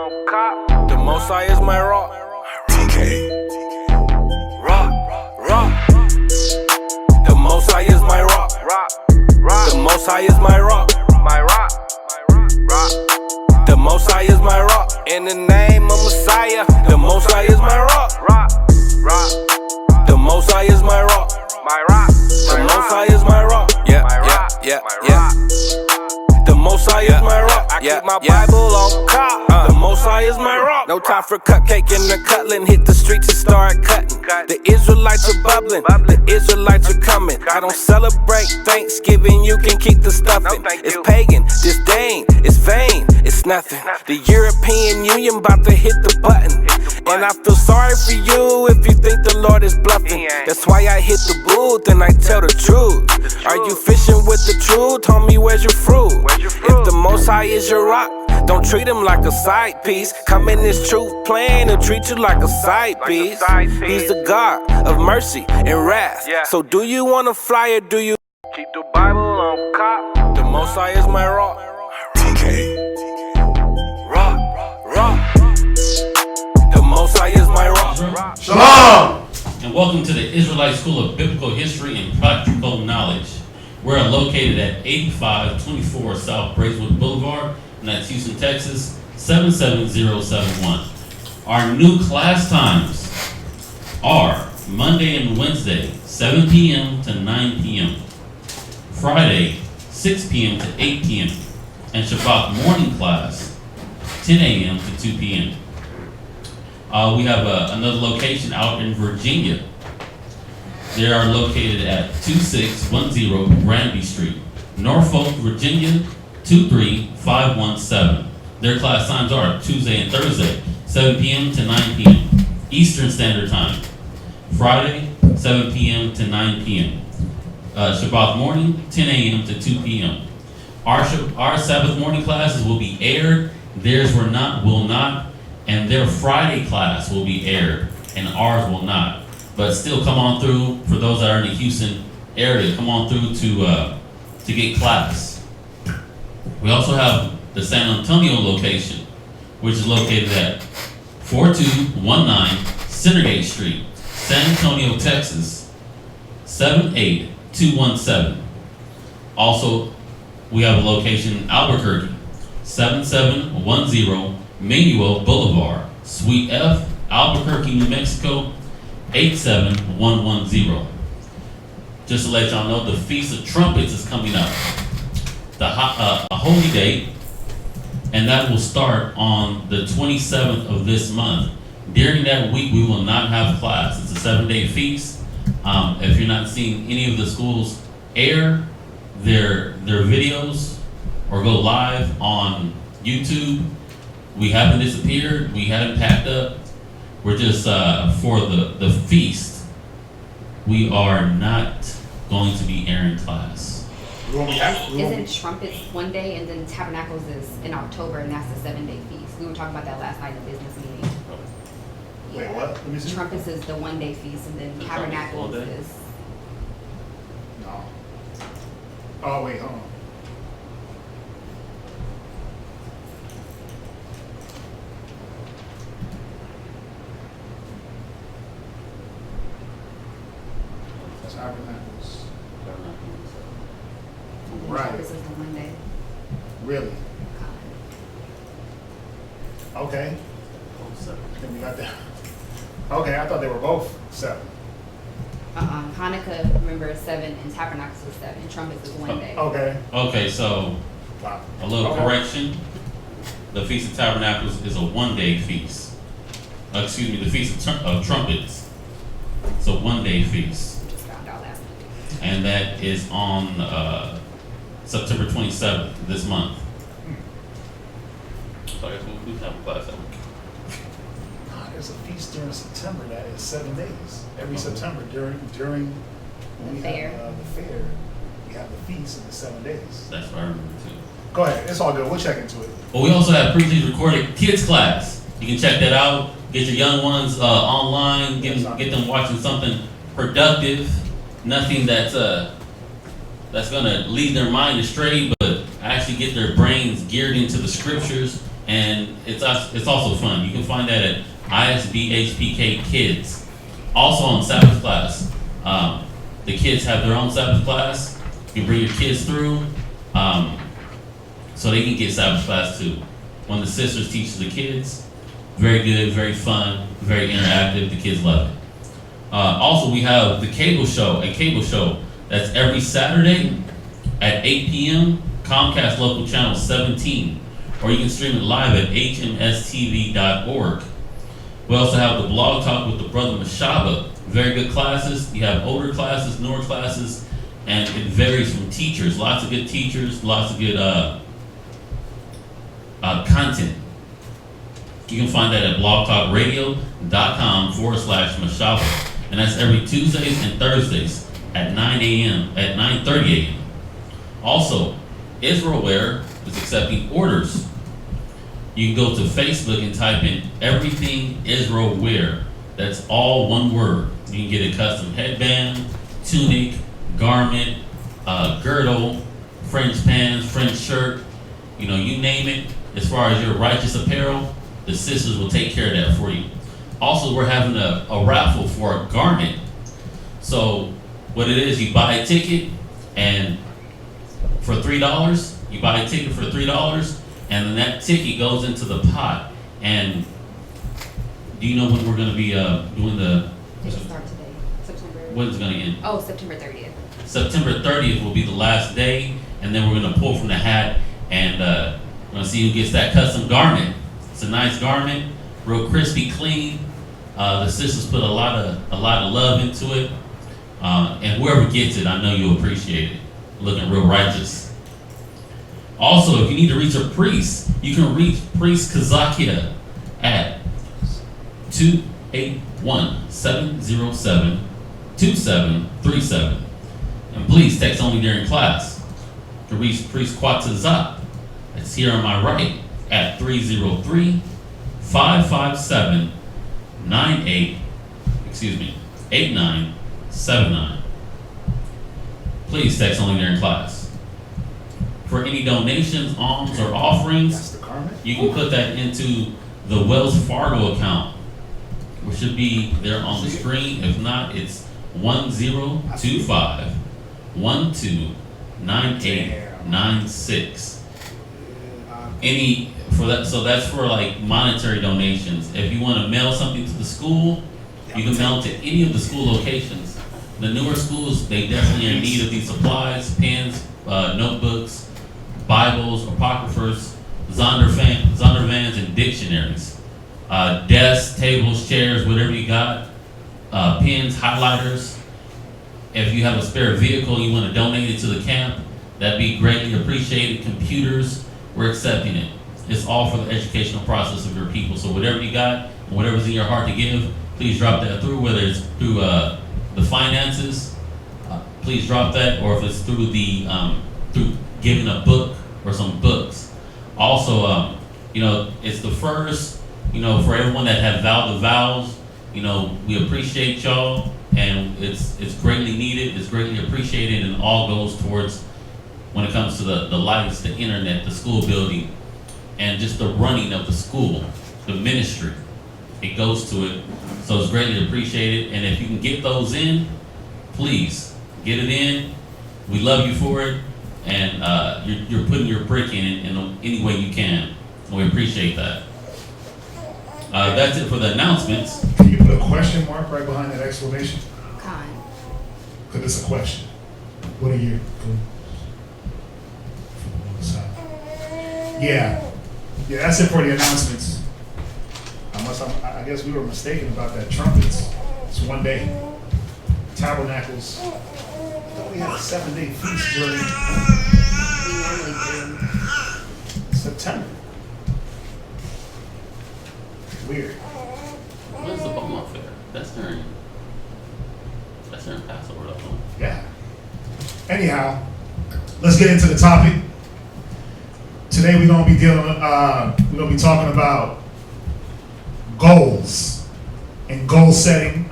on cop. The Most High is my rock. TK. Rock, rock. The Most High is my rock. Rock, rock, The Most High is my rock. my rock, rock, The Most High is my rock. In the name of Messiah, the Most High is my rock. rock, rock, The Most High is my rock. my rock, The my Most High rock, is my rock. Yeah, my yeah, rock, yeah, my yeah. rock. The Most High is my rock. I keep my Bible on cop. The Most High is my rock. No time for cupcake and the cutling. Hit the streets and start cutting. The Israelites are bubbling. The Israelites are coming. I don't celebrate Thanksgiving. You can keep the stuffing. No, thank It's you. pagan, disdain, it's vain, it's nothing. The European Union about to hit the button. And I feel sorry for you if you think the Lord is bluffing. He ain't. That's why I hit the booth and I tell the truth. Are you fishing with the truth? Homie, where's your fruit? Where's your fruit? If the Most High is your rock, don't treat him like a side piece. Come in this truth plan and treat you like a side piece. side piece. He's the God of mercy and wrath. Yeah. So do you wanna fly or do you? Keep the Bible on cop. The Most High is my rock. TK. Rock, rock. The Most High is my rock. Shalom! And welcome to the Israelite School of Biblical History and Practical Knowledge. We're located at 8524 South Braeswood Boulevard, and that's Houston, Texas, 77071. Our new class times are Monday and Wednesday, 7 p.m. to 9 p.m. Friday, 6 p.m. to 8 p.m. And Shabbat morning class, 10 a.m. to 2 p.m. We have another location out in Virginia. They are located at 2610 Granby Street, Norfolk, Virginia, 23517. Their class times are Tuesday and Thursday, 7 p.m. to 9 p.m. Eastern Standard Time. Friday, 7 p.m. to 9 p.m. Shabbat morning, 10 a.m. to 2 p.m. Our Sabbath morning classes will be aired. Theirs will not. And their Friday class will be aired, and ours will not. But still, come on through. For those that are in the Houston area, come on through to get class. We also have the San Antonio location, which is located at 4219 Centergate Street, San Antonio, Texas, 78217. Also, we have a location in Albuquerque, 7710 Manuel Boulevard, Suite F, Albuquerque, New Mexico, 87110. Just to let y'all know, the Feast of Trumpets is coming up. A holy day, and that will start on the 27th of this month. During that week, we will not have class. It's a 7-day feast. If you're not seeing any of the schools air their videos or go live on YouTube, we haven't disappeared. We haven't packed up. We're just for the feast. We are not going to be airing class. Isn't Trumpets one day and then Tabernacles is in October and that's the 7-day feast? We were talking about that last night in the business meeting. Wait, what? Let me see. Trumpets is the 1-day feast and then The Tabernacles Trumpets all day? is. No. Oh, wait, hold on. That's Tabernacles. And then Right. Trumpets is the 1-day. Really? Okay. Then we got that. Okay, I thought they were both 7. Hanukkah, remember, is 7 and Tabernacles is 7 and Trumpets is 1 day. Okay. Okay, so Wow. a little Okay. correction. The Feast of Tabernacles is a 1-day feast. Excuse me, the Feast of Trumpets. It's a 1-day feast. We just found out last night. And that is on September 27th this month. So I guess we'll have a class that week. There's a feast during September that is 7 days. Every September during when we fair. have the fair, we have the feast and the 7 days. That's what I remember too. Go ahead, it's all good. We'll check into it. But we also have Preaching's recorded kids class. You can check that out. Get your young ones online. Get them watching something productive. Nothing that's gonna lead their mind astray, but actually get their brains geared into the scriptures and it's also fun. You can find that at ISBHPK Kids. Also on Sabbath class, the kids have their own Sabbath class. You can bring your kids through, so they can get Sabbath class too. One of the sisters teaches the kids. Very good, very fun, very interactive. The kids love it. Also, we have the cable show, a cable show that's every Saturday at 8 p.m. Comcast local channel 17, or you can stream it live at hmstv.org. We also have the blog talk with the brother Mashaba. Very good classes. You have older classes, newer classes, and it varies from teachers. Lots of good teachers, lots of good content. You can find that at blogtalkradio.com/Mashaba. And that's every Tuesdays and Thursdays at 9:30 a.m. Also, Israelware is accepting orders. You can go to Facebook and type in everything Israelware. That's all one word. You can get a custom headband, tunic, garment, girdle, French pants, French shirt, you name it. As far as your righteous apparel, the sisters will take care of that for you. Also, we're having a raffle for a garment. So what it is, you buy a ticket and for $3, you buy a ticket for $3, and then that ticket goes into the pot. And do you know when we're going to be doing the? It should start today, September. When it's going to end? Oh, September 30th. September 30th will be the last day, and then we're going to pull from the hat, and we're going to see who gets that custom garment. It's a nice garment, real crispy, clean. The sisters put a lot of love into it, and whoever gets it, I know you'll appreciate it. Looking real righteous. Also, if you need to reach a priest, you can reach Priest Kazakia at 281-707-2737. And please text only during class. You can reach Priest Kwatazak, that's here on my right, at 303-557-8979. Please text only during class. For any donations, alms, or offerings, That's the garment? you can put that into the Wells Fargo account, which should be there on the screen. If not, it's 1025-129896. Any for that, so that's for like monetary donations. If you want to mail something to the school, you can mail it to any of the school locations. The newer schools, they definitely are in need of these supplies: pens, notebooks, Bibles, apocryphers, Zondervans, and dictionaries. Desks, tables, chairs, whatever you got. Pens, highlighters. If you have a spare vehicle, you want to donate it to the camp, that'd be greatly appreciated. Computers, we're accepting it. It's all for the educational process of your people. So whatever you got, and whatever's in your heart to give, please drop that through, whether it's through the finances, please drop that, or if it's through the through giving a book or some books. Also, it's the first, for everyone that have vowed the vows, we appreciate y'all, and it's greatly needed, it's greatly appreciated, and all goes towards, when it comes to the lights, the internet, the school building, and just the running of the school, the ministry. It goes to it, so it's greatly appreciated. And if you can get those in, please get it in. We love you for it, and you're putting your brick in any way you can. And we appreciate that. That's it for the announcements. Can you put a question mark right behind that exclamation? Con. Because it's a question. What are you? Yeah, that's it for the announcements. I guess we were mistaken about that trumpets. It's one day. Tabernacles. I thought we had a 7-day feast during We normally do. September. Weird. When's the Boma Fair? That's during Passover, though. Yeah. Anyhow, let's get into the topic. Today we're gonna be talking about goals and goal setting.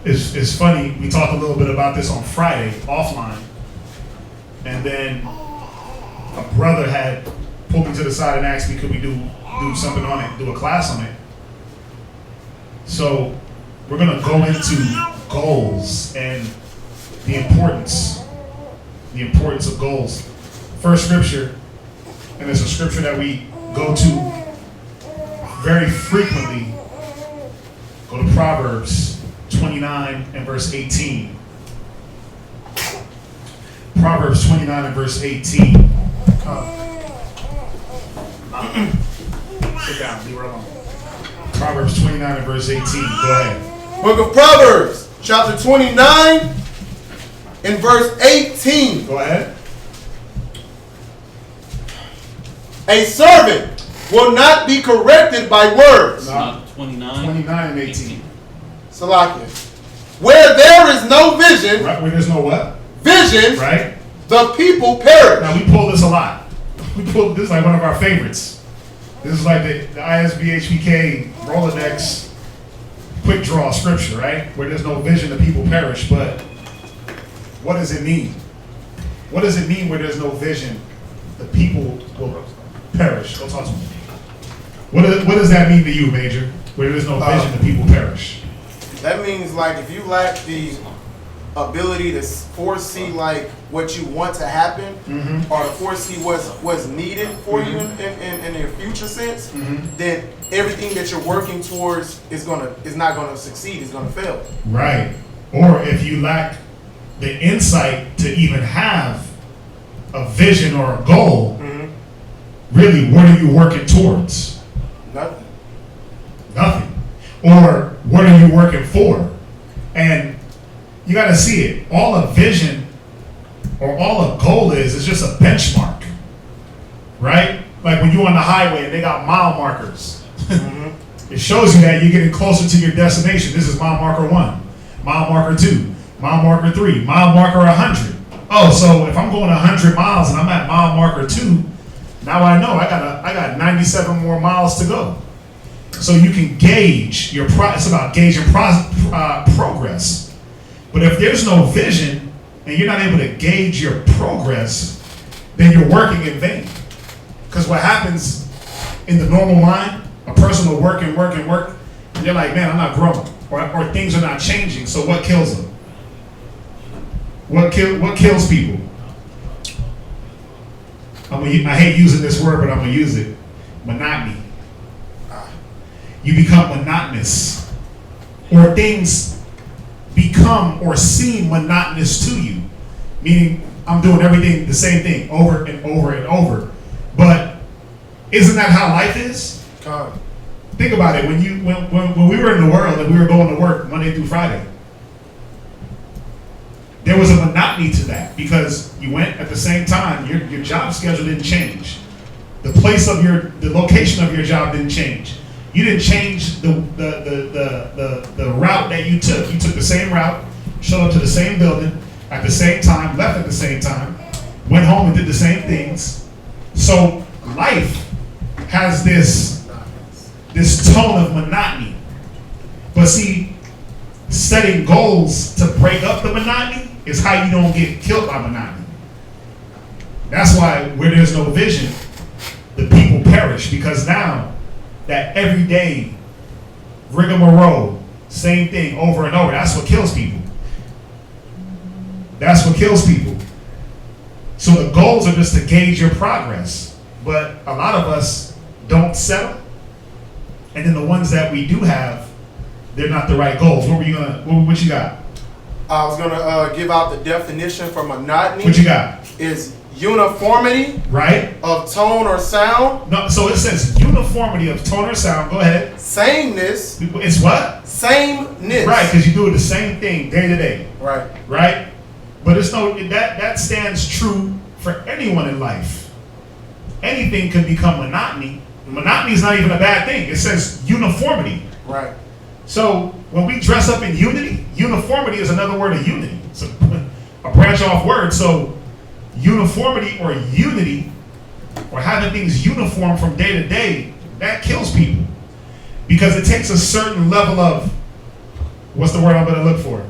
It's funny, we talked a little bit about this on Friday offline, and then a brother had pulled me to the side and asked me, could we do something on it, do a class on it. So we're gonna go into goals and the importance of goals. First scripture, and it's a scripture that we go to very frequently. Go to Proverbs 29 and verse 18. Proverbs 29 and verse 18. Sit down, leave her alone. Proverbs 29 and verse 18. Go ahead. Book of Proverbs, chapter 29 and verse 18. Go ahead. A servant will not be corrected by words. No. 29. 29 and 18. Salakia. Where there is no vision, Right, where there's no what? vision, Right? the people perish. Now we pull this a lot. We pull this is like one of our favorites. This is like the ISB HPK Rolodex quick draw scripture, right? Where there's no vision, the people perish. But what does it mean? What does it mean where there's no vision, the people will perish? Go talk to me. What does that mean to you, Major? Where there's no vision, the people perish. That means like if you lack the ability to foresee like what you want to happen, or to foresee what's needed for you in your future sense, then everything that you're working towards is not gonna succeed. It's gonna fail. Right. Or if you lack the insight to even have a vision or a goal, really, what are you working towards? Nothing. Nothing. Or what are you working for? And you got to see it. All a vision or all a goal is just a benchmark, right? Like when you're on the highway and they got mile markers. It shows you that you're getting closer to your destination. This is mile marker 1, mile marker 2, mile marker 3, mile marker 100. Oh, so if I'm going 100 miles and I'm at mile marker 2, now I know I got 97 more miles to go. So you can gauge your it's about gauging progress. But if there's no vision and you're not able to gauge your progress, then you're working in vain. Because what happens in the normal mind, a person will work and work and work, and they're like, man, I'm not growing, or things are not changing. So what kills them? What kills people? I hate using this word, but I'm gonna use it. Monotony. You become monotonous, or things become or seem monotonous to you. Meaning, I'm doing everything the same thing over and over and over. But isn't that how life is? Think about it. When we were in the world and we were going to work Monday through Friday, there was a monotony to that because you went at the same time. Your job schedule didn't change. The location of your job didn't change. You didn't change the route that you took. You took the same route, showed up to the same building at the same time, left at the same time, went home and did the same things. So life has this tone of monotony. But see, setting goals to break up the monotony is how you don't get killed by monotony. That's why where there's no vision, the people perish, because now that everyday rigmarole, same thing over and over, that's what kills people. That's what kills people. So the goals are just to gauge your progress. But a lot of us don't settle. And then the ones that we do have, they're not the right goals. What you got? I was gonna give out the definition for monotony. What you got? Is uniformity, right, of tone or sound. No, so it says uniformity of tone or sound. Go ahead. Sameness. It's what? Sameness. Right, because you do the same thing day to day. Right. Right. But it's that stands true for anyone in life. Anything can become monotony. Monotony is not even a bad thing. It says uniformity. Right. So when we dress up in unity, uniformity is another word of unity. It's a branch off word. So uniformity or unity, or having things uniform from day to day, that kills people. Because it takes a certain level of, what's the word I'm going to look for?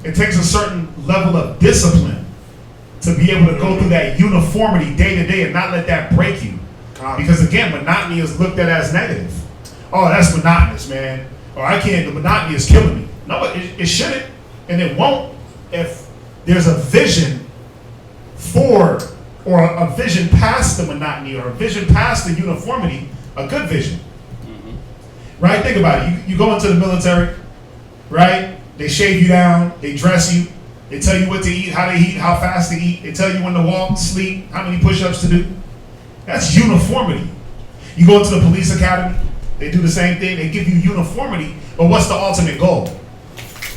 It takes a certain level of discipline to be able to go through that uniformity day to day and not let that break you. Because again, monotony is looked at as negative. Oh, that's monotonous, man. Or the monotony is killing me. No, it shouldn't, and it won't if there's a vision for, or a vision past the monotony, or a vision past the uniformity, a good vision. Right? Think about it. You go into the military, right? They shave you down, they dress you, they tell you what to eat, how fast to eat, they tell you when to walk, sleep, how many push-ups to do. That's uniformity. You go into the police academy, they do the same thing, they give you uniformity, but what's the ultimate goal?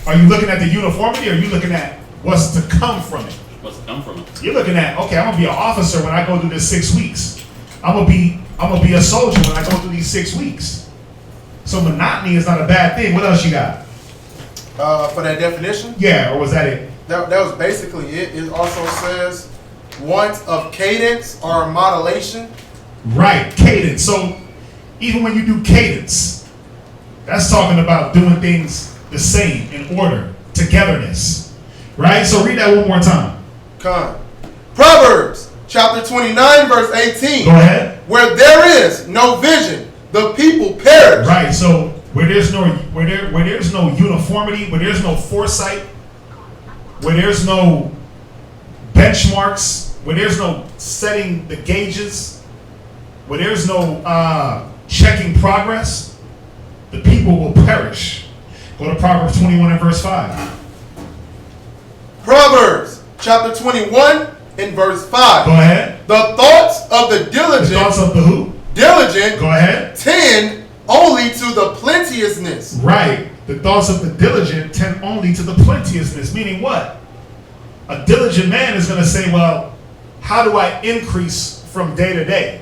Are you looking at the uniformity, or are you looking at what's to come from it? What's to come from it? You're looking at, okay, I'm gonna be an officer when I go through this 6 weeks. I'm gonna be a soldier when I go through these 6 weeks. So monotony is not a bad thing. What else you got? For that definition? Yeah, or was that it? That was basically it. It also says want of cadence or modulation. Right, cadence. So even when you do cadence, that's talking about doing things the same, in order, togetherness. Right? So read that one more time. Proverbs chapter 29 verse 18. Go ahead. Where there is no vision, the people perish. Right. So where there's no uniformity, where there's no foresight, where there's no benchmarks, where there's no setting the gauges, where there's no checking progress, the people will perish. Go to Proverbs 21 and verse 5. Proverbs chapter 21 and verse 5. Go ahead. The thoughts of the diligent. The thoughts of the who? Diligent. Go ahead. Tend only to the plenteousness. Right. The thoughts of the diligent tend only to the plenteousness. Meaning what? A diligent man is going to say, well, how do I increase from day to day?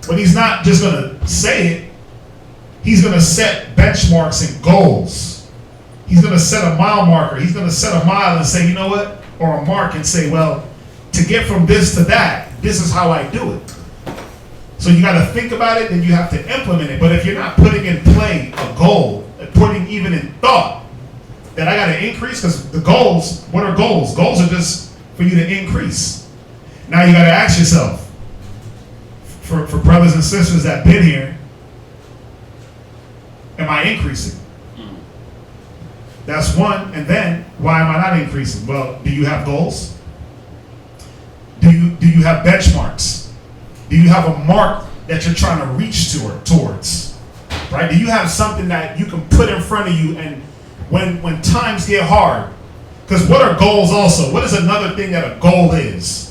But he's not just going to say it. He's going to set benchmarks and goals. He's going to set a mile marker. He's going to set a mile and say, you know what? Or a mark and say, well, to get from this to that, this is how I do it. So you got to think about it, then you have to implement it. But if you're not putting in play a goal, putting even in thought that I got to increase, because the goals, what are goals? Goals are just for you to increase. Now you got to ask yourself, for brothers and sisters that been here, am I increasing? That's one. And then, why am I not increasing? Well, do you have goals? Do you have benchmarks? Do you have a mark that you're trying to reach towards? Right? Do you have something that you can put in front of you, and when times get hard? Because what are goals also? What is another thing that a goal is?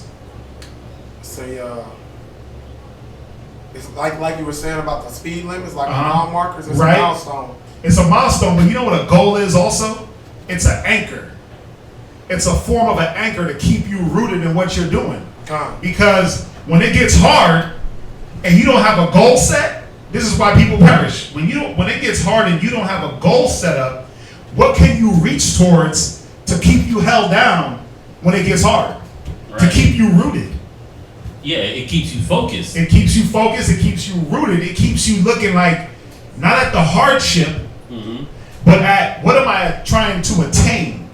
It's like you were saying about the speed limits, like mile markers. It's right. a milestone. It's a milestone, but you know what a goal is also? It's an anchor. It's a form of an anchor to keep you rooted in what you're doing. Because when it gets hard and you don't have a goal set, this is why people perish. When it gets hard and you don't have a goal set up, what can you reach towards to keep you held down when it gets hard? Right. To keep you rooted. Yeah, it keeps you focused. It keeps you focused, it keeps you rooted, it keeps you looking like, not at the hardship, but at what am I trying to attain?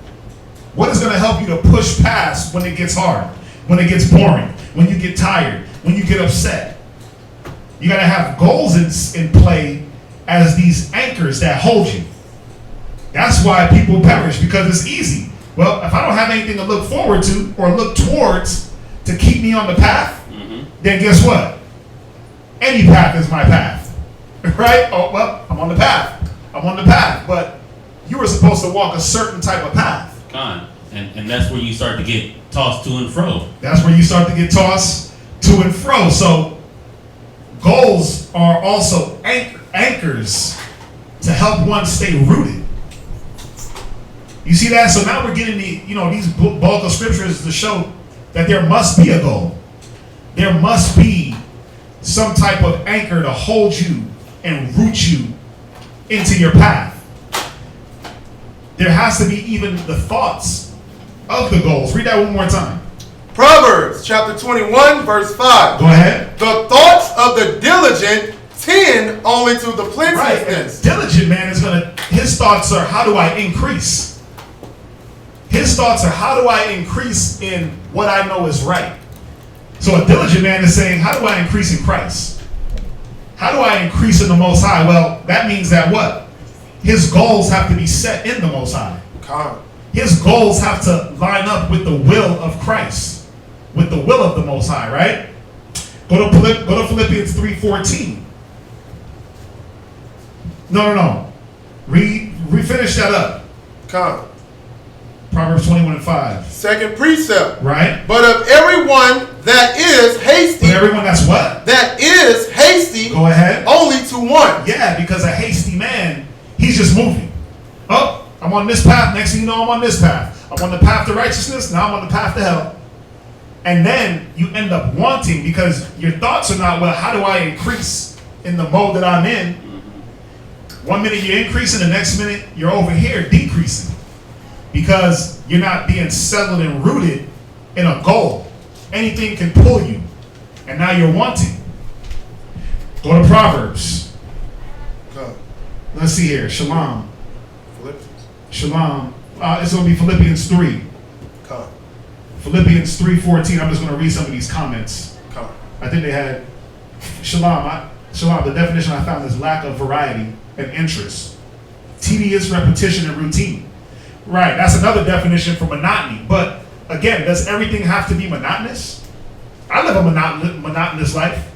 What is going to help you to push past when it gets hard, when it gets boring, when you get tired, when you get upset? You got to have goals in play as these anchors that hold you. That's why people perish, because it's easy. Well, if I don't have anything to look forward to or look towards to keep me on the path, then guess what? Any path is my path. Right? Oh, well, I'm on the path. I'm on the path. But you were supposed to walk a certain type of path. And that's where you start to get tossed to and fro. That's where you start to get tossed to and fro. So goals are also anchors to help one stay rooted. You see that? So now we're getting these bulk of scriptures to show that there must be a goal. There must be some type of anchor to hold you and root you into your path. There has to be even the thoughts of the goals. Read that one more time. Proverbs chapter 21 verse 5. Go ahead. The thoughts of the diligent tend only to the plenteousness. Right. Diligent man his thoughts are, how do I increase? His thoughts are, how do I increase in what I know is right? So a diligent man is saying, how do I increase in Christ? How do I increase in the Most High? Well, that means that what? His goals have to be set in the Most High. His goals have to line up with the will of Christ, with the will of the Most High, right? Go to Philippians 3:14. No. Refinish that up. Come. Proverbs 21:5. Second precept. Right? But of everyone that is hasty. But everyone that's what? That is hasty. Go ahead. Only to one. Yeah, because a hasty man, he's just moving. Oh, I'm on this path. Next thing you know, I'm on this path. I'm on the path to righteousness. Now I'm on the path to hell. And then you end up wanting, because your thoughts are not, well, how do I increase in the mode that I'm in? 1 minute you're increasing, the next minute you're over here decreasing. Because you're not being settled and rooted in a goal. Anything can pull you. And now you're wanting. Go to Proverbs. Come. Let's see here. Shalom. Philippians. Shalom. It's going to be Philippians 3. Come. Philippians 3:14. I'm just going to read some of these comments. Come. I think they had Shalom. The definition I found is lack of variety and interest. Tedious repetition and routine. Right, that's another definition for monotony. But again, does everything have to be monotonous? I live a monotonous life.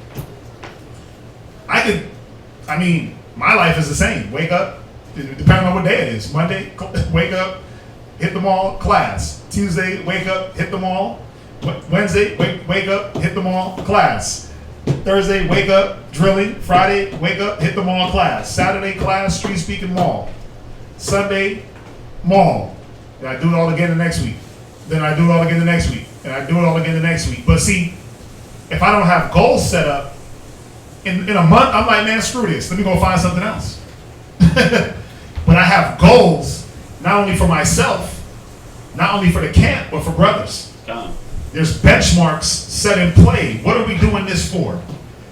My life is the same. Wake up, depending on what day it is. Monday, wake up, hit the mall, class. Tuesday, wake up, hit the mall. Wednesday, wake up, hit the mall, class. Thursday, wake up, drilling. Friday, wake up, hit the mall, class. Saturday, class, street speaking, mall. Sunday, mall. Then I do it all again the next week. Then I do it all again the next week. And I do it all again the next week. But see, if I don't have goals set up, in a month, I'm like, man, screw this. Let me go find something else. But I have goals, not only for myself, not only for the camp, but for brothers. There's benchmarks set in play. What are we doing this for?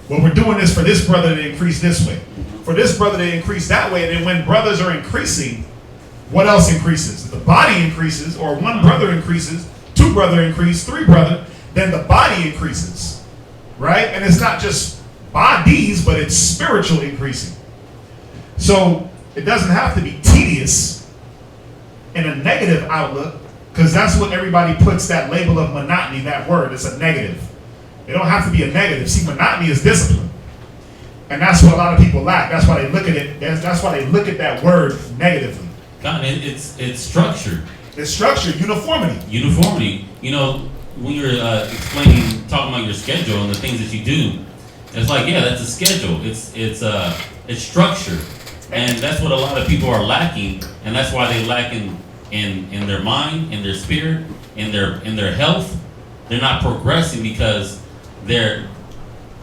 Well, we're doing this for this brother to increase this way. For this brother to increase that way. And then when brothers are increasing, what else increases? If the body increases, or one brother increases, two brother increase, three brother, then the body increases. Right? And it's not just bodies, but it's spiritual increasing. So it doesn't have to be tedious in a negative outlook, because that's what everybody puts that label of monotony, that word. It's a negative. It don't have to be a negative. See, monotony is discipline. And that's what a lot of people lack. That's why they look at it. That's why they look at that word negatively. God, it's structure. It's structure, uniformity. Uniformity. You know, when you're talking about your schedule and the things that you do, it's like, yeah, that's a schedule. It's structure, and that's what a lot of people are lacking, and that's why they lack in their mind, in their spirit, in their health. They're not progressing because they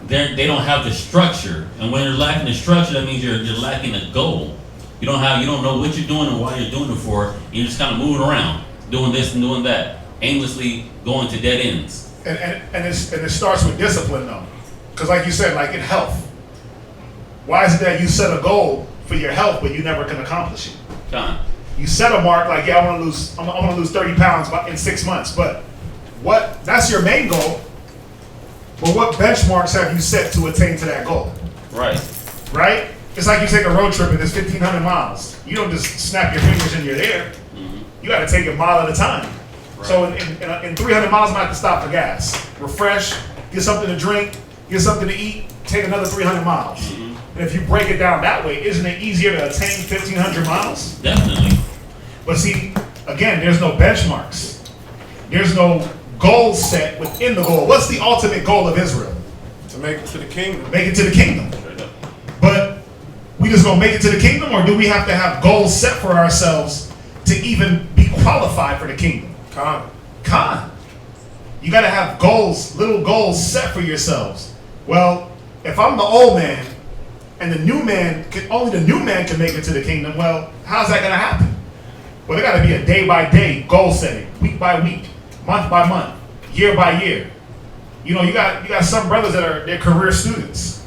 don't have the structure, and when you're lacking the structure, that means you're lacking a goal. You don't know what you're doing and why you're doing it for. And you're just kind of moving around, doing this and doing that, aimlessly going to dead ends. And it starts with discipline, though, because like you said, like in health, why is it that you set a goal for your health but you never can accomplish it? You set a mark like, yeah, I want to lose 30 pounds in 6 months, but that's your main goal. But what benchmarks have you set to attain to that goal? Right. It's like you take a road trip and it's 1,500 miles. You don't just snap your fingers and you're there. Mm-hmm. You got to take it mile at a time. Right. So in 300 miles, I'm going to have to stop for gas, refresh, get something to drink, get something to eat, take another 300 miles. Mm-hmm. And if you break it down that way, isn't it easier to attain 1,500 miles? Definitely. But see, again, there's no benchmarks. There's no goal set within the goal. What's the ultimate goal of Israel? To make it to the kingdom. Make it to the kingdom. But we just gonna make it to the kingdom, or do we have to have goals set for ourselves to even be qualified for the kingdom? Con. You gotta have goals, little goals set for yourselves. Well, if I'm the old man and only the new man can make it to the kingdom, well, how's that gonna happen? Well, there gotta be a day by day goal setting, week by week, month by month, year by year. You know, you got some brothers they're career students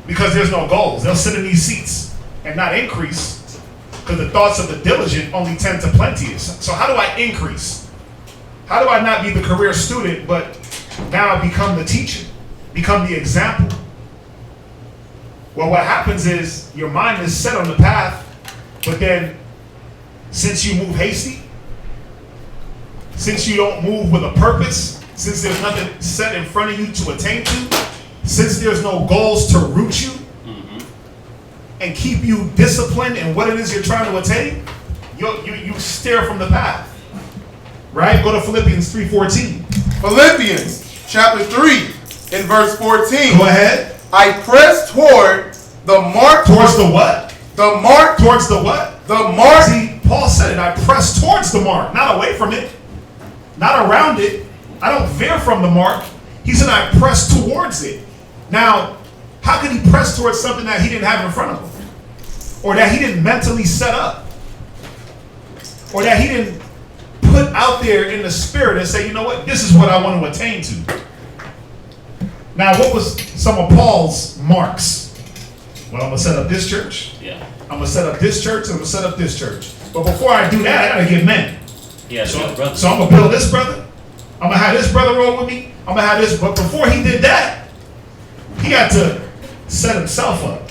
because there's no goals. They'll sit in these seats and not increase Because the thoughts of the diligent only tend to plenteous. So how do I increase? How do I not be the career student, but now become the teacher, become the example? Well, what happens is your mind is set on the path, but then since you move hasty, since you don't move with a purpose, since there's nothing set in front of you to attain to, since there's no goals to root you and keep you disciplined in what it is you're trying to attain, you steer from the path. Right? Go to Philippians 3:14. Philippians chapter 3 in verse 14. Go ahead. I press toward the mark. Towards the what? The mark. Towards the what? The mark. See, Paul said it. I press towards the mark, not away from it, not around it. I don't veer from the mark. He said I press towards it. Now, how could he press towards something that he didn't have in front of him? Or that he didn't mentally set up? Or that he didn't put out there in the spirit and say, you know what, this is what I want to attain to. Now, what was some of Paul's marks? Well, I'm going to set up this church. Yeah. I'm going to set up this church, and I'm going to set up this church. But before I do that, I got to get men. Yeah. So I'm going to build this brother. I'm going to have this brother roll with me. I'm going to have this. But before he did that, he had to set himself up.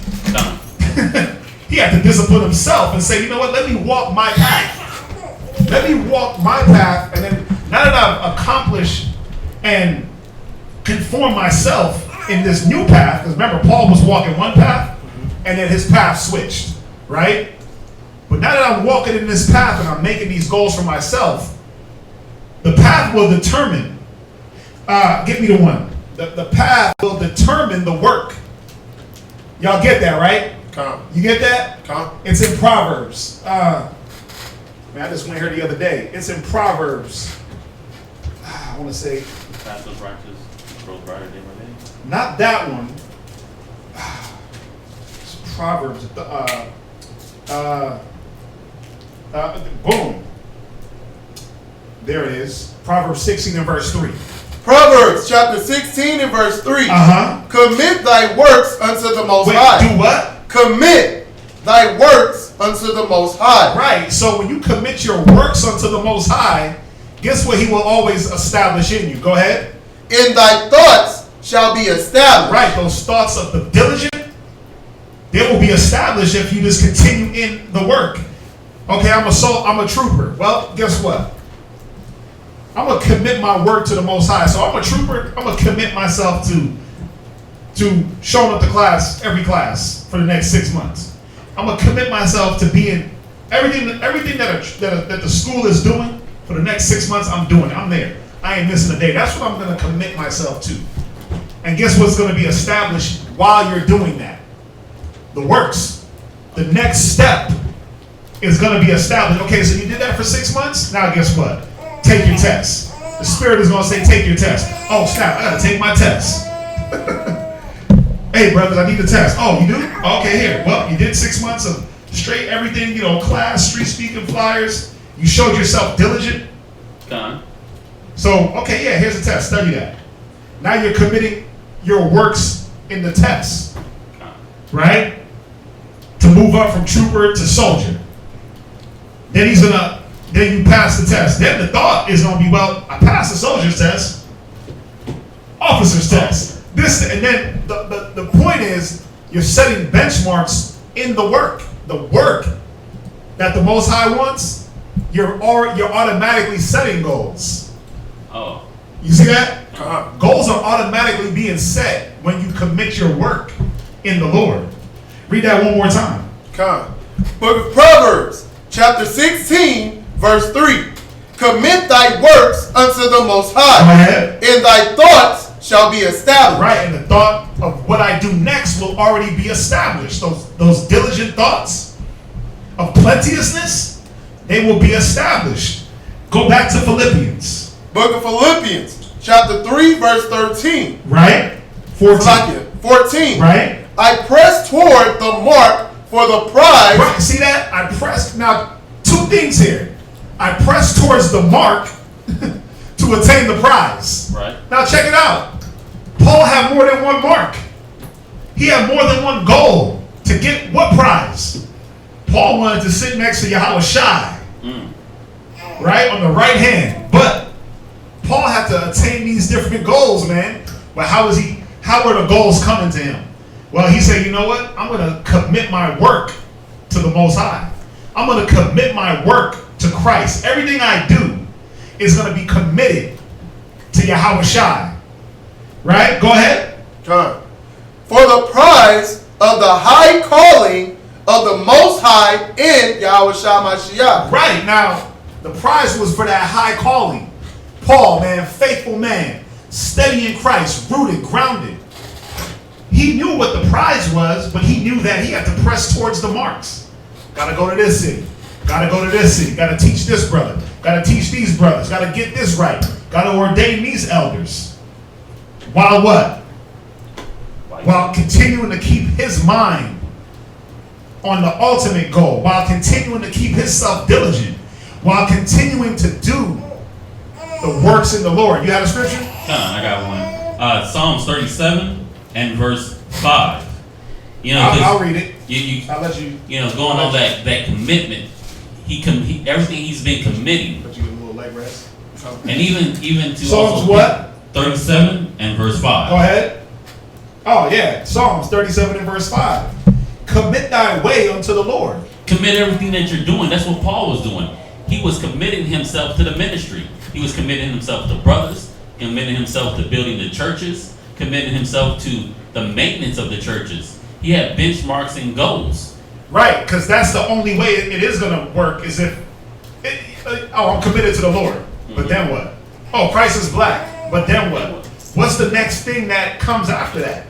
He had to discipline himself and say, you know what, let me walk my path. Let me walk my path. And then now that I've accomplished and conformed myself in this new path, because remember, Paul was walking one path and then his path switched, right? But now that I'm walking in this path and I'm making these goals for myself, the path will determine, get me the one. The path will determine the work. Y'all get that, right? Come. You get that? Come. It's in Proverbs. Man, I just went here the other day. It's in Proverbs. I want to say. Path of righteous grows brighter day by day. Not that one. It's Proverbs. Boom. There it is. Proverbs 16 and verse 3. Proverbs chapter 16 and verse 3. Commit thy works unto the Most Wait, High. do what? Commit thy works unto the Most High. Right. So when you commit your works unto the Most High, guess what he will always establish in you? Go ahead. In thy thoughts shall be established. Right. Those thoughts of the diligent, they will be established if you just continue in the work. Okay, I'm a trooper. Well, guess what? I'm going to commit my work to the Most High. So I'm a trooper. I'm going to commit myself to showing up to class, every class, for the next 6 months. I'm going to commit myself to being everything that the school is doing for the next 6 months. I'm doing it. I'm there. I ain't missing a day. That's what I'm going to commit myself to. And guess what's going to be established while you're doing that? The works. The next step is going to be established. Okay, so you did that for 6 months. Now guess what? Take your test. The Spirit is going to say, take your test. Oh, snap, I got to take my test. Hey, brothers, I need a test. Oh, you do? Okay, here. Well, you did 6 months of straight everything, class, street speaking, flyers. You showed yourself diligent. Done. So, okay, yeah, here's a test. Study that. Now you're committing your works in the test. Right? To move up from trooper to soldier. Then you pass the test. Then the thought is going to be, well, I passed the soldier's test. Officer's test. And then the point is, you're setting benchmarks in the work. The work that the Most High wants, you're automatically setting goals. Oh. You see that? Goals are automatically being set when you commit your work in the Lord. Read that one more time. Come. Book of Proverbs, chapter 16, verse 3. Commit thy works unto the Most High. Go ahead. In thy thoughts shall be established. Right, and the thought of what I do next will already be established. Those diligent thoughts of plenteousness, they will be established. Go back to Philippians. Book of Philippians, chapter 3, verse 13. Right? 14. Right? I press toward the mark for the prize. Right, see that? I press. Now, two things here. I press towards the mark to attain the prize. Right. Now, check it out. Paul had more than one mark. He had more than one goal to get what prize? Paul wanted to sit next to Yahweh Shai, right, on the right hand. But Paul had to attain these different goals, man. But how were the goals coming to him? Well, he said, you know what? I'm going to commit my work to the Most High. I'm going to commit my work to Christ. Everything I do is going to be committed to Yahweh Shai. Right? Go ahead. John. For the prize of the high calling of the Most High in Yahweh Shai Mashiach. Right. Now, the prize was for that high calling. Paul, man, faithful man, steady in Christ, rooted, grounded. He knew what the prize was, but he knew that he had to press towards the marks. Got to go to this city. Got to go to this city. Got to teach this brother. Got to teach these brothers. Got to get this right. Got to ordain these elders. While what? While continuing to keep his mind on the ultimate goal. While continuing to keep himself diligent. While continuing to do the works in the Lord. You have a scripture? I got one. Psalms 37 and verse 5. You know, I'll read it. I'll let you. You know, going on that commitment. Everything he's been committing. Put you in a little leg rest. And even to Psalms also what? 37 and verse 5. Go ahead. Oh yeah, Psalms 37 and verse 5. Commit thy way unto the Lord. Commit everything that you're doing. That's what Paul was doing. He was committing himself to the ministry. He was committing himself to brothers, committing himself to building the churches, committing himself to the maintenance of the churches. He had benchmarks and goals. Right, because that's the only way it is going to work is if, I'm committed to the Lord. But then what? Oh, Christ is black. But then what? What's the next thing that comes after that?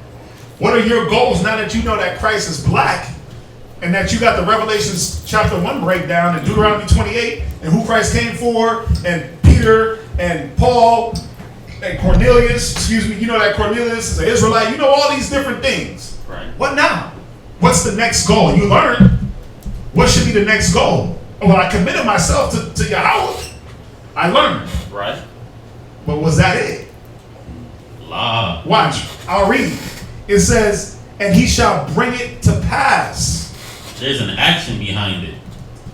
What are your goals now that you know that Christ is black and that you got the Revelations chapter 1 breakdown and Deuteronomy 28 and who Christ came for and Peter and Paul and Cornelius, you know that Cornelius is an Israelite. You know all these different things. Right. What now? What's the next goal? You learn. What should be the next goal? Well, I committed myself to Yahweh. I learned. Right. But was that it? La. Watch. I'll read. It says, and he shall bring it to pass. There's an action behind it.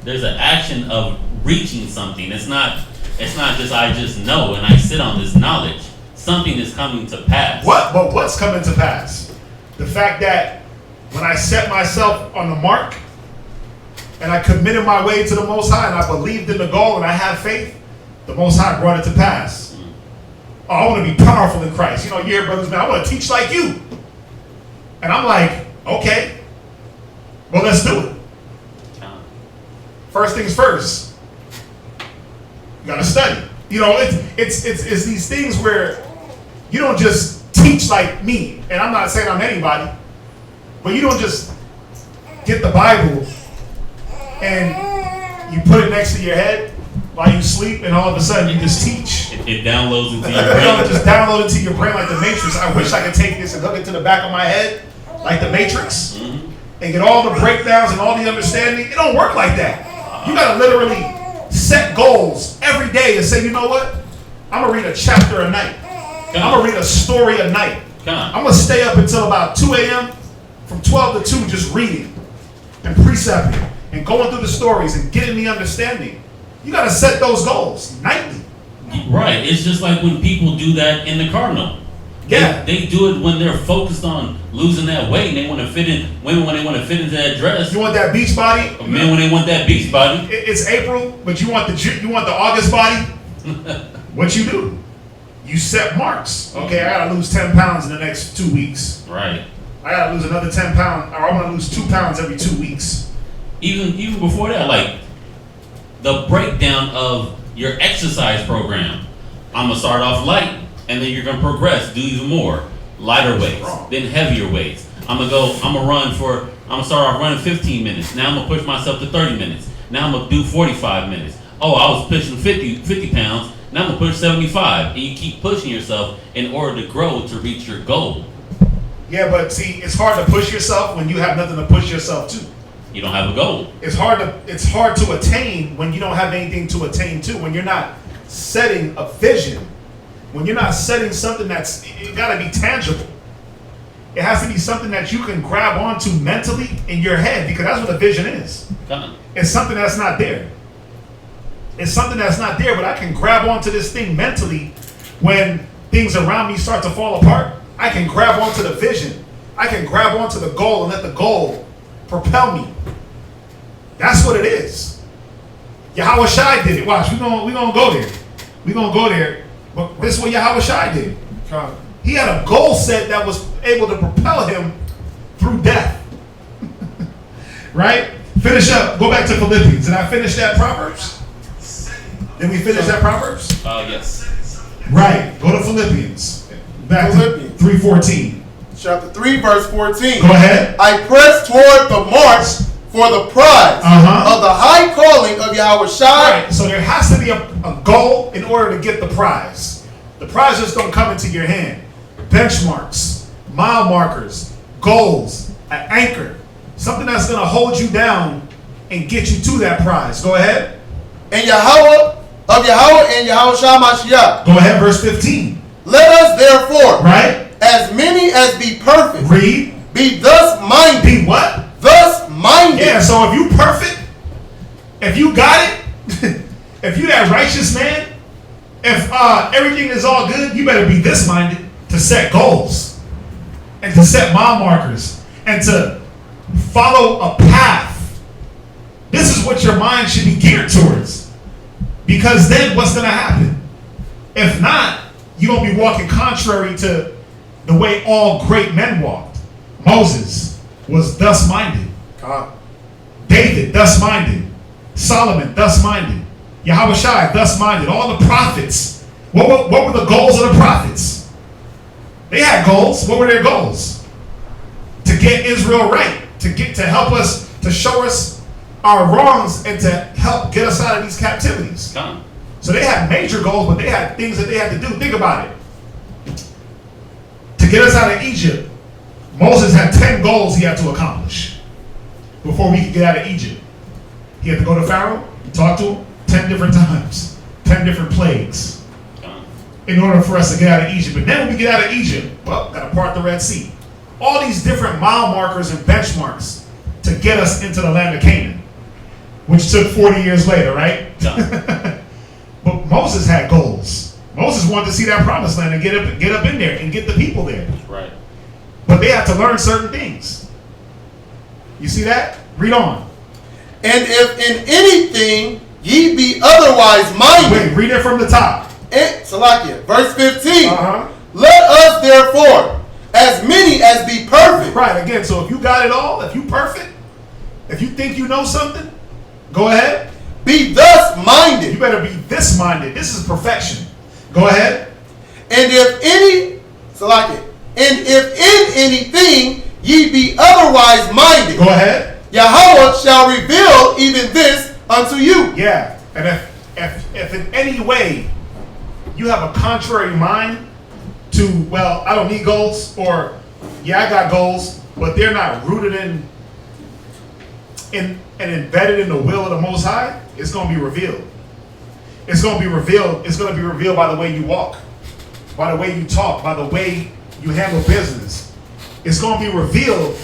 There's an action of reaching something. It's not just I just know and I sit on this knowledge. Something is coming to pass. What? But what's coming to pass? The fact that when I set myself on the mark and I committed my way to the Most High and I believed in the goal and I have faith, the Most High brought it to pass. Oh, I want to be powerful in Christ. You know, you hear brothers, man, I want to teach like you. And I'm like, okay, well, let's do it. First things first. You got to study. You know, it's these things where you don't just teach like me. And I'm not saying I'm anybody. But you don't just get the Bible and you put it next to your head while you sleep and all of a sudden you just teach. It downloads into your You brain. don't just download it to your brain like the Matrix. I wish I could take this and hook it to the back of my head like the Matrix and get all the breakdowns and all the understanding. It don't work like that. You gotta literally set goals every day and say, you know what? I'm gonna read a chapter a night. I'm gonna read a story a night. I'm gonna stay up until about 2 a.m. from 12 to 2 just reading and precepting and going through the stories and getting the understanding. You gotta set those goals nightly. Right. It's just like when people do that in the Cardinal. Yeah. They do it when they're focused on losing that weight and they want to fit in. Women when they want to fit into that dress. You want that beach body? Men when they want that beach body. It's April, but you want the August body? What you do? You set marks. Okay, I gotta lose 10 pounds in the next 2 weeks. Right. I gotta lose another 10 pounds, or I want to lose 2 pounds every 2 weeks. Even before that, like the breakdown of your exercise program. I'm gonna start off light, and then you're gonna progress, do even more, lighter weights, then heavier weights. I'm gonna start off running 15 minutes. Now I'm gonna push myself to 30 minutes. Now I'm gonna do 45 minutes. Oh, I was pushing 50 pounds. Now I'm gonna push 75, and you keep pushing yourself in order to grow to reach your goal. Yeah, but see, it's hard to push yourself when you have nothing to push yourself to. You don't have a goal. It's hard to attain when you don't have anything to attain to. When you're not setting a vision, when you're not setting something it gotta be tangible. It has to be something that you can grab onto mentally in your head, because that's what a vision is. It's something that's not there. It's something that's not there, but I can grab onto this thing mentally when things around me start to fall apart. I can grab onto the vision. I can grab onto the goal and let the goal propel me. That's what it is. Yahweh Shai did it. Watch, we're gonna go there. We're gonna go there. But this is what Yahweh Shai did. He had a goal set that was able to propel him through death. Right? Finish up. Go back to Philippians. Did I finish that Proverbs? Did we finish that Proverbs? Yes. Right. Go to Philippians. Back Philippians. to 3:14. Chapter 3, verse 14. Go ahead. I press toward the mark for the prize of the high calling of Yahweh Shai. Right. So there has to be a goal in order to get the prize. The prize just don't come into your hand. Benchmarks, mile markers, goals, an anchor, something that's going to hold you down and get you to that prize. Go ahead. And Yahweh and Yahweh Shai Mashiach. Go ahead, verse 15. Let us therefore, Right? as many as be perfect, Read. be thus minded. Be what? Thus minded. Yeah, so if you perfect, if you got it, if you that righteous man, if everything is all good, you better be this minded to set goals and to set mile markers and to follow a path. This is what your mind should be geared towards. Because then what's going to happen? If not, you're going to be walking contrary to the way all great men walked. Moses was thus minded. David, thus minded. Solomon, thus minded. Yahweh Shai, thus minded. All the prophets. What were the goals of the prophets? They had goals. What were their goals? To get Israel right. To help us, to show us our wrongs and to help get us out of these captivities. So they had major goals, but they had things that they had to do. Think about it. To get us out of Egypt, Moses had 10 goals he had to accomplish before we could get out of Egypt. He had to go to Pharaoh, talk to him 10 different times, 10 different plagues in order for us to get out of Egypt. And then when we get out of Egypt, well, got to part the Red Sea. All these different mile markers and benchmarks to get us into the land of Canaan, which took 40 years later, right? But Moses had goals. Moses wanted to see that promised land and get up in there and get the people there. Right. But they had to learn certain things. You see that? Read on. And if in anything ye be otherwise minded. Wait, read it from the top. Salakia, verse 15. Uh-huh. Let us therefore, as many as be perfect. Right, again, so if you got it all, if you perfect, if you think you know something, go ahead. Be thus minded. You better be this minded. This is perfection. Go ahead. And if in anything ye be otherwise minded. Go ahead. Yahweh shall reveal even this unto you. Yeah. And if in any way you have a contrary mind to, well, I don't need goals, or yeah, I got goals, but they're not rooted in and embedded in the will of the Most High, it's going to be revealed. It's going to be revealed. It's going to be revealed by the way you walk, by the way you talk, by the way you handle business. It's going to be revealed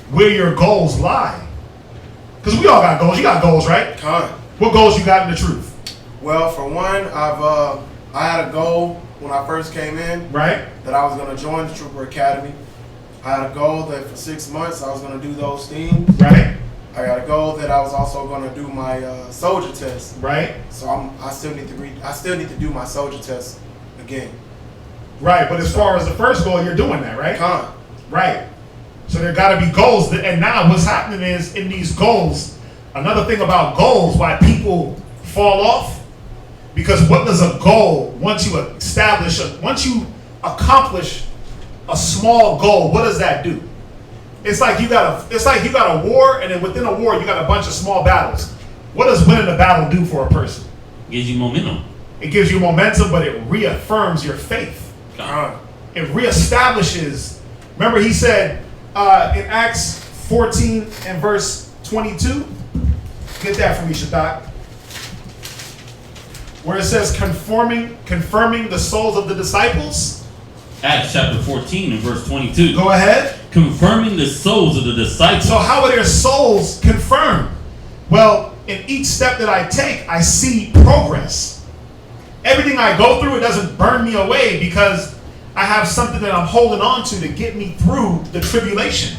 where your goals lie. Because we all got goals. You got goals, right? What goals you got in the truth? Well, for one, I had a goal when I first came in, right? That I was going to join the Trooper Academy. I had a goal that for 6 months I was going to do those things. Right. I got a goal that I was also going to do my soldier test. Right. So I still need to do my soldier test again. Right, but as far as the first goal, you're doing that, right? Right. So there got to be goals, and now what's happening is in these goals. Another thing about goals, why people fall off, because what does a goal once you accomplish a small goal? What does that do? It's like you got a war, and then within a war you got a bunch of small battles. What does winning a battle do for a person? Gives you momentum. It gives you momentum, but it reaffirms your faith. It reestablishes. Remember, he said in Acts 14 and verse 22. Get that from me, Shaddai. Where it says confirming the souls of the disciples. Acts chapter 14 and verse 22. Go ahead. Confirming the souls of the disciples. So how are their souls confirmed? Well, in each step that I take, I see progress. Everything I go through, it doesn't burn me away because I have something that I'm holding on to get me through the tribulation.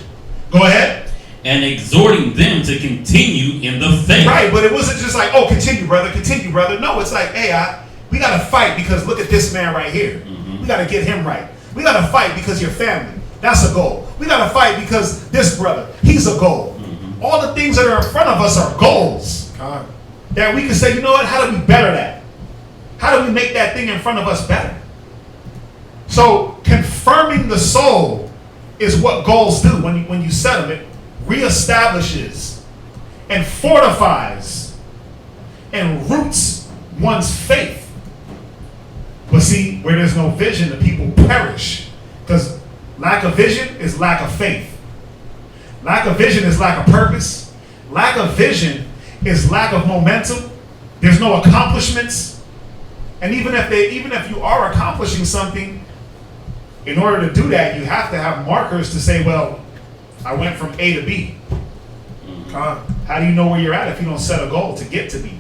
Go ahead. And exhorting them to continue in the faith. Right, but it wasn't just like, oh, continue, brother, continue, brother. No, it's like, hey, we got to fight because look at this man right here. We got to get him right. We got to fight because your family, that's a goal. We got to fight because this brother, he's a goal. All the things that are in front of us are goals. That we can say, you know what, how do we better that? How do we make that thing in front of us better? So confirming the soul is what goals do when you set them. It reestablishes and fortifies and roots one's faith. But see, where there's no vision, the people perish. Because lack of vision is lack of faith. Lack of vision is lack of purpose. Lack of vision is lack of momentum. There's no accomplishments. And even if you are accomplishing something, in order to do that, you have to have markers to say, well, I went from A to B. How do you know where you're at if you don't set a goal to get to B?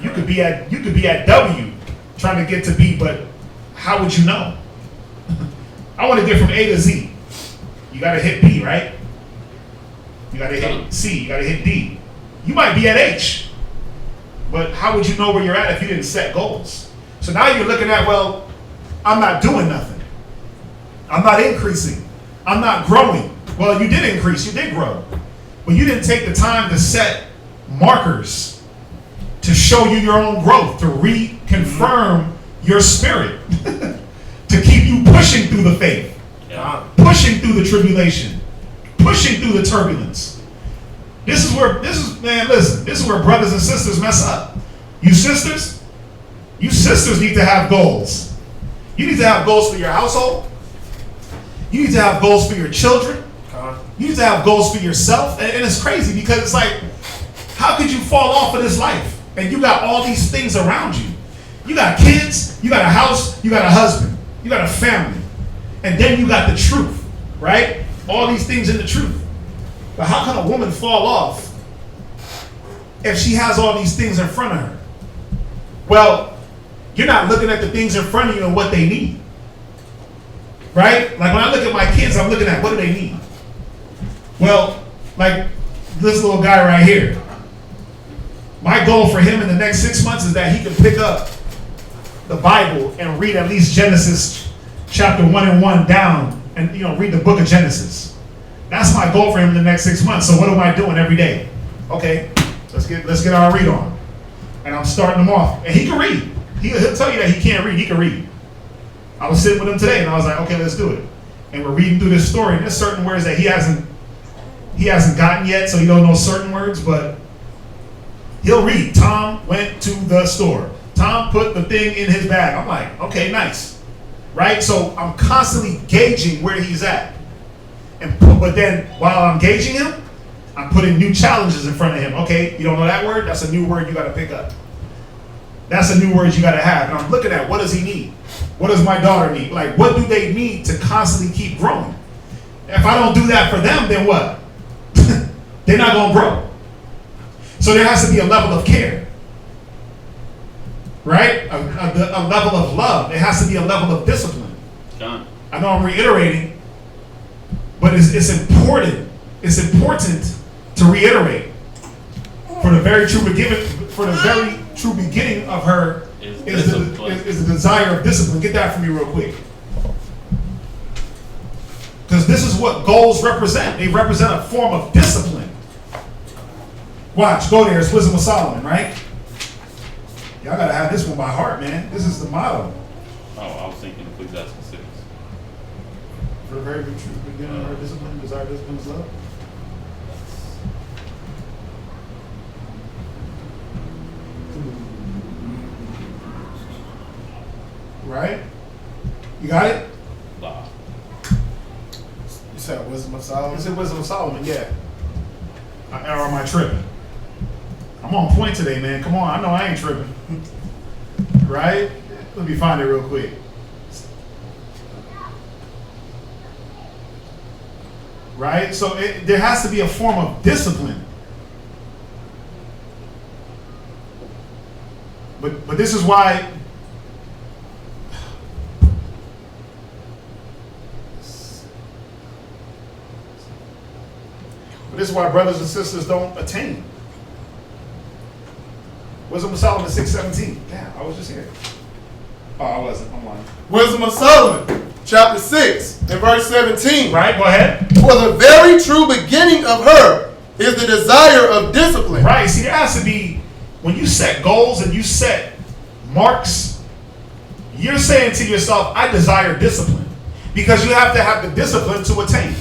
You could be at W trying to get to B, but how would you know? I want to get from A to Z. You got to hit B, right? You got to hit C. You got to hit D. You might be at H, but how would you know where you're at if you didn't set goals? So now you're looking at, well, I'm not doing nothing. I'm not increasing. I'm not growing. Well, you did increase. You did grow. But you didn't take the time to set markers to show you your own growth, to reconfirm your spirit, to keep you pushing through the faith, pushing through the tribulation, pushing through the turbulence. This is where brothers and sisters mess up. You sisters need to have goals. You need to have goals for your household. You need to have goals for your children. You need to have goals for yourself. And it's crazy because it's like, how could you fall off of this life? And you got all these things around you. You got kids, you got a house, you got a husband, you got a family. And then you got the truth, right? All these things in the truth. But how can a woman fall off if she has all these things in front of her? Well, you're not looking at the things in front of you and what they need. Right? Like when I look at my kids, I'm looking at what do they need? Well, like this little guy right here. My goal for him in the next 6 months is that he can pick up the Bible and read at least Genesis chapter 1 and 1 down and read the book of Genesis. That's my goal for him in the next 6 months. So what am I doing every day? Okay, let's get our read on. And I'm starting him off. And he can read. He'll tell you that he can't read. He can read. I was sitting with him today and I was like, okay, let's do it. And we're reading through this story and there's certain words that he hasn't gotten yet, so he don't know certain words, but he'll read. Tom went to the store. Tom put the thing in his bag. I'm like, okay, nice. Right? So I'm constantly gauging where he's at. But then while I'm gauging him, I'm putting new challenges in front of him. Okay, you don't know that word? That's a new word you got to pick up. That's a new word you got to have. And I'm looking at, what does he need? What does my daughter need? Like, what do they need to constantly keep growing? If I don't do that for them, then what? They're not going to grow. So there has to be a level of care. Right? A level of love. There has to be a level of discipline. Done. I know I'm reiterating, but it's important. It's important to reiterate. For the very true beginning of her is the desire of discipline. Get that for me real quick. Because this is what goals represent. They represent a form of discipline. Watch, go there. It's Wisdom of Solomon, right? Y'all gotta have this one by heart, man. This is the motto. Oh, I was thinking Ecclesiastes 6. For the very true beginning of her discipline, desire discipline is love. Right? You got it? Wow. You said Wisdom of Solomon? It's in Wisdom of Solomon, yeah. Or am I tripping? I'm on point today, man. Come on, I know I ain't tripping. Right? Let me find it real quick. right? So there has to be a form of discipline. But this is why brothers and sisters don't attain. Wisdom of Solomon 6:17. Damn, I was just here. Oh, I wasn't. I'm lying. Wisdom of Solomon, chapter 6, and verse 17. Right, go ahead. For the very true beginning of her is the desire of discipline. Right, see, there has to be, when you set goals and you set marks, you're saying to yourself, I desire discipline. Because you have to have the discipline to attain.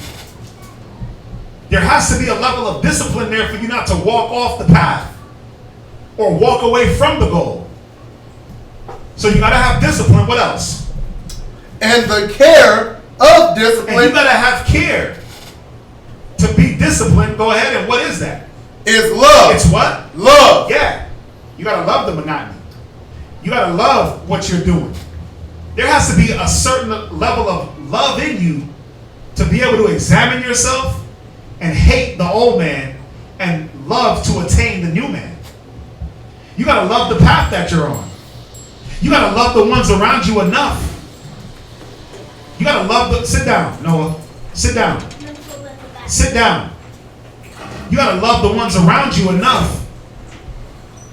There has to be a level of discipline there for you not to walk off the path or walk away from the goal. So you gotta have discipline. What else? And the care of discipline. And you gotta have care to be disciplined. Go ahead, and what is that? Is love. It's what? Love. Yeah. You gotta love the monotony. You gotta love what you're doing. There has to be a certain level of love in you to be able to examine yourself and hate the old man and love to attain the new man. You gotta love the path that you're on. You gotta love the ones around you enough. You gotta love the, sit down, Noah. Sit down. Sit down. You gotta love the ones around you enough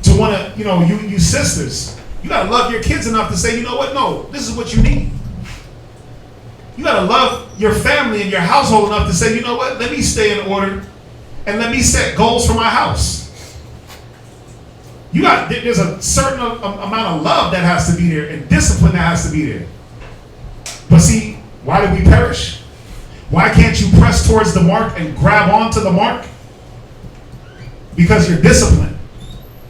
to wanna, you sisters. You gotta love your kids enough to say, you know what, no, this is what you need. You gotta love your family and your household enough to say, you know what, let me stay in order and let me set goals for my house. There's a certain amount of love that has to be there and discipline that has to be there. But see, why do we perish? Why can't you press towards the mark and grab onto the mark? Because you're disciplined.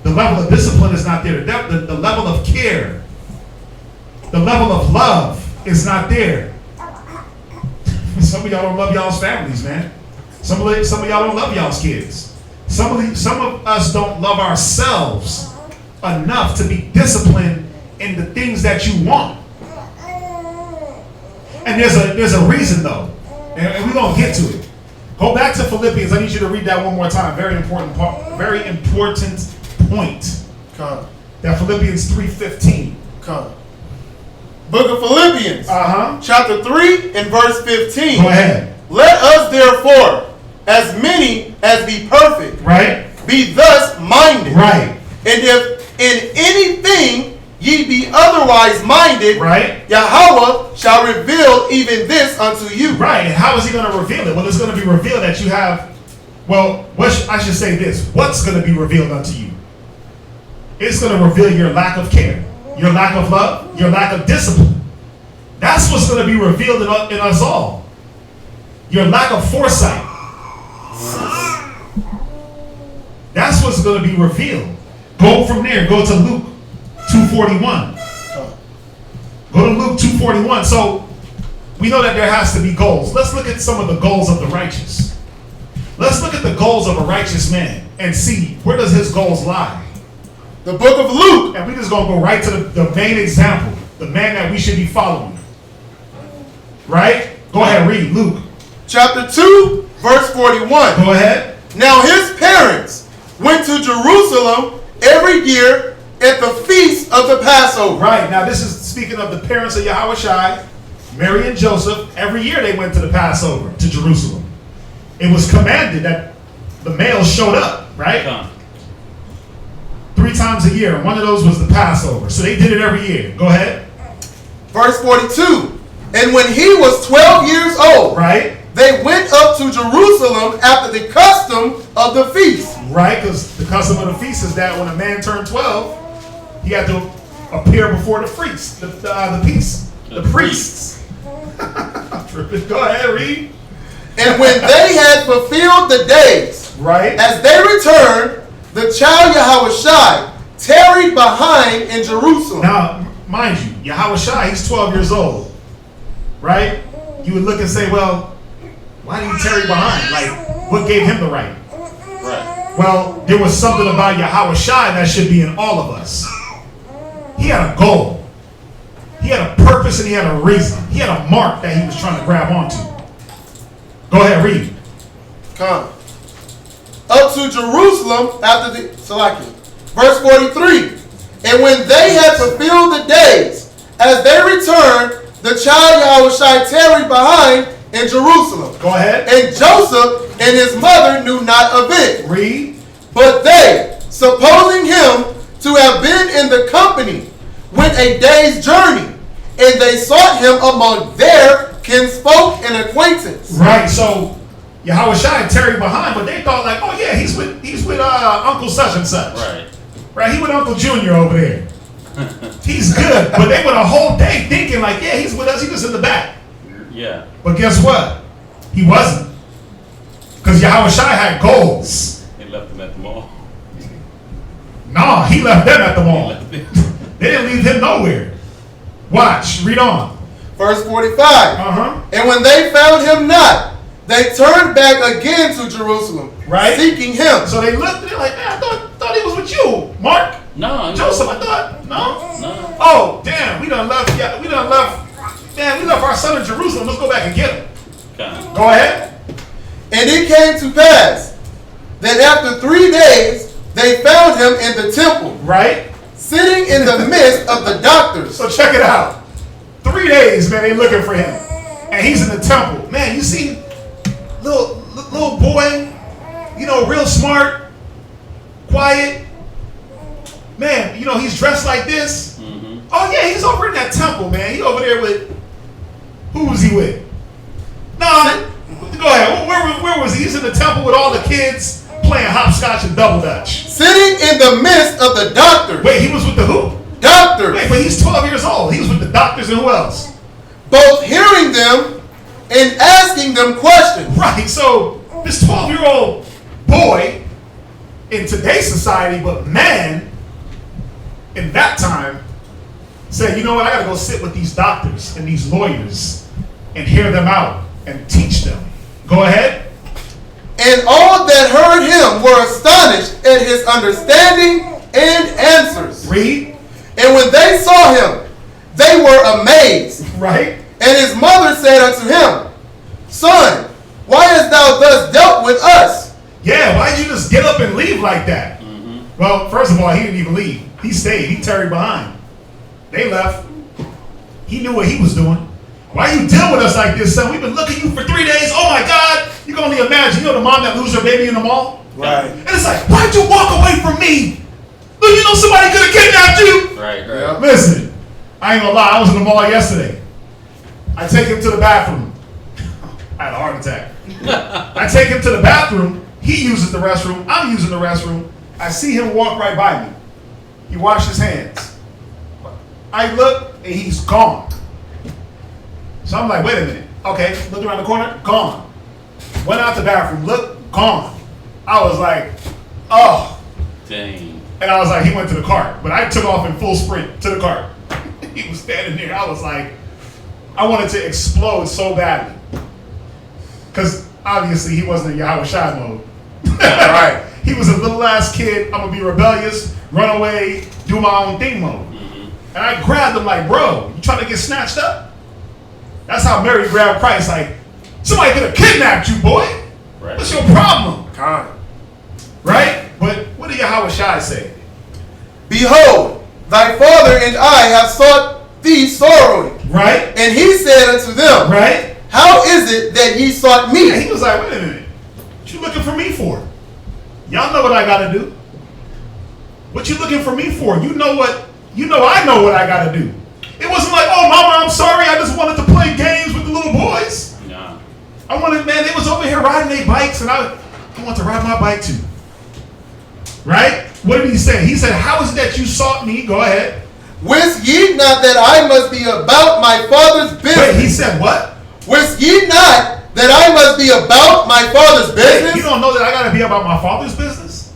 The level of discipline is not there. The level of care, the level of love is not there. Some of y'all don't love y'all's families, man. Some of y'all don't love y'all's kids. Some of us don't love ourselves enough to be disciplined in the things that you want. And there's a reason though, and we're gonna get to it. Go back to Philippians. I need you to read that one more time. Very important point. Come. That Philippians 3:15. Come. Book of Philippians, chapter 3 and verse 15. Go ahead. Let us therefore, as many as be perfect, right, be thus minded. Right. And if in anything ye be otherwise minded, right, Yahweh shall reveal even this unto you. Right. And how is he going to reveal it? Well, it's going to be revealed that you have, I should say this. What's going to be revealed unto you? It's going to reveal your lack of care, your lack of love, your lack of discipline. That's what's going to be revealed in us all. Your lack of foresight. That's what's going to be revealed. Go from there. Go to Luke 2:41. Go to Luke 2:41. So we know that there has to be goals. Let's look at some of the goals of the righteous. Let's look at the goals of a righteous man and see where does his goals lie. The book of Luke. And we're just going to go right to the main example, the man that we should be following. Right? Go ahead, read Luke. Chapter 2, verse 41. Go ahead. Now his parents went to Jerusalem every year at the feast of the Passover. Right. Now this is speaking of the parents of Yahushua, Mary and Joseph. Every year they went to the Passover to Jerusalem. It was commanded that the males showed up, right? 3 times a year. One of those was the Passover. So they did it every year. Go ahead. Verse 42. And when he was 12 years old, right, they went up to Jerusalem after the custom of the feast. Right, because the custom of the feast is that when a man turned 12, he had to appear before the priests. The priests. Go ahead, read. And when they had fulfilled the days, right, as they returned, the child Yahushua tarried behind in Jerusalem. Now, mind you, Yahushua, he's 12 years old. Right? You would look and say, well, why did he tarry behind? Like, what gave him the right? Right. Well, there was something about Yahushua that should be in all of us. He had a goal. He had a purpose and he had a reason. He had a mark that he was trying to grab onto. Go ahead, read. Come. Up to Jerusalem after the Salakia. Verse 43. And when they had fulfilled the days, as they returned, the child Yahushua tarried behind in Jerusalem. Go ahead. And Joseph and his mother knew not of it. Read. But they, supposing him to have been in the company, went a day's journey, and they sought him among their kinsfolk and acquaintance. Right. So Yahushua tarried behind, but they thought like, oh yeah, he's with Uncle such and such. Right. Right. He with Uncle Junior over there. He's good, but they went a whole day thinking like, yeah, he's with us. He was in the back. Yeah. But guess what? He wasn't, because Yahushua had goals. They left him at the mall. Nah, he left them at the mall. He left them. They didn't leave him nowhere. Watch, read on. Verse 45. Uh-huh. And when they found him not, they turned back again to Jerusalem, Right. seeking him. So they looked and they're like, man, I thought he was with you, Mark. No. Joseph, I thought, no? No. Oh, damn, we done left our son in Jerusalem. Let's go back and get him. Okay. Go ahead. And it came to pass that after 3 days they found him in the temple, Right? sitting in the midst of the doctors. So check it out. 3 days, man, they looking for him. And he's in the temple. Man, you see, little boy, real smart, quiet. Man, he's dressed like this. Mm-hmm. Oh yeah, he's over in that temple, man. He over there with, who was he with? No, go ahead. Where was he? He's in the temple with all the kids playing hopscotch and double dutch. Sitting in the midst of the doctors. Wait, he was with the who? Doctors. Wait, but he's 12 years old. He was with the doctors and who else? Both hearing them and asking them questions. Right, so this 12-year-old boy in today's society, but man, in that time, said, you know what, I gotta go sit with these doctors and these lawyers and hear them out and teach them. Go ahead. And all that heard him were astonished at his understanding and answers. Read. And when they saw him, they were amazed. Right. And his mother said unto him, Son, why hast thou thus dealt with us? Yeah, why'd you just get up and leave like that? Mm-hmm. Well, first of all, he didn't even leave. He stayed. He tarried behind. They left. He knew what he was doing. Why you deal with us like this, son? We've been looking at you for 3 days. Oh my God. You can only imagine. The mom that loses her baby in the mall? Right. And it's like, why'd you walk away from me? Look, somebody could have kidnapped you. Right. Yeah. Listen, I ain't gonna lie. I was in the mall yesterday. I take him to the bathroom. I had a heart attack. I take him to the bathroom. He uses the restroom. I'm using the restroom. I see him walk right by me. He washed his hands. I look and he's gone. So I'm like, wait a minute. Okay, looked around the corner, gone. Went out the bathroom, looked, gone. I was like, oh. Dang. And I was like, he went to the cart. But I took off in full sprint to the cart. He was standing there. I was like, I wanted to explode so badly. Because obviously he wasn't in Yahushua mode. Right. He was a little ass kid. I'm going to be rebellious, run away, do my own thing mode. Mm-hmm. And I grabbed him like, bro, you trying to get snatched up? That's how Mary grabbed Christ. Like, somebody could have kidnapped you, boy. Right. What's your problem? Con. Right? But what did Yahushua say? Behold, thy father and I have sought thee sorrowing. Right? And he said unto them, Right? How is it that ye sought me? And he was like, wait a minute. What you looking for me for? Y'all know what I gotta do. What you looking for me for? I know what I gotta do. It wasn't like, oh mama, I'm sorry, I just wanted to play games with the little boys. Nah. I wanted, man, they was over here riding their bikes and I want to ride my bike too. Right? What did he say? He said, how is it that you sought me? Go ahead. Wist ye not that I must be about my father's business? Wait, he said what? Wist ye not that I must be about my father's business? You don't know that I gotta be about my father's business?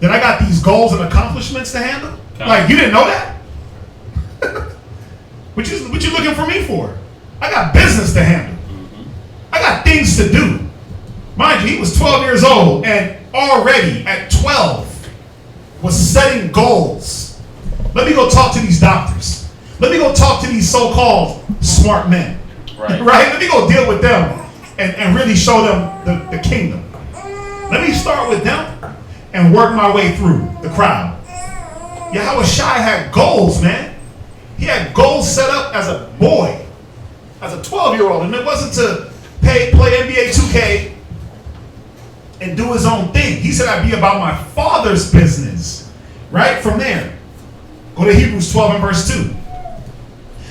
That I got these goals and accomplishments to handle? Like, you didn't know that? What you looking for me for? I got business to handle. Mm-hmm. I got things to do. Mind you, he was 12 years old and already at 12 was setting goals. Let me go talk to these doctors. Let me go talk to these so-called smart men. Right. Right? Let me go deal with them and really show them the kingdom. Let me start with them and work my way through the crowd. Yahweh Shai had goals, man. He had goals set up as a boy, as a 12-year-old. And it wasn't to play NBA 2K and do his own thing. He said, I'd be about my Father's business. Right? From there, go to Hebrews 12 and verse 2.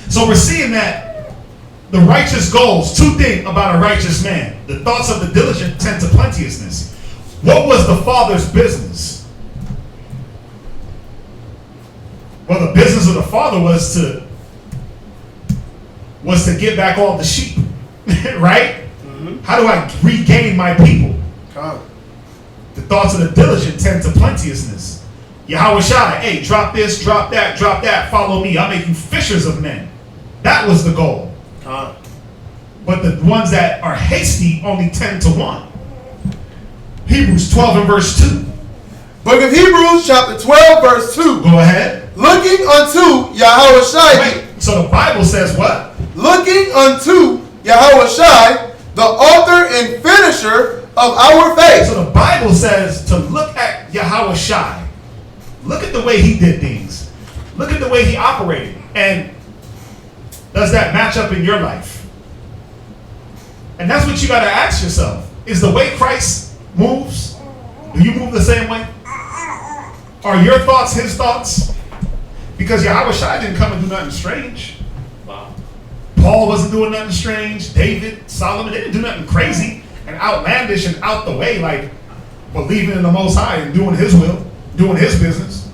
So we're seeing that the righteous goals, two things about a righteous man. The thoughts of the diligent tend to plenteousness. What was the Father's business? Well, the business of the Father was to get back all the sheep, right? Mm-hmm. How do I regain my people? The thoughts of the diligent tend to plenteousness. Yahweh Shai, hey, drop this, drop that, follow me. I'll make you fishers of men. That was the goal. But the ones that are hasty only 10 to 1. Hebrews 12 and verse 2. Book of Hebrews, chapter 12, verse 2. Go ahead. Looking unto Yahweh Shai. Wait, so the Bible says what? Looking unto Yahweh Shai, the author and finisher of our faith. So the Bible says to look at Yahweh Shai. Look at the way he did things. Look at the way he operated. And does that match up in your life? And that's what you got to ask yourself. Is the way Christ moves, do you move the same way? Are your thoughts his thoughts? Because Yahweh Shai didn't come and do nothing strange. Wow. Paul wasn't doing nothing strange. David, Solomon, they didn't do nothing crazy and outlandish and out the way, like believing in the Most High and doing his will, doing his business.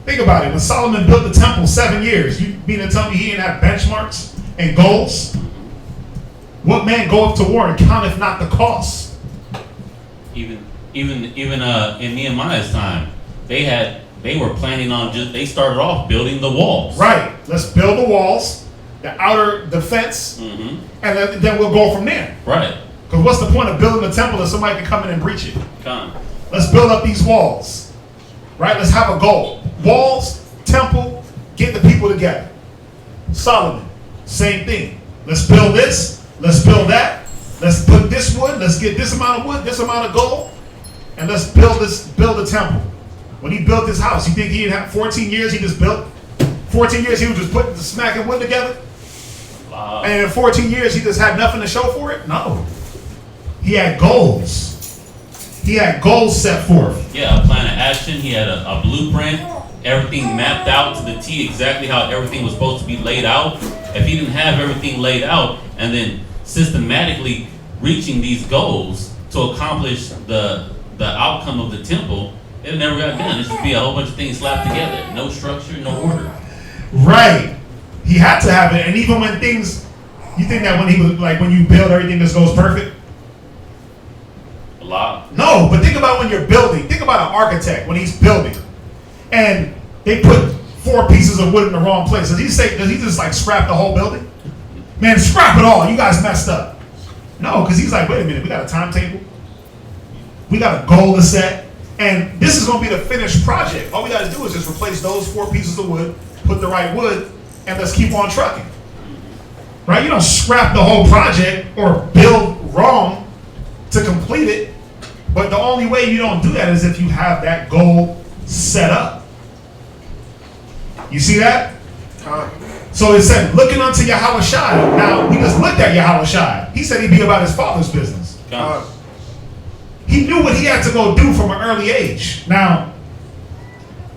Think about it. When Solomon built the temple 7 years, you mean to tell me he didn't have benchmarks and goals? What man goeth to war and counteth not the cost? Even in Nehemiah's time, they were planning on they started off building the walls. Right. Let's build the walls, the outer defense, and then we'll go from there. Right. Because what's the point of building a temple if somebody can come in and breach it? Come. Let's build up these walls. Right? Let's have a goal. Walls, temple, get the people together. Solomon, same thing. Let's build this. Let's build that. Let's put this wood. Let's get this amount of wood, this amount of gold, and let's build a temple. When he built his house, you think he had 14 years he just built? 14 years he was just putting the smacking wood together? Wow. And in 14 years he just had nothing to show for it? No. He had goals. He had goals set forth. Yeah, a plan of action. He had a blueprint. Everything mapped out to the T, exactly how everything was supposed to be laid out. If he didn't have everything laid out and then systematically reaching these goals to accomplish the outcome of the temple, it never got done. It should be a whole bunch of things slapped together. No structure, no order. Right. He had to have it. And even when things, you think that when he was like, when you build everything just goes perfect? A lot. No, but think about when you're building. Think about an architect when he's building. And they put 4 pieces of wood in the wrong place. Does he just like scrap the whole building? Man, scrap it all. You guys messed up. No, because he's like, wait a minute. We got a timetable. We got a goal to set. And this is going to be the finished project. All we got to do is just replace those 4 pieces of wood, put the right wood, and let's keep on trucking. Right? You don't scrap the whole project or build wrong to complete it. But the only way you don't do that is if you have that goal set up. You see that? So it said, looking unto Yahweh Shai. Now, we just looked at Yahweh Shai. He said he'd be about his Father's business. He knew what he had to go do from an early age. Now,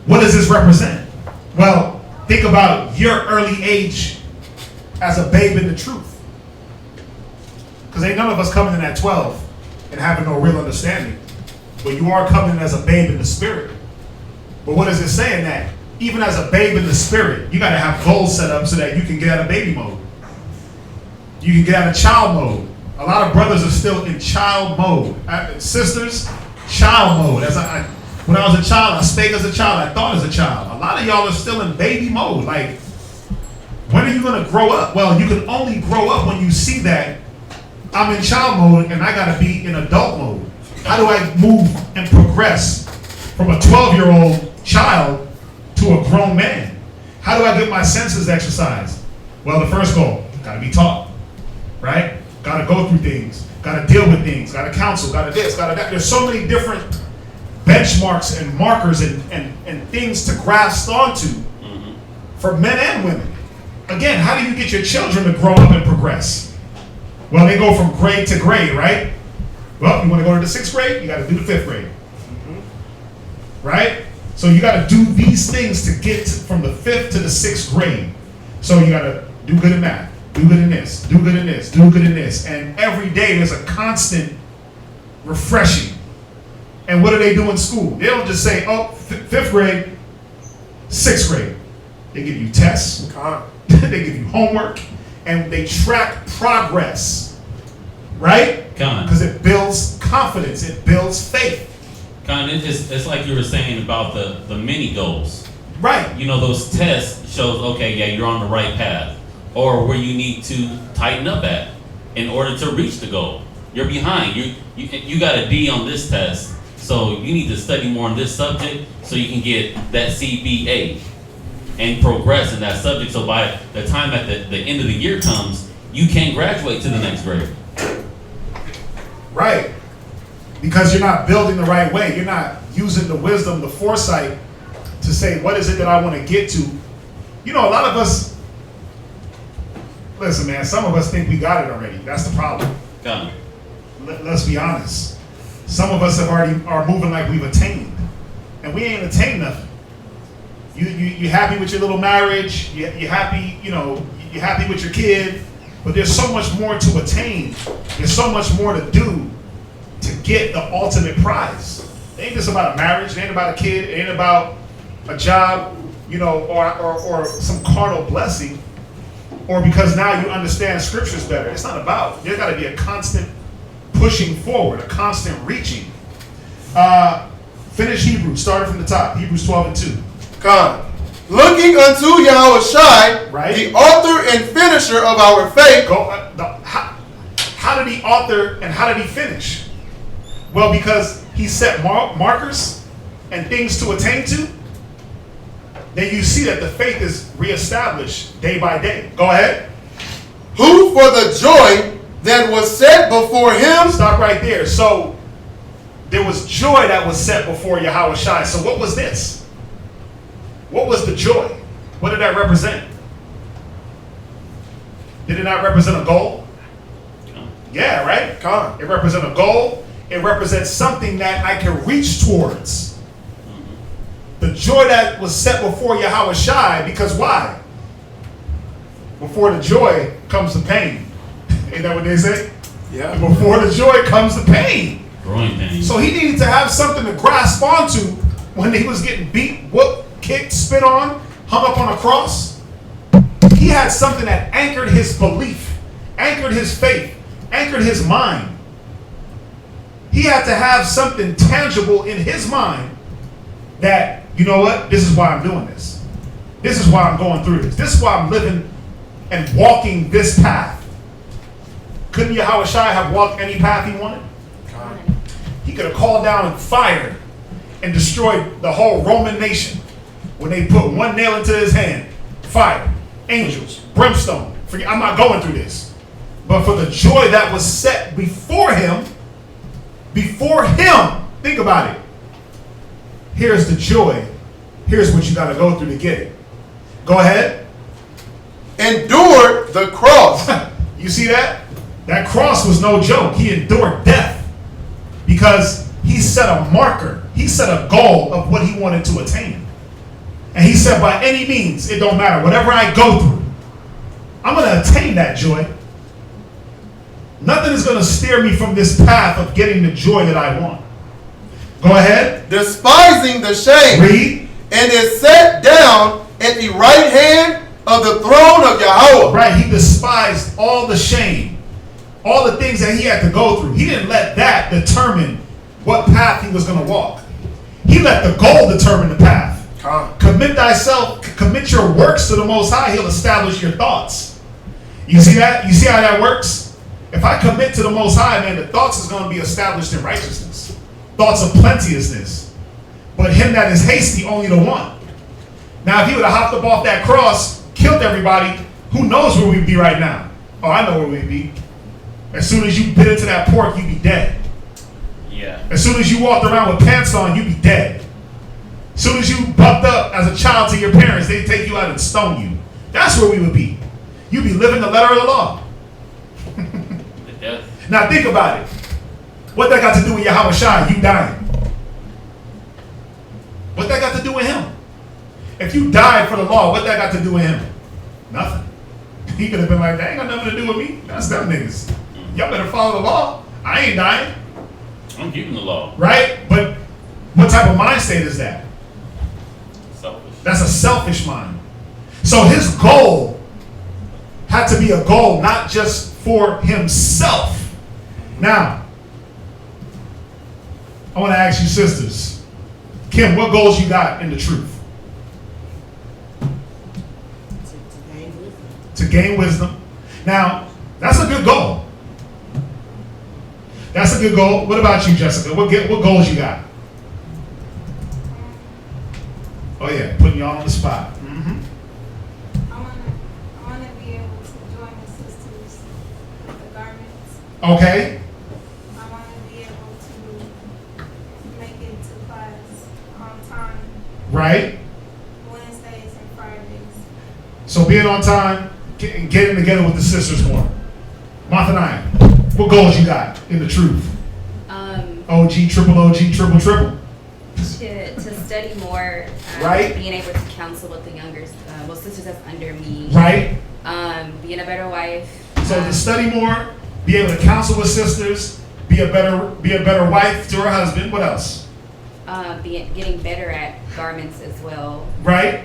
what does this represent? Well, think about your early age as a babe in the truth. Because ain't none of us coming in at 12 and having no real understanding. But you are coming in as a babe in the spirit. But what is it saying that? Even as a babe in the spirit, you got to have goals set up so that you can get out of baby mode. You can get out of child mode. A lot of brothers are still in child mode. Sisters, child mode. When I was a child, I spake as a child. I thought as a child. A lot of y'all are still in baby mode. Like, when are you going to grow up? Well, you can only grow up when you see that I'm in child mode and I got to be in adult mode. How do I move and progress from a 12-year-old child to a grown man? How do I get my senses exercised? Well, the first goal, got to be taught, right? Gotta go through things. Gotta deal with things. Gotta counsel. Gotta this. Gotta that. There's so many different benchmarks and markers and things to grasp onto for men and women. Again, how do you get your children to grow up and progress? Well, they go from grade to grade, right? Well, you want to go to the 6th grade? You got to do the 5th grade. Right? So you got to do these things to get from the 5th to the 6th grade. So you got to do good in math, do good in this, do good in this, do good in this. And every day there's a constant refreshing. And what do they do in school? They don't just say, oh, 5th grade, 6th grade. They give you tests, they give you homework, and they track progress. Right? Because it builds confidence, it builds faith. It's like you were saying about the mini goals. Right. You know, those tests shows, okay, yeah, you're on the right path. Or where you need to tighten up at in order to reach the goal. You're behind. You got a D on this test, so you need to study more on this subject so you can get that CBA and progress in that subject. So by the time at the end of the year comes, you can graduate to the next grade. Right. Because you're not building the right way. You're not using the wisdom, the foresight to say, what is it that I want to get to? You know, a lot of us, listen, man, some of us think we got it already. That's the problem. Let's be honest. Some of us are moving like we've attained. And we ain't attained nothing. You happy with your little marriage? You happy, you happy with your kid? But there's so much more to attain. There's so much more to do to get the ultimate prize. It ain't just about a marriage. It ain't about a kid. It ain't about a job, or some carnal blessing, or because now you understand scriptures better. It's not about. There's got to be a constant pushing forward, a constant reaching. Finish Hebrews, starting from the top. Hebrews 12:2. Come. Looking unto Yahushua, right, the author and finisher of our faith. How did he author and how did he finish? Well, because he set markers and things to attain to. Then you see that the faith is reestablished day by day. Go ahead. Who for the joy that was set before him. Stop right there. So there was joy that was set before Yahushua. So what was this? What was the joy? What did that represent? Did it not represent a goal? Yeah, right? It represents a goal. It represents something that I can reach towards. The joy that was set before Yahushua, because why? Before the joy comes the pain. Ain't that what they say? Yeah. Before the joy comes the pain. Growing pain. So he needed to have something to grasp onto when he was getting beat, whooped, kicked, spit on, hung up on a cross. He had something that anchored his belief, anchored his faith, anchored his mind. He had to have something tangible in his mind that, you know what, this is why I'm doing this. This is why I'm going through this. This is why I'm living and walking this path. Couldn't Yahushua have walked any path he wanted? He could have called down fire and destroyed the whole Roman nation when they put one nail into his hand. Fire, angels, brimstone. Forget, I'm not going through this. But for the joy that was set before him, think about it. Here's the joy. Here's what you got to go through to get it. Go ahead. Endured the cross. You see that? That cross was no joke. He endured death because he set a marker. He set a goal of what he wanted to attain. And he said, by any means, it don't matter. Whatever I go through, I'm going to attain that joy. Nothing is going to steer me from this path of getting the joy that I want. Go ahead. Despising the shame. Read. And is set down at the right hand of the throne of Yahweh. Right. He despised all the shame, all the things that he had to go through. He didn't let that determine what path he was going to walk. He let the goal determine the path. Commit thyself, commit your works to the Most High, he'll establish your thoughts. You see that? You see how that works? If I commit to the Most High, man, the thoughts is going to be established in righteousness. Thoughts of plenteousness. But him that is hasty, only the one. Now, if he would have hopped up off that cross, killed everybody, who knows where we'd be right now? Oh, I know where we'd be. As soon as you bit into that pork, you be dead. Yeah. As soon as you walked around with pants on, you be dead. As soon as you bucked up as a child to your parents, they'd take you out and stone you. That's where we would be. You'd be living the letter of the law. The death. Now think about it. What that got to do with Yahweh Shai, you dying? What that got to do with him? If you died for the law, what that got to do with him? Nothing. He could have been like, that ain't got nothing to do with me. That's them niggas. Y'all better follow the law. I ain't dying. I'm keeping the law. Right? But what type of mind state is that? Selfish. That's a selfish mind. So his goal had to be a goal not just for himself. Now, I want to ask you sisters. Kim, what goals you got in the truth? To gain wisdom. Now, that's a good goal. That's a good goal. What about you, Jessica? What goals you got? Oh yeah, putting y'all on the spot. Mm-hmm. I wanna be able to join the sisters with the garments. Okay. I wanna be able to make it to class on time, Right. Wednesdays and Fridays. So being on time, getting together with the sisters more. Martha, what goals you got in the truth? OG, triple, triple. To study more, Right. being able to counsel with the younger, sisters that's under me, Right. Being a better wife. So to study more, be able to counsel with sisters, be a better wife to her husband. What else? Getting better at garments as well. Right.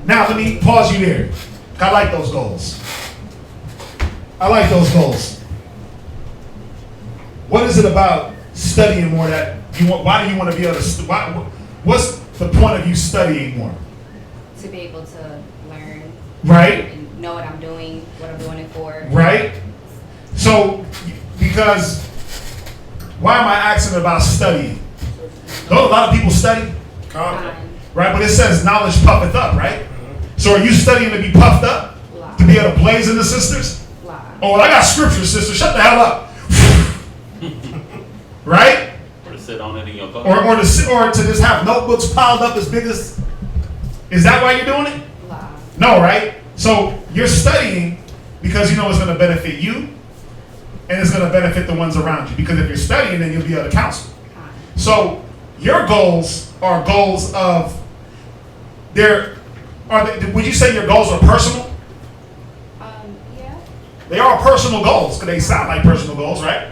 Now let me pause you there. I like those goals. What is it about studying more that you want? Why do you want to be able to? What's the point of you studying more? To be able to learn. Right. And know what I'm doing, what I'm doing it for. Right. So, because why am I asking about studying? Don't a lot of people study? Time. Right, but it says knowledge puffeth up, right? So are you studying to be puffed up? Lie. To be able to blaze in the sisters? Lie. Oh, well, I got scripture, sister. Shut the hell up. Right? Or to sit on it in your car. Or to just have notebooks piled up as big as. Is that why you're doing it? Lie. No, right? So you're studying because you know it's going to benefit you, and it's going to benefit the ones around you. Because if you're studying, then you'll be able to counsel. Time. So your goals are goals of. Would you say your goals are personal? Yeah. They are personal goals because they sound like personal goals, right?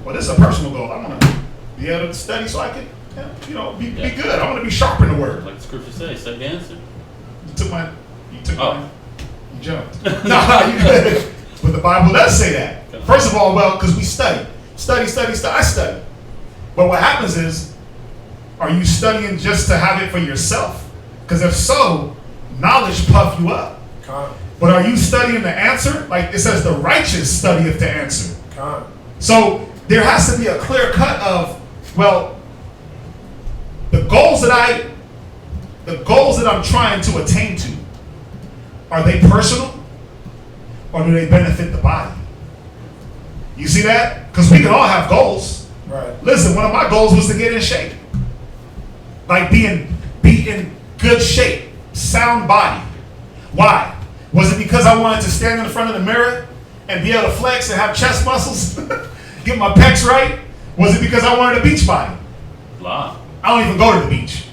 Well, this is a personal goal. I want to be able to study so I can, be good. I want to be sharp in the word. Like the scripture says, say the answer. You jumped. No, you good. But the Bible does say that. First of all, because we study. I study. But what happens is, are you studying just to have it for yourself? Because if so, knowledge puff you up. But are you studying the answer? Like it says, the righteous studieth to answer. So there has to be a clear cut of, the goals that I'm trying to attain to, are they personal or do they benefit the body? You see that? Because we can all have goals. Right. Listen, one of my goals was to get in shape. Like be in good shape, sound body. Why? Was it because I wanted to stand in front of the mirror and be able to flex and have chest muscles, get my pecs right? Was it because I wanted a beach body? Lie. I don't even go to the beach.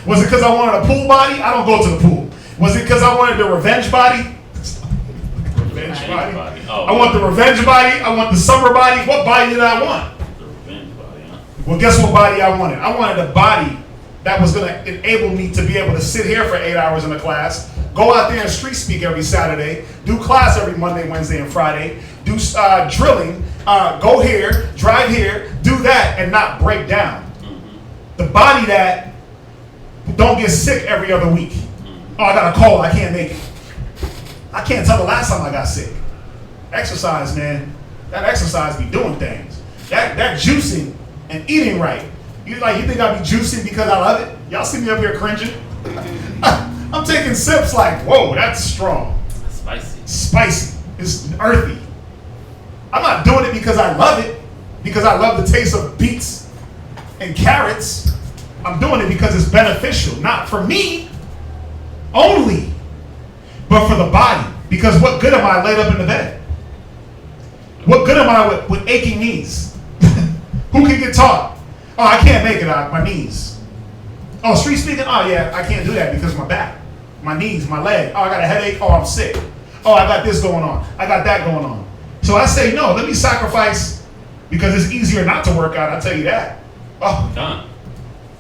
Was it because I wanted a pool body? I don't go to the pool. Was it because I wanted the revenge body? Revenge body. Oh, I want the revenge body. I want the summer body. What body did I want? The revenge body, huh? Well, guess what body I wanted? I wanted a body that was going to enable me to be able to sit here for 8 hours in a class, go out there and street speak every Saturday, do class every Monday, Wednesday, and Friday, do drilling, go here, drive here, do that, and not break down. The body that don't get sick every other week. Oh, I got a cold, I can't make it. I can't tell the last time I got sick. Exercise, man. That exercise be doing things. That juicing and eating right. You think I be juicing because I love it? Y'all see me up here cringing? I'm taking sips like, whoa, that's strong. Spicy. Spicy. It's earthy. I'm not doing it because I love it, because I love the taste of beets and carrots. I'm doing it because it's beneficial, not for me only, but for the body. Because what good am I laid up in the bed? What good am I with aching knees? Who can get taught? Oh, I can't make it out, my knees. Oh, street speaking? Oh yeah, I can't do that because of my back, my knees, my leg. Oh, I got a headache. Oh, I'm sick. Oh, I got this going on. I got that going on. So I say, no, let me sacrifice, because it's easier not to work out, I'll tell you that.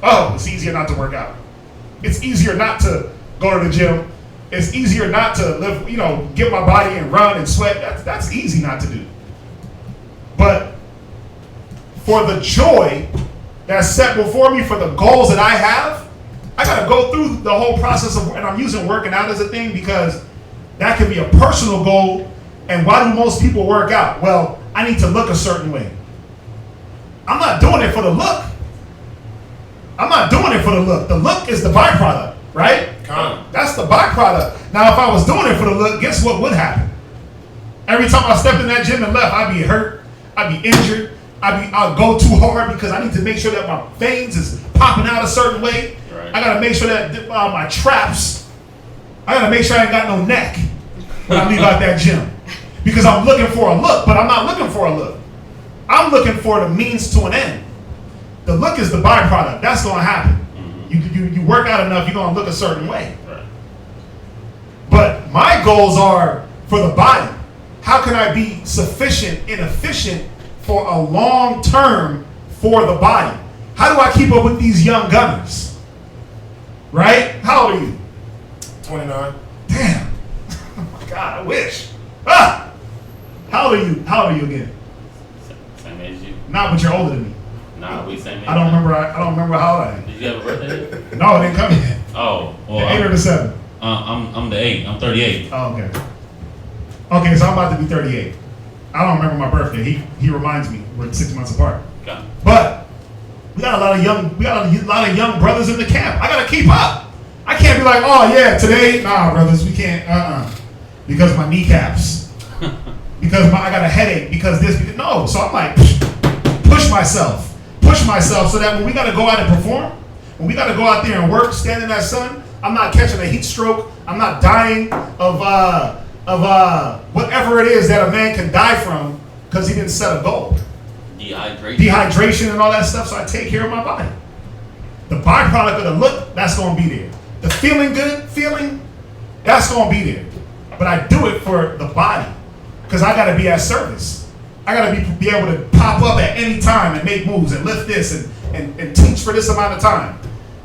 Oh, it's easier not to work out. It's easier not to go to the gym. It's easier not to live, get my body and run and sweat. That's easy not to do. But for the joy that's set before me, for the goals that I have, I got to go through the whole process of, and I'm using working out as a thing because that can be a personal goal. And why do most people work out? Well, I need to look a certain way. I'm not doing it for the look. I'm not doing it for the look. The look is the byproduct, right? That's the byproduct. Now, if I was doing it for the look, guess what would happen? Every time I stepped in that gym and left, I'd be hurt. I'd be injured. I'd go too hard because I need to make sure that my veins is popping out a certain way. Right. I got to make sure that my traps, I got to make sure I ain't got no neck when I leave out that gym. Because I'm looking for a look, but I'm not looking for a look. I'm looking for the means to an end. The look is the byproduct. That's going to happen. You work out enough, you're going to look a certain way. Right. But my goals are for the body. How can I be sufficient and efficient for a long term for the body? How do I keep up with these young gunners? Right? How old are you? 29. Damn. Oh my God, I wish. Ah! How old are you? How old are you again? Same age as you. Nah, but you're older than me. Nah, we same age. I don't remember how old I am. Did you have a birthday? No, it didn't come yet. Oh, well. The 8 or the 7? I'm the 8. I'm 38. Oh, okay. Okay, so I'm about to be 38. I don't remember my birthday. He reminds me. We're 6 months apart. Okay. But we got a lot of young brothers in the camp. I gotta keep up. I can't be like, oh yeah, today, nah, brothers, we can't. Because my kneecaps. Because I got a headache. Because no. So I'm like, push myself so that when we got to go out and perform, when we got to go out there and work, stand in that sun, I'm not catching a heat stroke. I'm not dying of whatever it is that a man can die from because he didn't set a goal. Dehydration and all that stuff. So I take care of my body. The byproduct of the look, that's going to be there. The feeling good, that's going to be there. But I do it for the body because I got to be at service. I got to be able to pop up at any time and make moves and lift this and teach for this amount of time.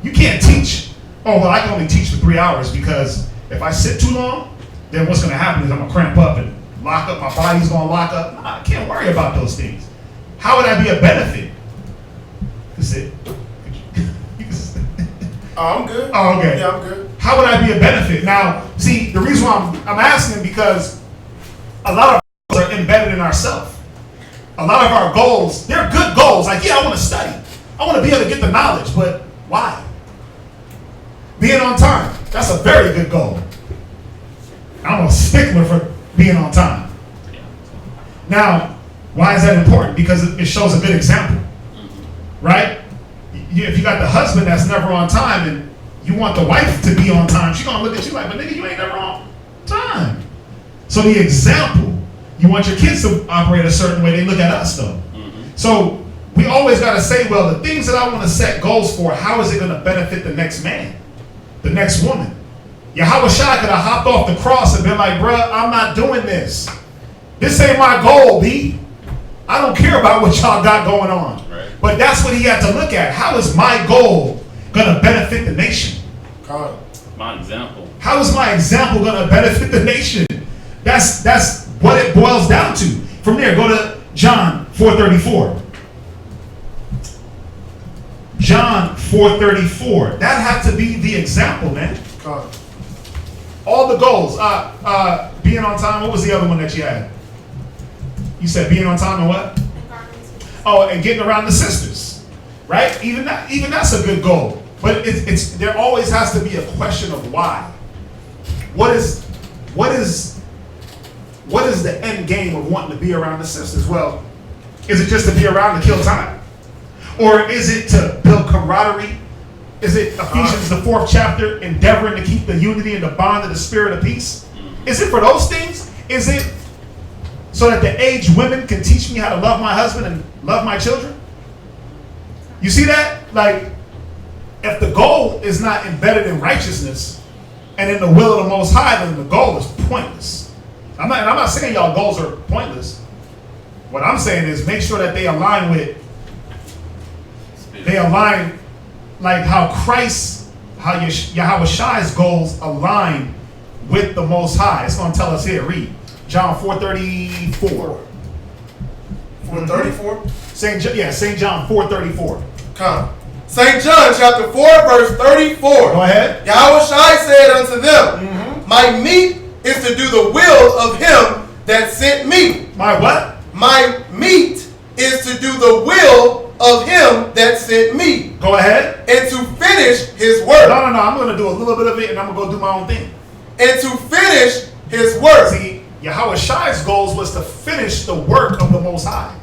You can't teach, oh, well, I can only teach for 3 hours because if I sit too long, then what's going to happen is I'm going to cramp up and lock up. My body's going to lock up. Nah, I can't worry about those things. How would I be a benefit? You sit. I'm good. Oh, okay. Yeah, I'm good. How would I be a benefit? Now, see, the reason why I'm asking because a lot of goals are embedded in ourselves. A lot of our goals, they're good goals. Like, yeah, I want to study. I want to be able to get the knowledge, but why? Being on time, that's a very good goal. I'm a stickler for being on time. Now, why is that important? Because it shows a good example, right? If you got the husband that's never on time and you want the wife to be on time, she's going to look at you like, but nigga, you ain't never on time. So the example, you want your kids to operate a certain way, they look at us though. So we always got to say, well, the things that I want to set goals for, how is it going to benefit the next man, the next woman? Yahweh Shai could have hopped off the cross and been like, bruh, I'm not doing this. This ain't my goal, B. I don't care about what y'all got going on. Right. But that's what he had to look at. How is my goal going to benefit the nation? My example. How is my example going to benefit the nation? That's what it boils down to. From there, go to John 4:34. John 4:34. That had to be the example, man. All the goals. Being on time. What was the other one that you had? You said being on time and what? Oh, and getting around the sisters, right? Even that's a good goal. But it's there always has to be a question of why. What is what is the end game of wanting to be around the sisters? Well, is it just to be around to kill time? Or is it to build camaraderie? Is it Ephesians the 4th chapter, endeavoring to keep the unity and the bond of the spirit of peace? Is it for those things? Is it so that the aged women can teach me how to love my husband and love my children? You see that? Like, if the goal is not embedded in righteousness and in the will of the Most High, then the goal is pointless. I'm not saying y'all goals are pointless. What I'm saying is make sure that they align like how Christ, how Yahweh Shai's goals align with the Most High. It's going to tell us here. Read John 4:34. 4:34? St. John 4:34. Come. St. John chapter 4, verse 34. Go ahead. Yahweh Shai said unto them, My meat is to do the will of him that sent me. My what? My meat is to do the will of him that sent me. Go ahead. And to finish his work. No. I'm going to do a little bit of it and I'm going to go do my own thing. And to finish his work. See, Yahweh Shai's goals was to finish the work of the Most High.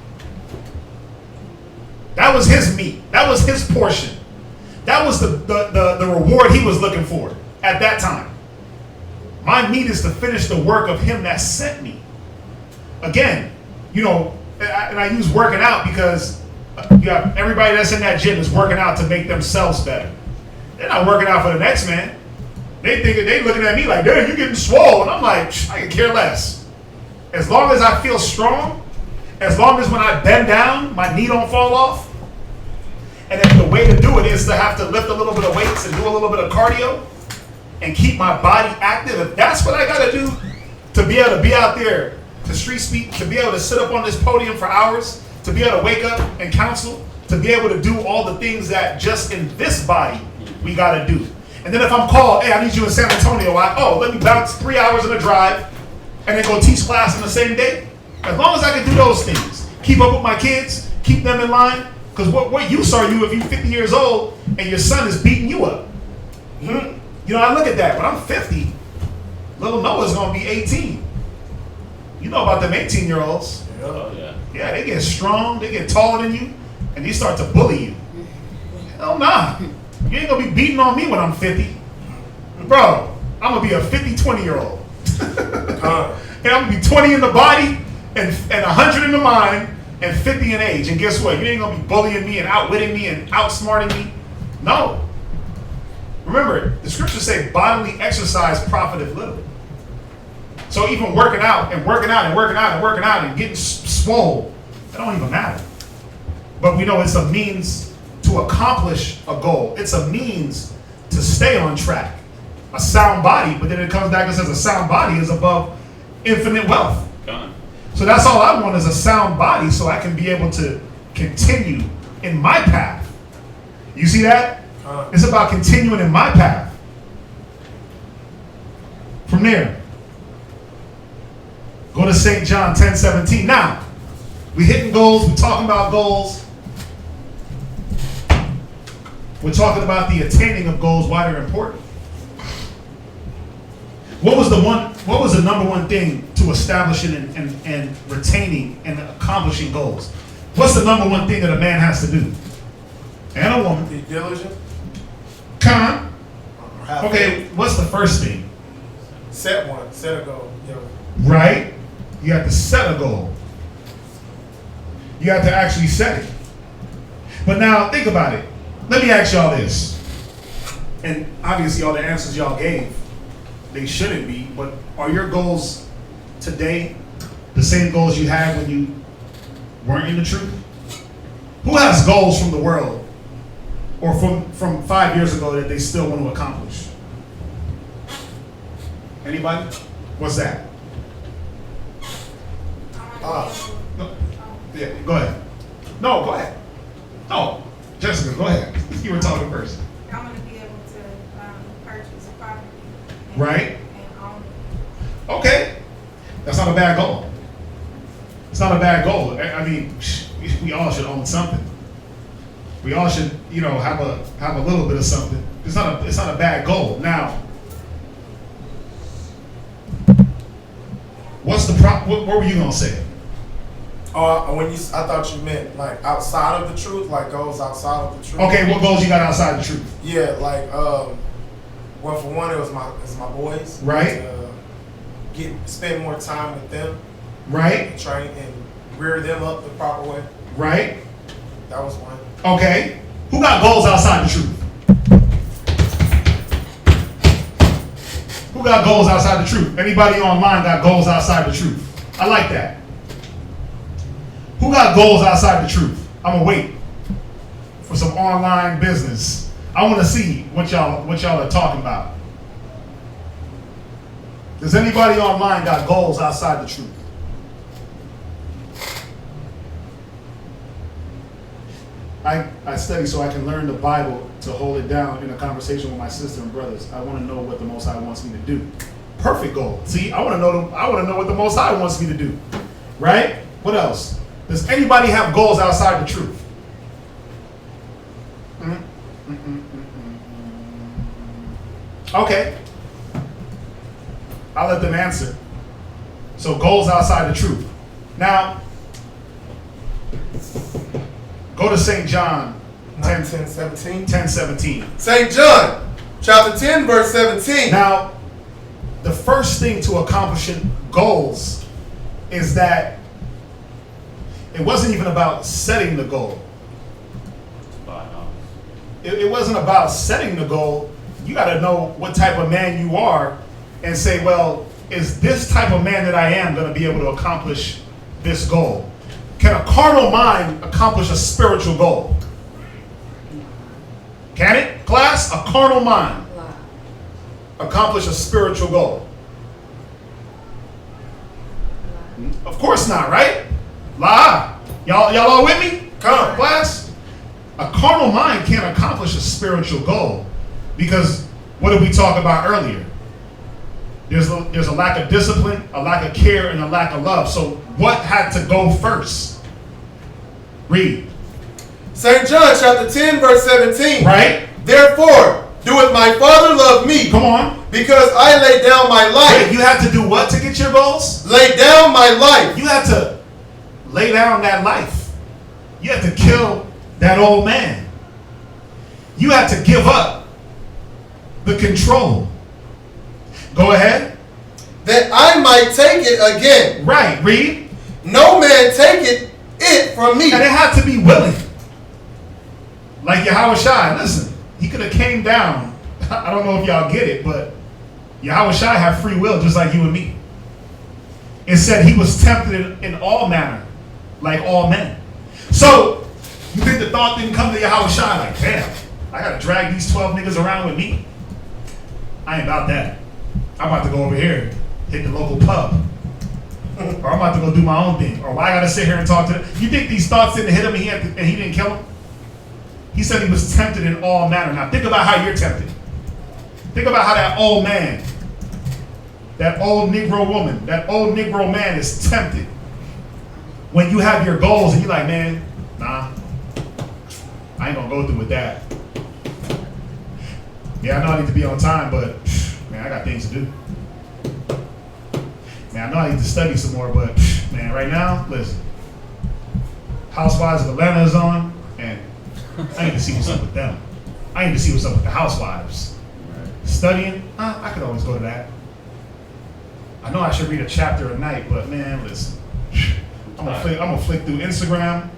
That was his meat. That was his portion. That was the reward he was looking for at that time. My meat is to finish the work of him that sent me. Again, and I use working out because you got everybody that's in that gym is working out to make themselves better. They're not working out for the next man. They looking at me like, damn, you getting swole. And I'm like, I can care less. As long as I feel strong, as long as when I bend down, my knee don't fall off. And if the way to do it is to have to lift a little bit of weights and do a little bit of cardio and keep my body active, if that's what I got to do to be able to be out there to street speak, to be able to sit up on this podium for hours, to be able to wake up and counsel, to be able to do all the things that just in this body we got to do. And then if I'm called, hey, I need you in San Antonio, let me bounce 3 hours in a drive and then go teach class in the same day. As long as I can do those things, keep up with my kids, keep them in line, because what use are you if you're 50 years old and your son is beating you up? I look at that. When I'm 50, little Noah's going to be 18. You know about them 18-year-olds. Oh, yeah. Yeah, they get strong, they get taller than you, and they start to bully you. Hell nah. You ain't going to be beating on me when I'm 50. Bro, I'm going to be a 20-year-old. And I'm going to be 20 in the body and 100 in the mind and 50 in age. And guess what? You ain't going to be bullying me and outwitting me and outsmarting me. No. Remember, the scriptures say bodily exercise profiteth little. So even working out and getting swole, that don't even matter. But we know it's a means to accomplish a goal. It's a means to stay on track. A sound body, but then it comes back and says a sound body is above infinite wealth. Gone. So that's all I want is a sound body so I can be able to continue in my path. You see that? It's about continuing in my path. From there, go to St. John 10:17. Now, we hitting goals, we're talking about goals. We're talking about the attaining of goals, why they're important. What was the number one thing to establishing and retaining and accomplishing goals? What's the number one thing that a man has to do? And a woman. Be diligent. Okay, what's the first thing? Set a goal. Right? You have to set a goal. You have to actually set it. But now, think about it. Let me ask y'all this. And obviously all the answers y'all gave, they shouldn't be, but are your goals today the same goals you had when you weren't in the truth? Who has goals from the world or from 5 years ago that they still want to accomplish? Anybody? What's that? No. Yeah, go ahead. No, go ahead. No, Jessica, go ahead. You were talking first. I want to be able to purchase a property. Right. And own it. Okay. That's not a bad goal. It's not a bad goal. I mean, we all should own something. We all should, have a little bit of something. It's not a bad goal. Now, What's the what were you gonna say? I thought you meant like outside of the truth, like goals outside of the truth. Okay, what goals you got outside the truth? Yeah, like well, for one, it was my boys. Right. To spend more time with them. Right. And train and rear them up the proper way. Right. That was one. Okay. Who got goals outside the truth? Who got goals outside the truth? Anybody online got goals outside the truth? I like that. Who got goals outside the truth? I'm gonna wait for some online business. I want to see what y'all are talking about. Does anybody online got goals outside the truth? I study so I can learn the Bible to hold it down in a conversation with my sister and brothers. I want to know what the Most High wants me to do. Perfect goal. See, I want to know what the Most High wants me to do. Right? What else? Does anybody have goals outside the truth? Okay. I'll let them answer. So goals outside the truth. Now, go to St. John 10:17. 10:17. St. John, chapter 10, verse 17. Now, the first thing to accomplishing goals is that it wasn't even about setting the goal. It wasn't about setting the goal. You got to know what type of man you are and say, well, is this type of man that I am going to be able to accomplish this goal? Can a carnal mind accomplish a spiritual goal? Can it, class? A carnal mind accomplish a spiritual goal? Of course not, right? Y'all all with me? Come, class. A carnal mind can't accomplish a spiritual goal because what did we talk about earlier? There's a lack of discipline, a lack of care, and a lack of love. So what had to go first? Read. St. John chapter 10, verse 17. Right? Therefore, doeth my Father love me? Come on. Because I lay down my life. Wait, you had to do what to get your goals? Lay down my life. You had to lay down that life. You had to kill that old man. You had to give up the control. Go ahead. That I might take it again. Right, read. No man take it from me. And it had to be willing. Like Yahweh Shai, listen, he could have came down. I don't know if y'all get it, but Yahweh Shai had free will just like you and me. It said he was tempted in all manner, like all men. So, you think the thought didn't come to Yahweh Shai like, damn, I gotta drag these 12 niggas around with me? I ain't about that. I'm about to go over here, hit the local pub. Or I'm about to go do my own thing. Or why I gotta sit here and talk to them? You think these thoughts didn't hit him and he didn't kill him? He said he was tempted in all manner. Now think about how you're tempted. Think about how that old man, that old Negro woman, that old Negro man is tempted. When you have your goals and you're like, man, nah, I ain't gonna go through with that. Yeah, I know I need to be on time, but man, I got things to do. Man, I know I need to study some more, but man, right now, listen. Housewives of Atlanta is on, and I need to see what's up with them. I need to see what's up with the housewives. Studying, I could always go to that. I know I should read a chapter a night, but man, listen. I'm gonna flick through Instagram,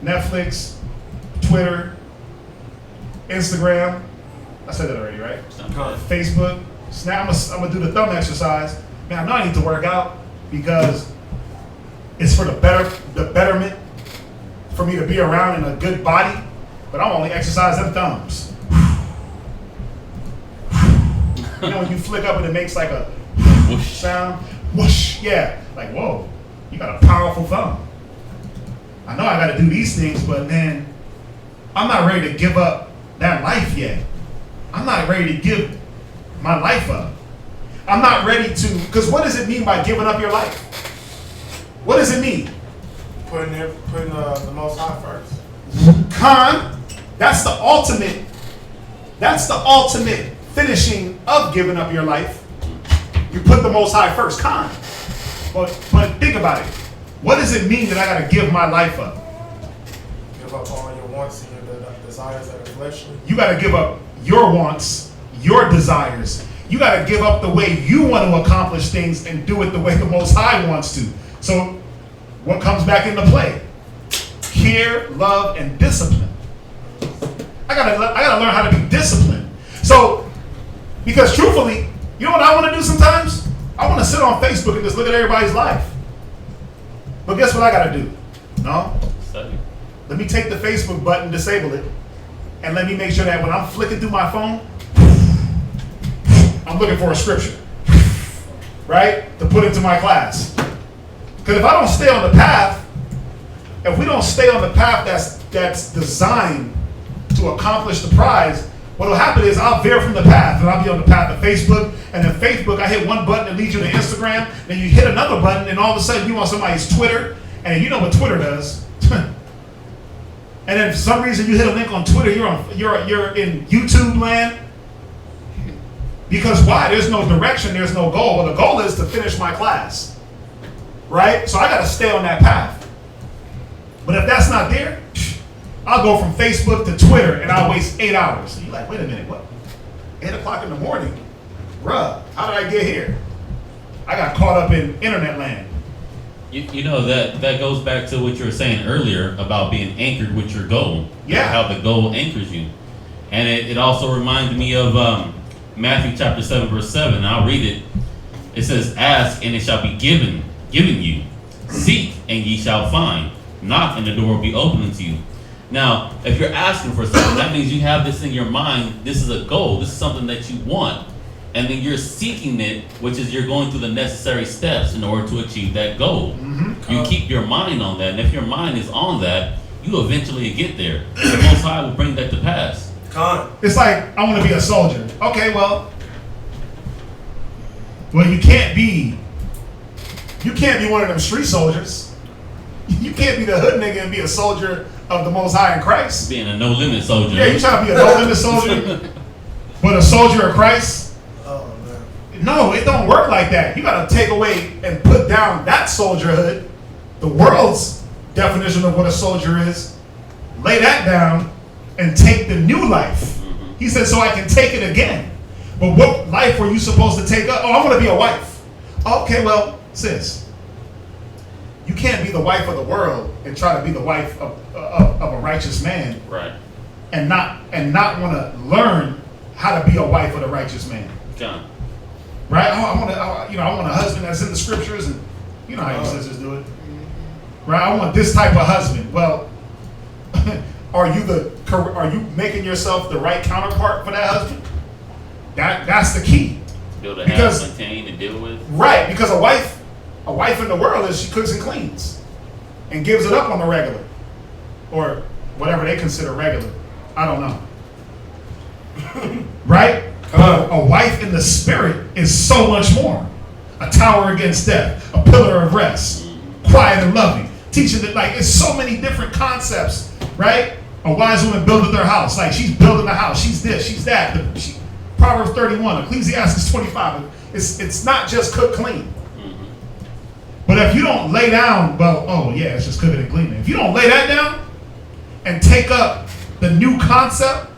Netflix, Twitter, Instagram. I said that already, right? Facebook, Snap. I'm gonna do the thumb exercise. Man, I know I need to work out because it's for the betterment for me to be around in a good body. But I'm only exercising them thumbs. You know when you flick up and it makes like a whoosh sound? Whoosh, yeah. Like, whoa, you got a powerful thumb. I know I gotta do these things, but man, I'm not ready to give up that life yet. I'm not ready to give my life up. I'm not ready to, because what does it mean by giving up your life? What does it mean? Putting the Most High first. That's the ultimate finishing of giving up your life. You put the Most High first. But think about it. What does it mean that I gotta give my life up? Give up all your wants and your desires that are fleshly. You gotta give up your wants, your desires. You gotta give up the way you want to accomplish things and do it the way the Most High wants to. So what comes back into play? Care, love, and discipline. I gotta learn how to be disciplined. So, because truthfully, you know what I want to do sometimes? I want to sit on Facebook and just look at everybody's life. But guess what I gotta do? No? Study. Let me take the Facebook button, disable it, and let me make sure that when I'm flicking through my phone, I'm looking for a scripture, right? To put into my class. Because if I don't stay on the path, if we don't stay on the path that's designed to accomplish the prize, what will happen is I'll veer from the path, and I'll be on the path of Facebook, and then Facebook, I hit one button that leads you to Instagram, then you hit another button, and all of a sudden you on somebody's Twitter, and you know what Twitter does. And then for some reason you hit a link on Twitter, you're in YouTube land. Because why? There's no direction, there's no goal. Well, the goal is to finish my class, right? So I got to stay on that path. But if that's not there, I'll go from Facebook to Twitter and I'll waste 8 hours. And you're like, wait a minute, what? 8 o'clock in the morning? Bruh, how did I get here? I got caught up in internet land. You know, that goes back to what you were saying earlier about being anchored with your goal. Yeah. How the goal anchors you. And it also reminds me of Matthew chapter 7, verse 7. And I'll read it. It says, ask and it shall be given you. Seek and ye shall find. Knock and the door will be open unto you. Now, if you're asking for something, that means you have this in your mind. This is a goal. This is something that you want. And then you're seeking it, which is you're going through the necessary steps in order to achieve that goal. Mm-hmm. You keep your mind on that. And if your mind is on that, you eventually get there. The Most High will bring that to pass. It's like, I want to be a soldier. Okay, well, you can't be one of them street soldiers. You can't be the hood nigga and be a soldier of the Most High in Christ. Being a no-limit soldier. Yeah, you trying to be a no-limit soldier, but a soldier of Christ? Oh, man. No, it don't work like that. You got to take away and put down that soldierhood, the world's definition of what a soldier is, lay that down, and take the new life. He said, so I can take it again. But what life were you supposed to take up? Oh, I want to be a wife. Okay, well, sis, you can't be the wife of the world and try to be the wife of a righteous man, Right. and not want to learn how to be a wife of the righteous man. John. Right? I want a husband that's in the scriptures, and you know how you sisters do it. Right? I want this type of husband. Well, are you making yourself the right counterpart for that husband? That's the key. Build a Because- house, maintain, and deal with. Right, because a wife in the world is she cooks and cleans and gives it up on the regular, or whatever they consider regular. I don't know. Right? A wife in the spirit is so much more. A tower against death, a pillar of rest, quiet and loving, teaching that, like, it's so many different concepts, right? A wise woman buildeth her house, like she's building the house, she's this, she's that. Proverbs 31, Ecclesiastes 25. It's not just cook clean. But if you don't lay down, it's just cooking and cleaning. If you don't lay that down and take up the new concept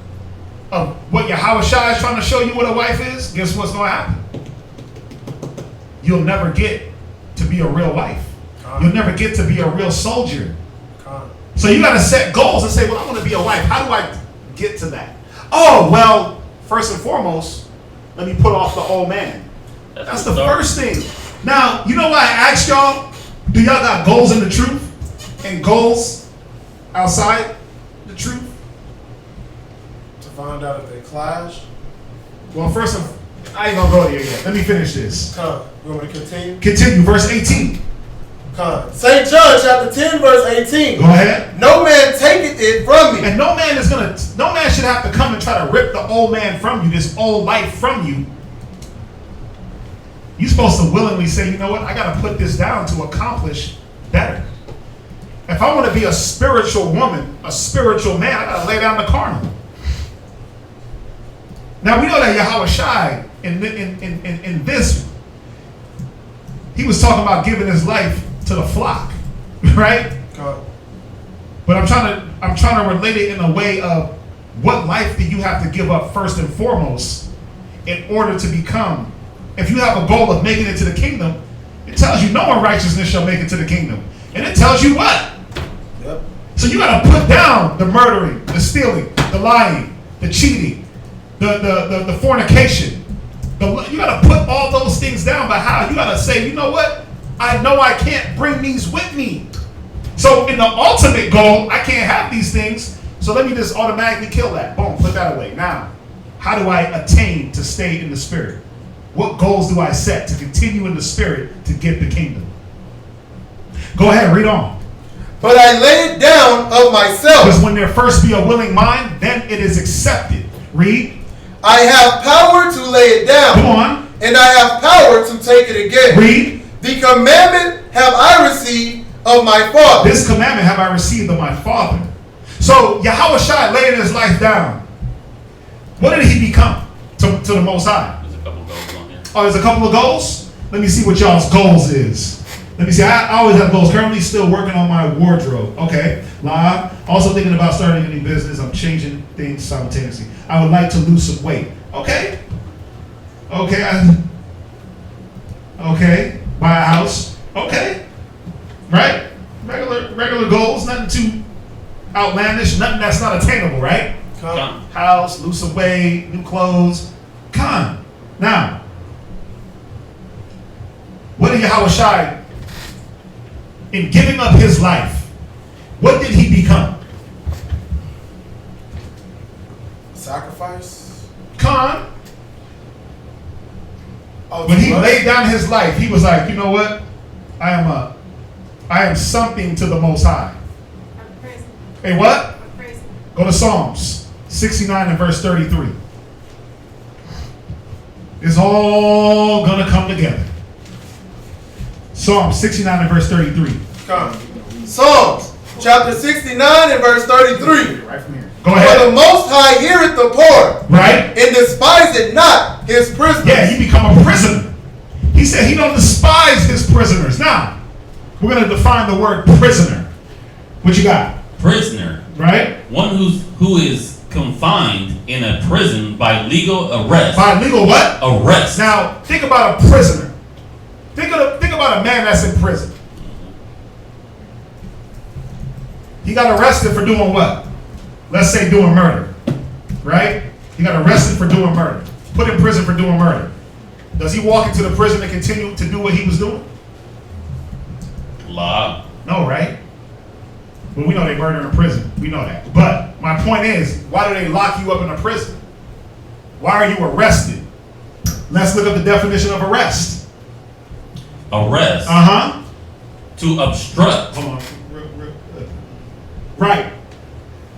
of what Yahweh Shai is trying to show you what a wife is, guess what's going to happen? You'll never get to be a real wife. You'll never get to be a real soldier. So you got to set goals and say, well, I want to be a wife. How do I get to that? Oh, well, first and foremost, let me put off the old man. That's the first thing. Now, you know why I asked y'all, do y'all got goals in the truth and goals outside the truth? To find out if they clash. Well, first, I ain't gonna go there yet. Let me finish this. You want me to continue? Continue, verse 18. St. John chapter 10, verse 18. Go ahead. No man taketh it from me. And no man should have to come and try to rip the old man from you, this old life from you. You're supposed to willingly say, you know what, I got to put this down to accomplish better. If I want to be a spiritual woman, a spiritual man, I got to lay down the carnal. Now we know that Yahweh Shai in this, he was talking about giving his life to the flock, right? But I'm trying to relate it in a way of what life do you have to give up first and foremost in order to become. If you have a goal of making it to the kingdom, it tells you no one righteousness shall make it to the kingdom, and it tells you what. Yep. So you got to put down the murdering, the stealing, the lying, the cheating, the fornication. You got to put all those things down. But how? You got to say, you know what? I know I can't bring these with me. So in the ultimate goal, I can't have these things. So let me just automatically kill that. Boom, put that away. Now, how do I attain to stay in the spirit? What goals do I set to continue in the spirit to get the kingdom? Go ahead, read on. But I lay it down of myself. Because when there first be a willing mind, then it is accepted. Read. I have power to lay it down. Go on. And I have power to take it again. Read. The commandment have I received of my Father. This commandment have I received of my Father. So Yahushua laying his life down. What did he become to the Most High? There's a couple goals on here. Oh, there's a couple of goals? Let me see what y'all's goals is. Let me see. I always have goals. Currently still working on my wardrobe. Okay. Live. Also thinking about starting a new business. I'm changing things simultaneously. I would like to lose some weight. Okay. Okay. Okay. Buy a house. Okay. Right? Regular goals. Nothing too outlandish. Nothing that's not attainable, right? Come. House, lose some weight, new clothes. Come on. Now, what did Yahushua, in giving up his life, what did he become? Sacrifice. Come on. When he laid down his life, he was like, you know what? I am something to the Most High. Hey, what? Go to Psalms 69 and verse 33. It's all gonna come together. Psalm 69 and verse 33. Come. Psalms chapter 69 and verse 33. Right from here. Go ahead. For the Most High heareth the poor. Right? And despiseth not his prisoners. Yeah, you become a prisoner. He said he don't despise his prisoners. Now, we're gonna define the word prisoner. What you got? Prisoner. Right? One who is confined in a prison by legal arrest. By legal what? Arrest. Now, think about a prisoner. Think about a man that's in prison. He got arrested for doing what? Let's say doing murder. Right? He got arrested for doing murder. Put in prison for doing murder. Does he walk into the prison and continue to do what he was doing? Law. No, right? Well, we know they murder in prison. We know that. But my point is, why do they lock you up in a prison? Why are you arrested? Let's look up the definition of arrest. Arrest. Uh-huh. To obstruct. Hold on. Right.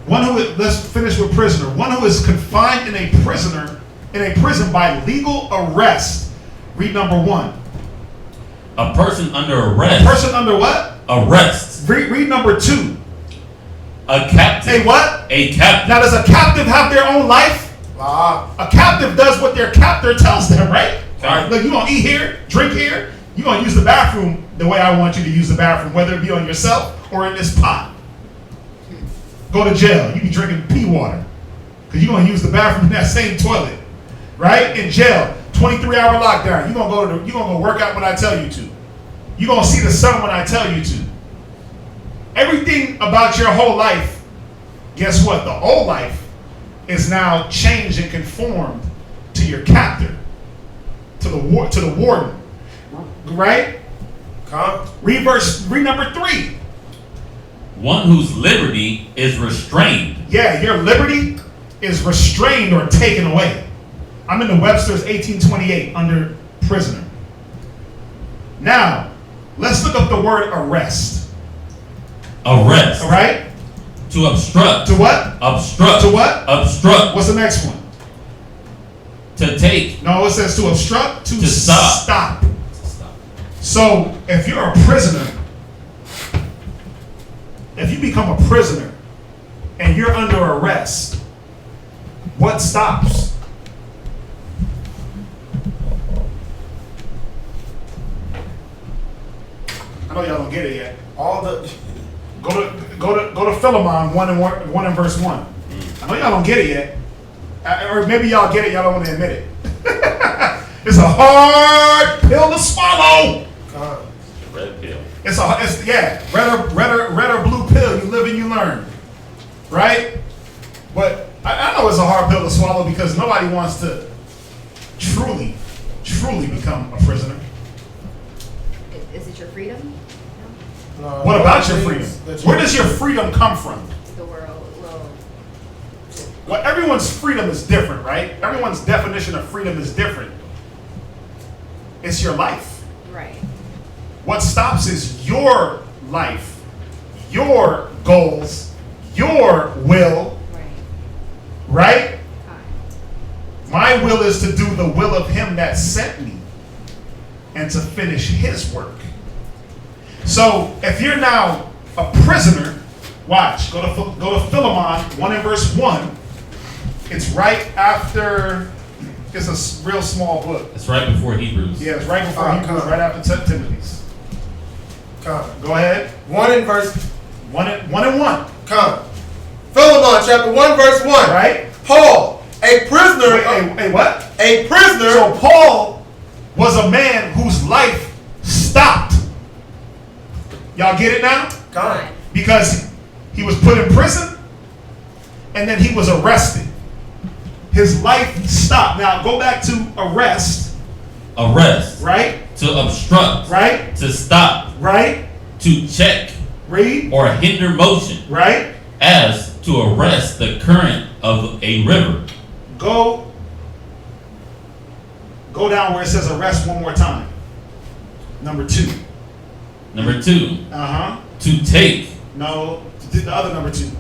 Let's finish with prisoner. One who is confined in a prison by legal arrest. Read number 1. A person under arrest. A person under what? Arrest. Read number 2. A captive. A what? A captive. Now, does a captive have their own life? A captive does what their captor tells them, right? Okay. All right, look, you gonna eat here, drink here, you gonna use the bathroom the way I want you to use the bathroom, whether it be on yourself or in this pot. Go to jail, you be drinking pee water, because you're gonna use the bathroom in that same toilet, right? In jail, 23-hour lockdown, you're gonna go work out when I tell you to. You're gonna see the sun when I tell you to. Everything about your whole life, guess what? The old life is now changed and conformed to your captor, to the warden, right? Read number 3. One whose liberty is restrained. Yeah, your liberty is restrained or taken away. I'm in the Webster's 1828 under prisoner. Now, let's look up the word arrest. Arrest. All right? To obstruct. To what? Obstruct. To what? Obstruct. What's the next one? To take. No, it says to obstruct, to stop. Stop. So, if you're a prisoner, if you become a prisoner and you're under arrest, what stops? know y'all don't get it yet. All the Go to Philemon 1 and verse 1. I know y'all don't get it yet. Or maybe y'all get it, y'all don't want to admit it. It's a hard pill to swallow. God. Red pill. It's red or blue pill. You live and you learn, right? But I know it's a hard pill to swallow because nobody wants to truly become a prisoner. Is it your freedom? No? No, What no, about your things freedom? that you- Where does your freedom come from? The world. Well, Well, everyone's freedom is different, right? Everyone's definition of freedom is different. It's your life. right. What stops is your life, your goals, your will, Right. right? Fine. My will is to do the will of him that sent me and to finish his work. So if you're now a prisoner, watch, go to Philemon 1 and verse 1. It's right after, it's a real small book. It's right before Hebrews. Yeah, it's right before Hebrews, right after Timothy's. Come. Go ahead. 1 in verse. 1 and 1. Come. Philemon chapter 1 verse 1. Right? Paul, a prisoner. Wait, what? A prisoner. So Paul was a man whose life stopped. Y'all get it now? Come. Because he was put in prison and then he was arrested. His life stopped. Now go back to arrest, Arrest. right? To obstruct. Right? To stop. Right? To check. Read, Or hinder motion. right? As to arrest the current of a river. Go down where it says arrest one more time. Number 2. Number 2. Uh-huh. To take. No, the other number 2.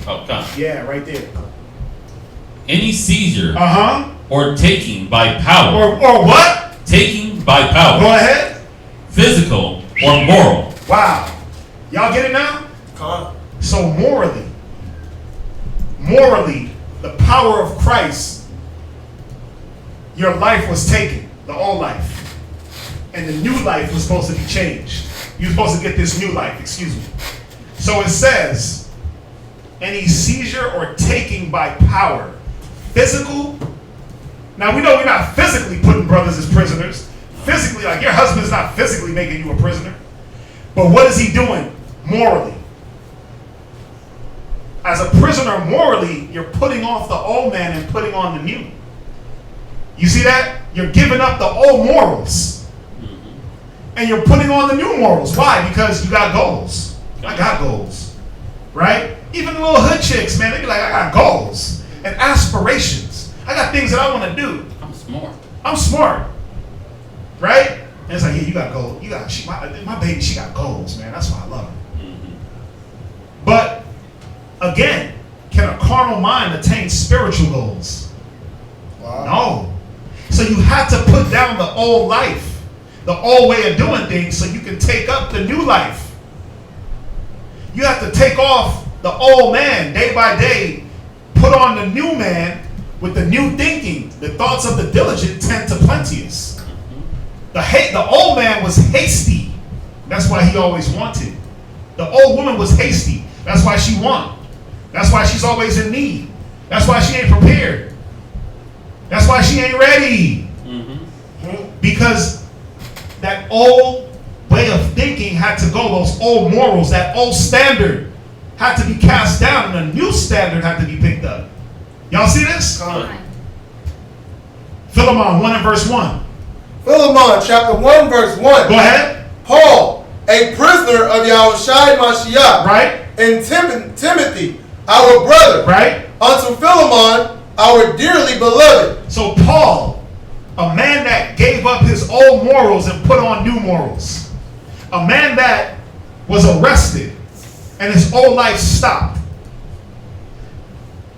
Oh, come. Yeah, right there. Any seizure Uh-huh. or taking by power. Or what? Taking by Go power. ahead. Physical or moral. Wow. Y'all get it now? Come. So morally, the power of Christ, your life was taken, the old life. And the new life was supposed to be changed. You're supposed to get this new life, excuse me. So it says, any seizure or taking by power, physical. Now we know we're not physically putting brothers as prisoners. Physically, like your husband's not physically making you a prisoner. But what is he doing morally? As a prisoner morally, you're putting off the old man and putting on the new. You see that? You're giving up the old morals. And you're putting on the new morals. Why? Because you got goals. I got goals. Right? Even the little hood chicks, man, they be like, I got goals and aspirations. I got things that I want to do. I'm smart. Right? And it's like, yeah, you got goals. My baby, she got goals, man. That's why I love her. But again, can a carnal mind attain spiritual goals? Wow. No. So you have to put down the old life, the old way of doing things, so you can take up the new life. You have to take off the old man day by day, put on the new man with the new thinking. The thoughts of the diligent tend to plenteous. The old man was hasty. That's why he always wanted. The old woman was hasty. That's why she won. That's why she's always in need. That's why she ain't prepared. That's why she ain't ready. Because that old way of thinking had to go. Those old morals, that old standard had to be cast down and a new standard had to be picked up. Y'all see this? Fine. Philemon 1 and verse 1. Philemon chapter 1 verse 1. Go ahead. Paul, a prisoner of Yahushua Mashiach, Right? and Timothy, our brother, Right? unto Philemon, our dearly beloved. So Paul, a man that gave up his old morals and put on new morals. A man that was arrested and his old life stopped.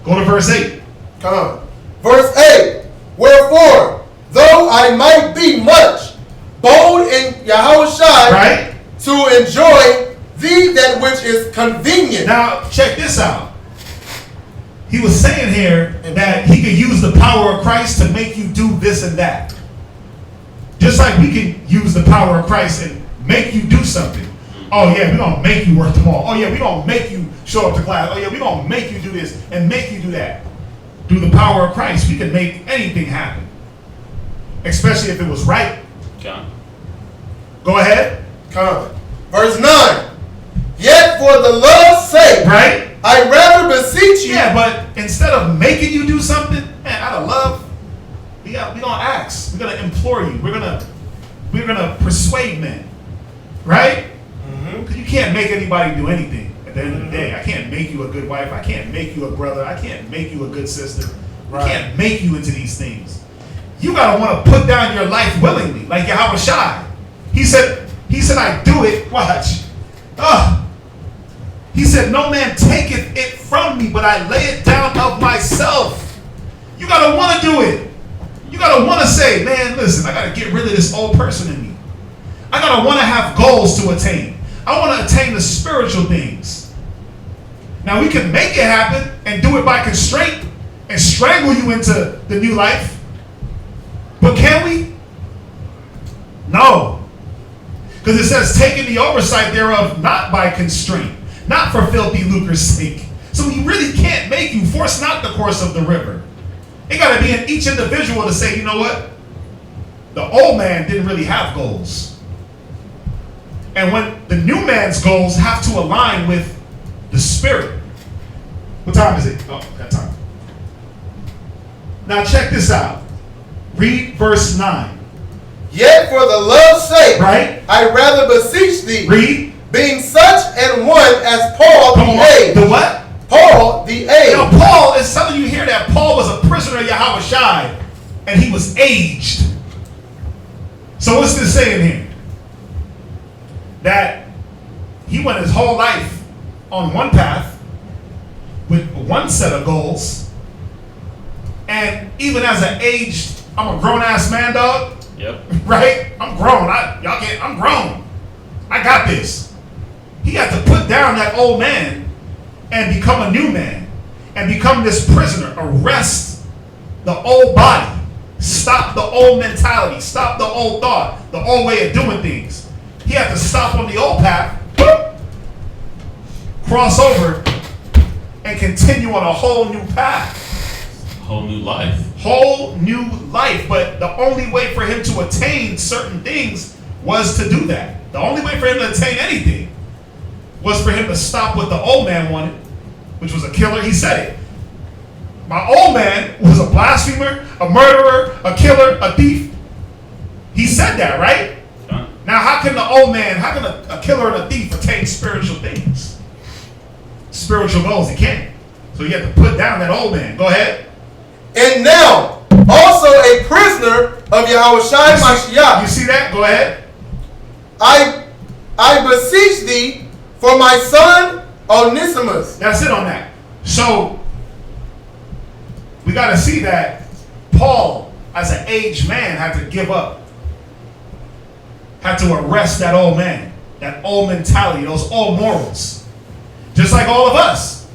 Go to verse 8. Come on. Verse 8. Wherefore, though I might be much bold in Yahushua, Right? to enjoy thee that which is convenient. Now, check this out. He was saying here that he could use the power of Christ to make you do this and that. Just like we can use the power of Christ and make you do something. Oh yeah, we're gonna make you work tomorrow. Oh yeah, we're gonna make you show up to class. Oh yeah, we're gonna make you do this and make you do that. Through the power of Christ, we can make anything happen. Especially if it was right. Okay. Go ahead. Come. Verse 9. Yet for the love's sake, Right? I rather beseech you. Yeah, but instead of making you do something, man, out of love, we're gonna ask. We're gonna implore you. We're gonna persuade men. Right? Because you can't make anybody do anything at the end of the day. I can't make you a good wife. I can't make you a brother. I can't make you a good sister. I can't make you into these things. You gotta want to put down your life willingly, like Yahweh Shai. He said, I do it. Watch. He said, no man taketh it from me, but I lay it down of myself. You gotta want to do it. You gotta want to say, man, listen, I gotta get rid of this old person in me. I gotta want to have goals to attain. I want to attain the spiritual things. Now we can make it happen and do it by constraint and strangle you into the new life. But can we? No. Because it says, taking the oversight thereof, not by constraint, not for filthy lucre's sake. So he really can't make you. Force not the course of the river. It got to be in each individual to say, you know what? The old man didn't really have goals. And when the new man's goals have to align with the spirit. What time is it? Oh, that time. Now check this out. Read verse 9. Yet for the love's sake, Right? I rather beseech thee, Read. being such an one as Paul the aged. The what? Paul the aged. Now Paul is telling you here that Paul was a prisoner of Yahweh Shai and he was aged. So what's this saying here? That he went his whole life on one path with one set of goals, and even as an aged, I'm a grown ass man, dog. Yep. Right? I'm grown. I'm grown. I got this. He had to put down that old man and become a new man and become this prisoner. Arrest the old body. Stop the old mentality. Stop the old thought. The old way of doing things. He had to stop on the old path, cross over, and continue on a whole new path. Whole new life. Whole new life. But the only way for him to attain certain things was to do that. The only way for him to attain anything was for him to stop what the old man wanted, which was a killer. He said it. My old man was a blasphemer, a murderer, a killer, a thief. He said that, right? Now, how can the old man, how can a killer and a thief attain spiritual things? Spiritual goals, he can't. So you have to put down that old man. Go ahead. And now, also a prisoner of Yahweh Shai Mashiach. You see that? Go ahead. I beseech thee for my son Onesimus. That's it on that. So, we got to see that Paul, as an aged man, had to give up. Had to arrest that old man. That old mentality, those old morals. Just like all of us.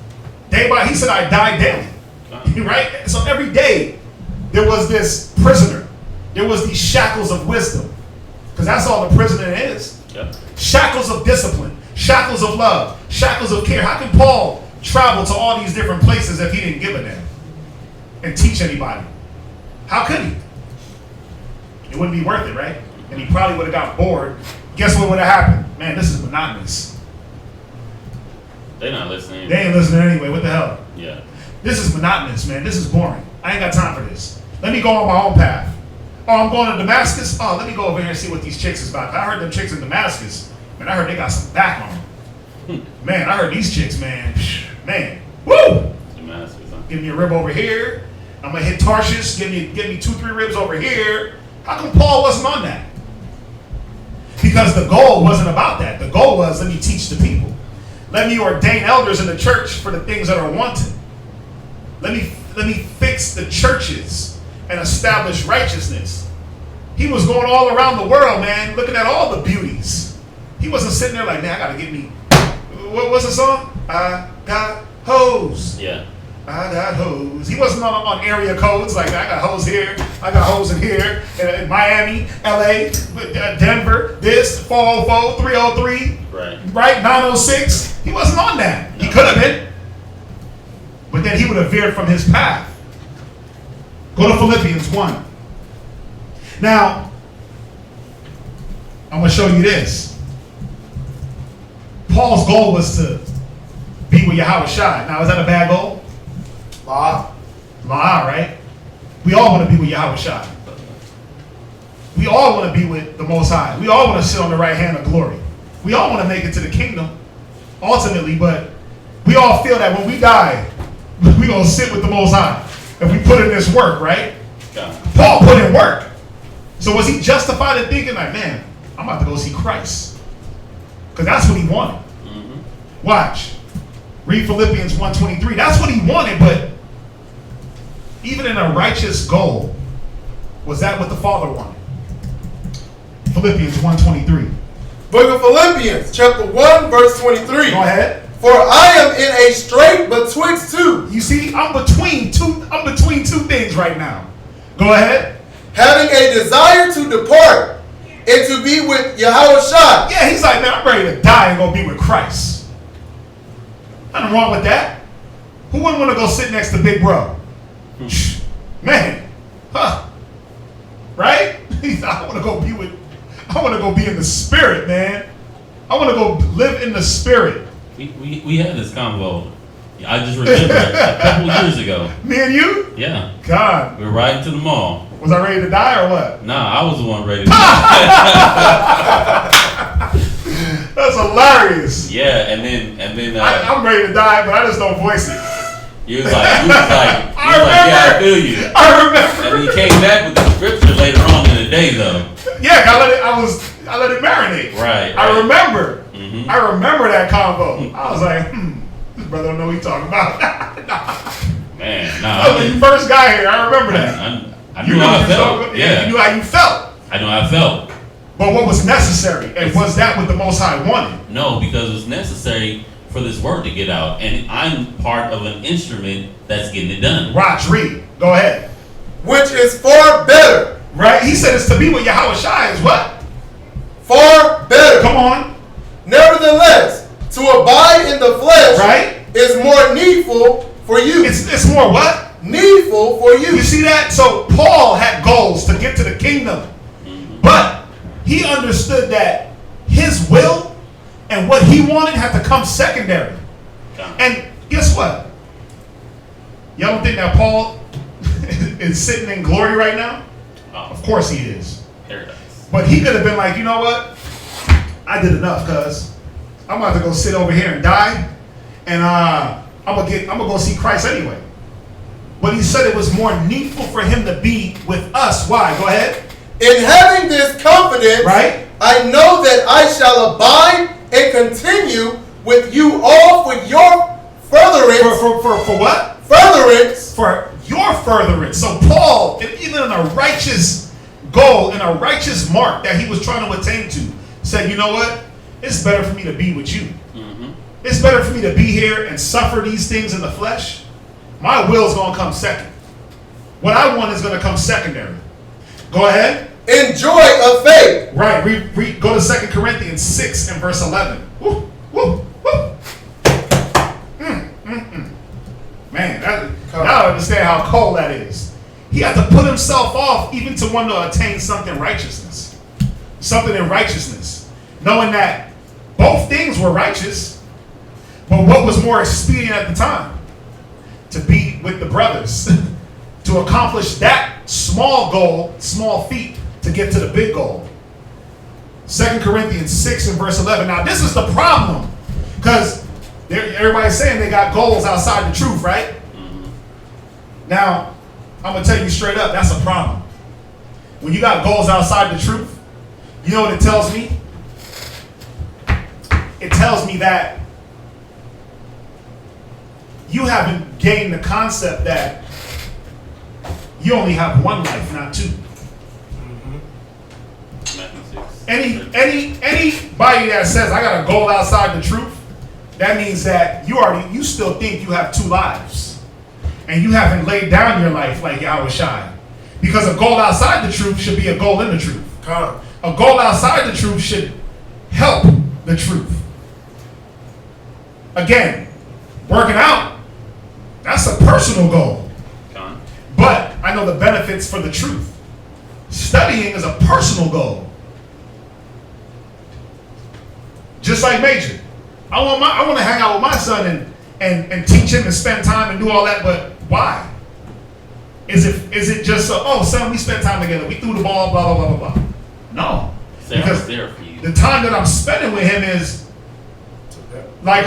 Day by, he said, I die daily. Right? So every day, there was this prisoner. There was these shackles of wisdom. Because that's all the prisoner is. Yep. Shackles of discipline. Shackles of love. Shackles of care. How can Paul travel to all these different places if he didn't give a damn? And teach anybody? How could he? It wouldn't be worth it, right? And he probably would have got bored. Guess what would have happened? Man, this is monotonous. They're not listening. They ain't listening anyway. What the hell? Yeah. This is monotonous, man. This is boring. I ain't got time for this. Let me go on my own path. Oh, I'm going to Damascus? Oh, let me go over here and see what these chicks is about. I heard them chicks in Damascus. Man, I heard they got some back on them. Man, I heard these chicks, man. Man. Woo! Damascus, huh? Give me a rib over here. I'm going to hit Tarshish. Give me 2-3 ribs over here. How come Paul wasn't on that? Because the goal wasn't about that. The goal was, let me teach the people. Let me ordain elders in the church for the things that are wanted. Let me fix the churches and establish righteousness. He was going all around the world, man, looking at all the beauties. He wasn't sitting there like, man, I gotta get me. What was the song? I got hoes. Yeah. I got hoes. He wasn't on area codes like I got hoes here, I got hoes in here, in Miami, LA, Denver, this, 404, 303, right, 906. He wasn't on that. He could have been. But then he would have veered from his path. Go to Philippians 1. Now, I'm going to show you this. Paul's goal was to be with Yahweh Shai. Now, is that a bad goal? La, right? We all want to be with Yahweh Shai. We all want to be with the Most High. We all want to sit on the right hand of glory. We all want to make it to the kingdom, ultimately, but we all feel that when we die, we're going to sit with the Most High. If we put in this work, right? Paul put in work. So was he justified in thinking like, man, I'm about to go see Christ? Because that's what he wanted. Mm-hmm. Watch. Read Philippians 1:23. That's what he wanted, but even in a righteous goal, was that what the Father wanted? Philippians 1:23. Book of Philippians, chapter 1, verse 23. Go ahead. For I am in a strait betwixt two. You see, I'm between two things right now. Go ahead. Having a desire to depart and to be with Yahweh Shai. Yeah, he's like, man, I'm ready to die and go be with Christ. Nothing wrong with that. Who wouldn't want to go sit next to Big Bro? Man, right? I want to go be in the spirit, man. I want to go live in the spirit. We had this convo. I just remember a couple years ago. Me and you? Yeah. God. We were riding to the mall. Was I ready to die or what? Nah, I was the one ready to die. That's hilarious. Yeah, and then I'm ready to die, but I just don't voice it. You was like, yeah, I feel you. I remember. And he came back with the scripture later on in the day, though. Yeah, I let it marinate. Right. I remember. Mm-hmm. I remember that convo. I was like, this brother don't know what he's talking about. Man, when you first got here, I remember that. I knew how I felt. Yeah. You knew how you felt. I knew how I felt. But what was necessary? And was that what the Most High wanted? No, because it was necessary for this word to get out. And I'm part of an instrument that's getting it done. Raj, read. Go ahead. Which is far better. Right? He said it's to be with Yahweh Shai is what? Far better. Come on. Nevertheless, to abide in the flesh, right, is more needful for you. It's more what? Needful for you. You see that? So Paul had goals to get to the kingdom. But he understood that his will and what he wanted had to come secondary. And guess what? Y'all don't think that Paul is sitting in glory right now? Of course he is. Paradise. But he could have been like, you know what? I did enough, cuz I'm about to go sit over here and die, and I'm gonna go see Christ anyway. But he said it was more needful for him to be with us. Why? Go ahead. In having this confidence, right, I know that I shall abide and continue with you all for your furtherance. For what? Furtherance. For your furtherance. So Paul, even in a righteous goal, in a righteous mark that he was trying to attain to, said, you know what? It's better for me to be with you. Mm-hmm. It's better for me to be here and suffer these things in the flesh. My will's going to come second. What I want is going to come secondary. Go ahead. In joy of faith. Right. Go to 2 Corinthians 6 and verse 11. Woo, woo, woo. Man, y'all understand how cold that is. He had to put himself off even to want to attain something in righteousness. Knowing that both things were righteous, but what was more expedient at the time? To be with the brothers. To accomplish that small goal, small feat, to get to the big goal. 2 Corinthians 6 and verse 11. Now this is the problem. Because everybody's saying they got goals outside the truth, right? Mm-hmm. Now, I'm going to tell you straight up, that's a problem. When you got goals outside the truth, you know what it tells me? It tells me that you haven't gained the concept that you only have one life, not two. Mm-hmm. Anybody that says I got a goal outside the truth, that means that you still think you have two lives. and you haven't laid down your life like Yahweh Shai. Because a goal outside the truth should be a goal in the truth. A goal outside the truth should help the truth. Again, working out, that's a personal goal. But I know the benefits for the truth. Studying is a personal goal. Just like Major. I want to hang out with my son and teach him and spend time and do all that, but why? Is it just oh son, we spent time together, we threw the ball, blah blah blah blah blah. No. Because the time that I'm spending with him is like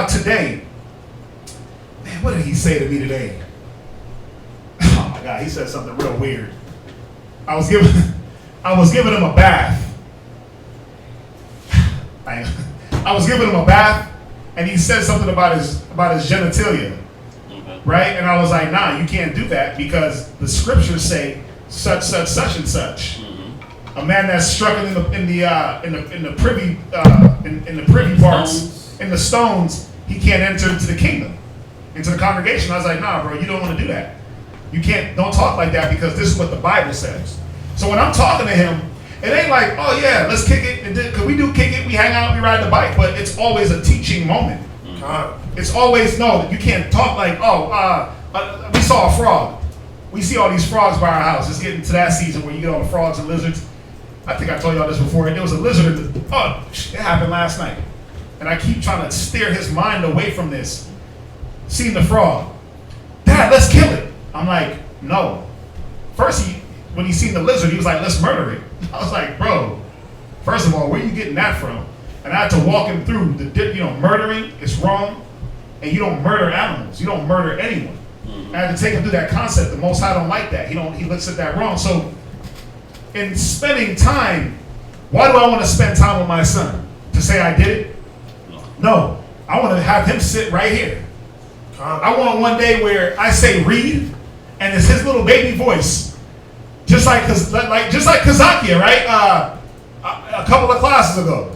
today. Man, what did he say to me today? Oh my God, he said something real weird. I was giving him a bath. I was giving him a bath, and he said something about his genitalia, right? And I was like, nah, you can't do that because the scriptures say such and such. A man that's struggling in the privy parts, in the stones, he can't enter into the kingdom, into the congregation. I was like, nah, bro, you don't want to do that. You can't. Don't talk like that because this is what the Bible says. So when I'm talking to him, it ain't like, oh yeah, let's kick it. Because we do kick it, we hang out, we ride the bike, but it's always a teaching moment. It's always, no, you can't talk like, we saw a frog. We see all these frogs by our house. It's getting to that season where you get all the frogs and lizards. I think I told y'all this before. There was a lizard, it happened last night. And I keep trying to steer his mind away from this. Seeing the frog. Dad, let's kill it. I'm like, no. First, when he seen the lizard, he was like, let's murder it. I was like, bro, first of all, where are you getting that from? And I had to walk him through murdering is wrong, and you don't murder animals. You don't murder anyone. I had to take him through that concept. The Most High don't like that. He looks at that wrong. So in spending time, why do I want to spend time with my son? To say I did it? No. I want to have him sit right here. I want one day where I say read, and it's his little baby voice. Just like Kazakia, right? A couple of classes ago.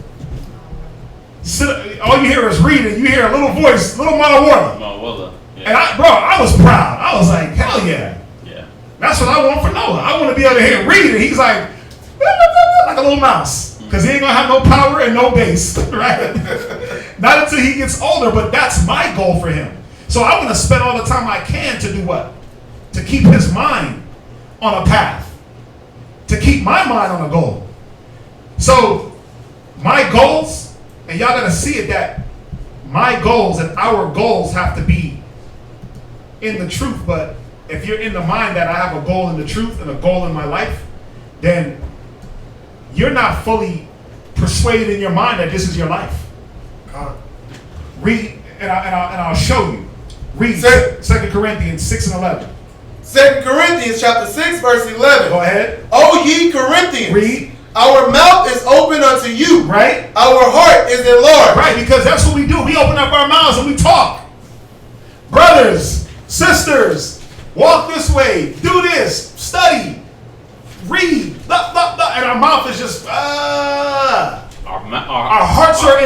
All you hear is reading. You hear a little voice, little Mawala. Yeah. And I was proud. I was like, hell yeah. Yeah. That's what I want for Noah. I want to be able to hear him read, and he's like a little mouse. Because he ain't going to have no power and no bass, right? Not until he gets older, but that's my goal for him. So I'm going to spend all the time I can to do what? To keep his mind on a path. To keep my mind on a goal. So my goals, and y'all got to see it that my goals and our goals have to be in the truth. But if you're in the mind that I have a goal in the truth and a goal in my life, then you're not fully persuaded in your mind that this is your life. Read, and I'll show you. Read 2 Corinthians 6 and 11. 2 Corinthians chapter 6, verse 11. Go ahead. O ye Corinthians. Read. Our mouth is open unto you. Right. Our heart is enlarged. Right, because that's what we do. We open up our mouths and we talk. Brothers, sisters, walk this way, do this, study, read, blah, blah, blah, and our mouth is just, our hearts are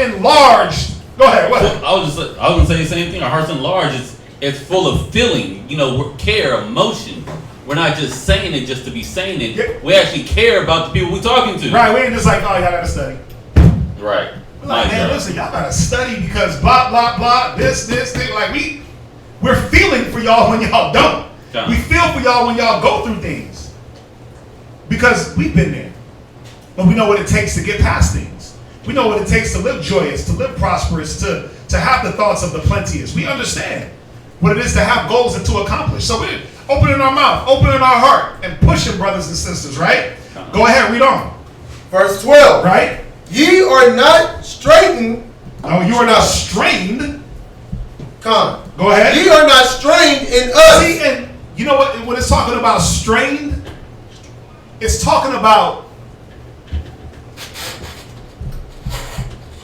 enlarged. Go ahead, what? I was going to say the same thing. Our hearts enlarged. It's full of feeling, care, emotion. We're not just saying it just to be saying it. Yeah. We actually care about the people we're talking to. Right, we ain't just like, oh, y'all gotta study. Right. We're like, man, listen, y'all gotta study because blah, blah, blah, this, thing. Like, we're feeling for y'all when y'all don't. We feel for y'all when y'all go through things. Because we've been there. But we know what it takes to get past things. We know what it takes to live joyous, to live prosperous, to have the thoughts of the plenteous. We understand what it is to have goals and to accomplish. So we're opening our mouth, opening our heart, and pushing, brothers and sisters, right? Go ahead, read on. Verse 12. Right? Ye are not straitened. No, you are not strained. Come. Go ahead. Ye are not strained in us. See, and you know what? When it's talking about strained, it's talking about,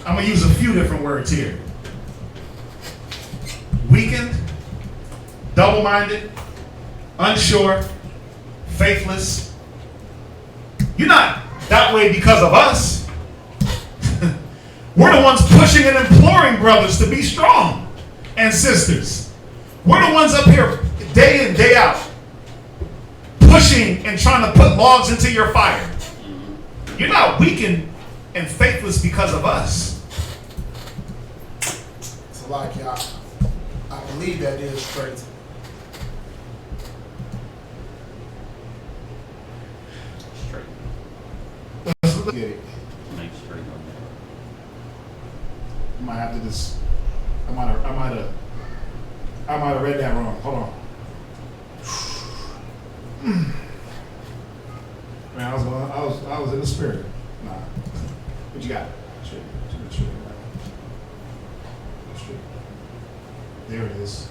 I'm going to use a few different words here. Weakened, double-minded, unsure, faithless. You're not that way because of us. We're the ones pushing and imploring brothers to be strong and sisters. We're the ones up here day in, day out, pushing and trying to put logs into your fire. You're not weak and faithless because of us. So like y'all, I believe that is straight. Straight. Let's look at it. Make straight on I might have to just. I might have read that wrong. Hold on. Man, I was in the spirit. Nah. What you got? Straight. There it is.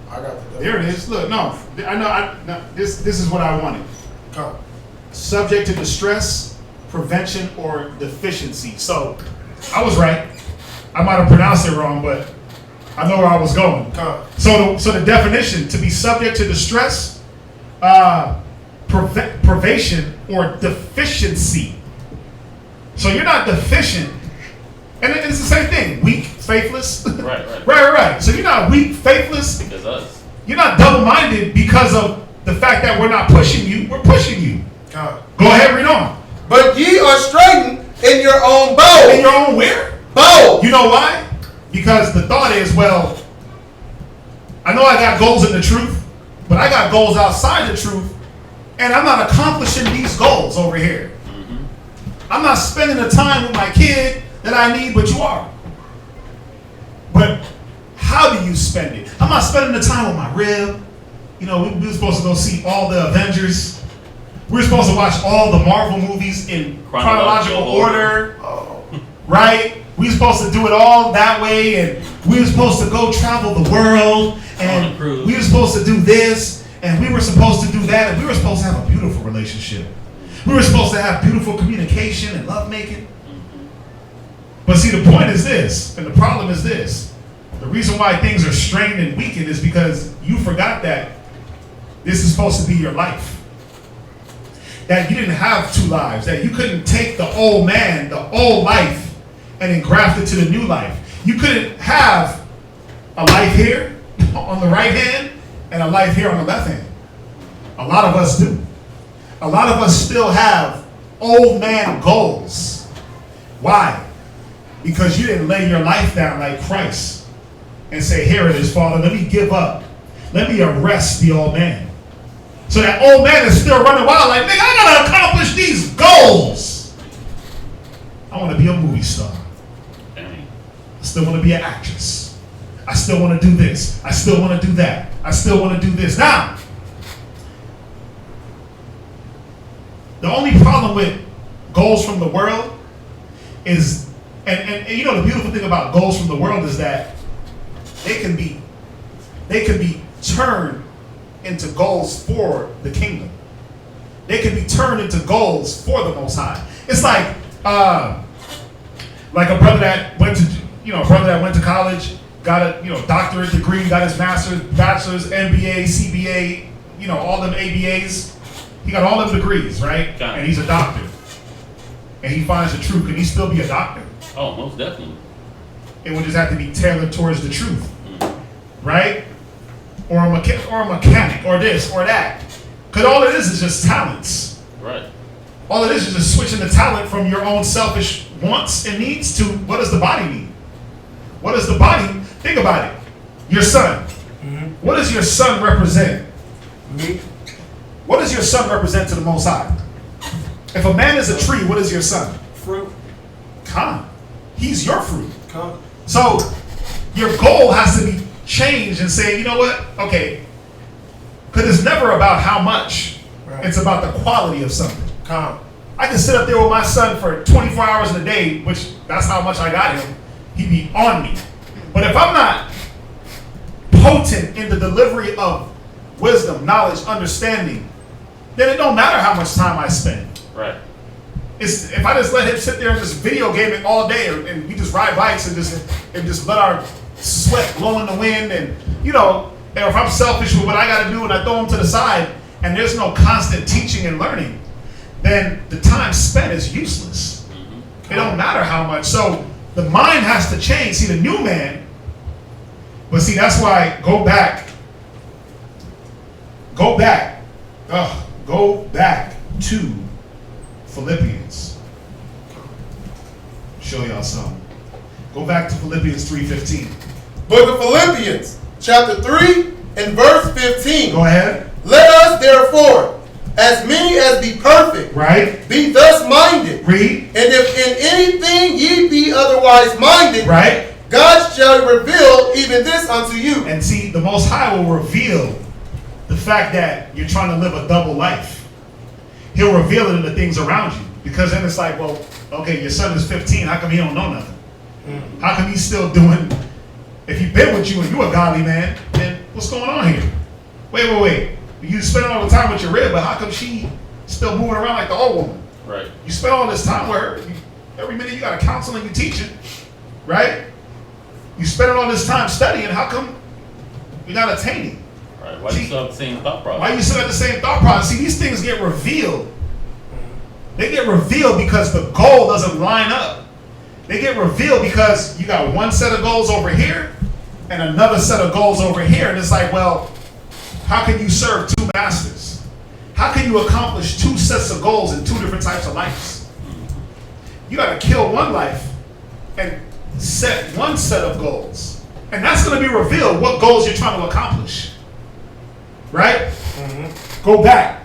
I got the. There it is. Look, no, I know. No, this is what I wanted. Come. Subject to distress, prevention, or deficiency. So, I was right. I might have pronounced it wrong, but I know where I was going. Come. So the definition: to be subject to distress, privation, or deficiency. So you're not deficient, and it's the same thing. Weak, faithless. Right. right. So you're not weak, faithless. Because us. You're not double-minded because of the fact that we're not pushing you. We're pushing you. Come. Go ahead, read on. But ye are straitened in your own bow. In your own where? Bow. You know why? Because the thought is, well, I know I got goals in the truth, but I got goals outside the truth, and I'm not accomplishing these goals over here. I'm not spending the time with my kid that I need, but you are. But how do you spend it? I'm not spending the time with my rib. You know, we were supposed to go see all the Avengers. We were supposed to watch all the Marvel movies in chronological order. Right? We were supposed to do it all that way, and we were supposed to go travel the world, and we were supposed to do this, and we were supposed to do that, and we were supposed to have a beautiful relationship. We were supposed to have beautiful communication and lovemaking. But see, the point is this, and the problem is this. The reason why things are strained and weakened is because you forgot that this is supposed to be your life. That you didn't have two lives, that you couldn't take the old man, the old life, and engraft it to the new life. You couldn't have a life here on the right hand and a life here on the left hand. A lot of us do. A lot of us still have old man goals. Why? Because you didn't lay your life down like Christ and say, here it is, Father, let me give up. Let me arrest the old man. So that old man is still running wild like, nigga, I gotta accomplish these goals. I want to be a movie star. Dang. I still want to be an actress. I still want to do this. I still want to do that. I still want to do this. Now, the only problem with goals from the world is, and you know the beautiful thing about goals from the world is that they can be turned into goals for the kingdom. They can be turned into goals for the Most High. It's like a brother that went to college, got a doctorate degree, got his master's, bachelor's, MBA, CBA, all them ABAs. He got all them degrees, right? And he's a doctor. And he finds the truth. Can he still be a doctor? Oh, most definitely. It would just have to be tailored towards the truth, right? Or a mechanic, or this, or that. Because all it is just talents. Right. All it is just switching the talent from your own selfish wants and needs to what does the body need? What does the body, think about it. Your son. Mm-hmm. What does your son represent? Me. What does your son represent to the Most High? If a man is a tree, what is your son? Fruit. Come. He's your fruit. Come. So your goal has to be changed and say, you know what? Okay. Because it's never about how much. Right. It's about the quality of something. Come. I can sit up there with my son for 24 hours in a day, which that's how much I got him. He'd be on me. But if I'm not potent in the delivery of wisdom, knowledge, understanding, then it don't matter how much time I spend. Right. If I just let him sit there and just video game it all day, and we just ride bikes and just let our sweat blow in the wind, and or if I'm selfish with what I got to do and I throw him to the side, and there's no constant teaching and learning, then the time spent is useless. Mm-hmm. It don't matter how much. So the mind has to change. See, the new man But see, that's why go back to Philippians. Show y'all something. Go back to Philippians 3:15. Book of Philippians, chapter 3 and verse 15. Go ahead. Let us therefore, as many as be perfect, Right. be thus minded. Read. And if in anything ye be otherwise minded, Right. God shall reveal even this unto you. And see, the Most High will reveal the fact that you're trying to live a double life. He'll reveal it in the things around you. Because then it's like, well, okay, your son is 15. How come he don't know nothing? How come he's still doing... If he's been with you and you're a godly man, then what's going on here? Wait. You spend all the time with your rib, but how come she still moving around like the old woman? Right. You spend all this time with her. Every minute you got to counsel and you teaching, right? You spending all this time studying. How come you're not attaining? Right. Why do you still have the same thought process? Why you still have the same thought process? See, these things get revealed. They get revealed because the goal doesn't line up. They get revealed because you got one set of goals over here and another set of goals over here. And it's like, well, how can you serve two masters? How can you accomplish two sets of goals in two different types of lives? You got to kill one life and set one set of goals. And that's going to be revealed what goals you're trying to accomplish. Right? Go back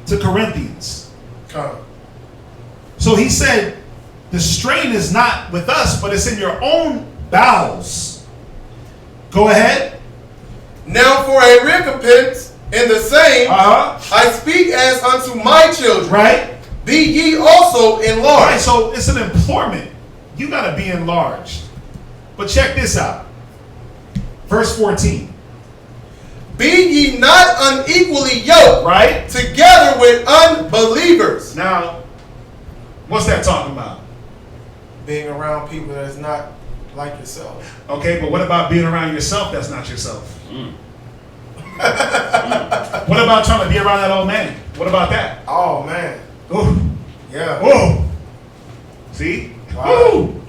to Corinthians. So he said, the strain is not with us, but it's in your own bowels. Go ahead. Now for a recompense in the same, I speak as unto my children. Right? Be ye also enlarged. Right, so it's an employment. You got to be enlarged. But check this out. Verse 14. Be ye not unequally yoked, right, together with unbelievers. Now, what's that talking about? Being around people that is not like yourself. Okay, but what about being around yourself that's not yourself? What about trying to be around that old man? What about that? Oh, man. Ooh. Yeah. Whoa. See? Wow. Ooh.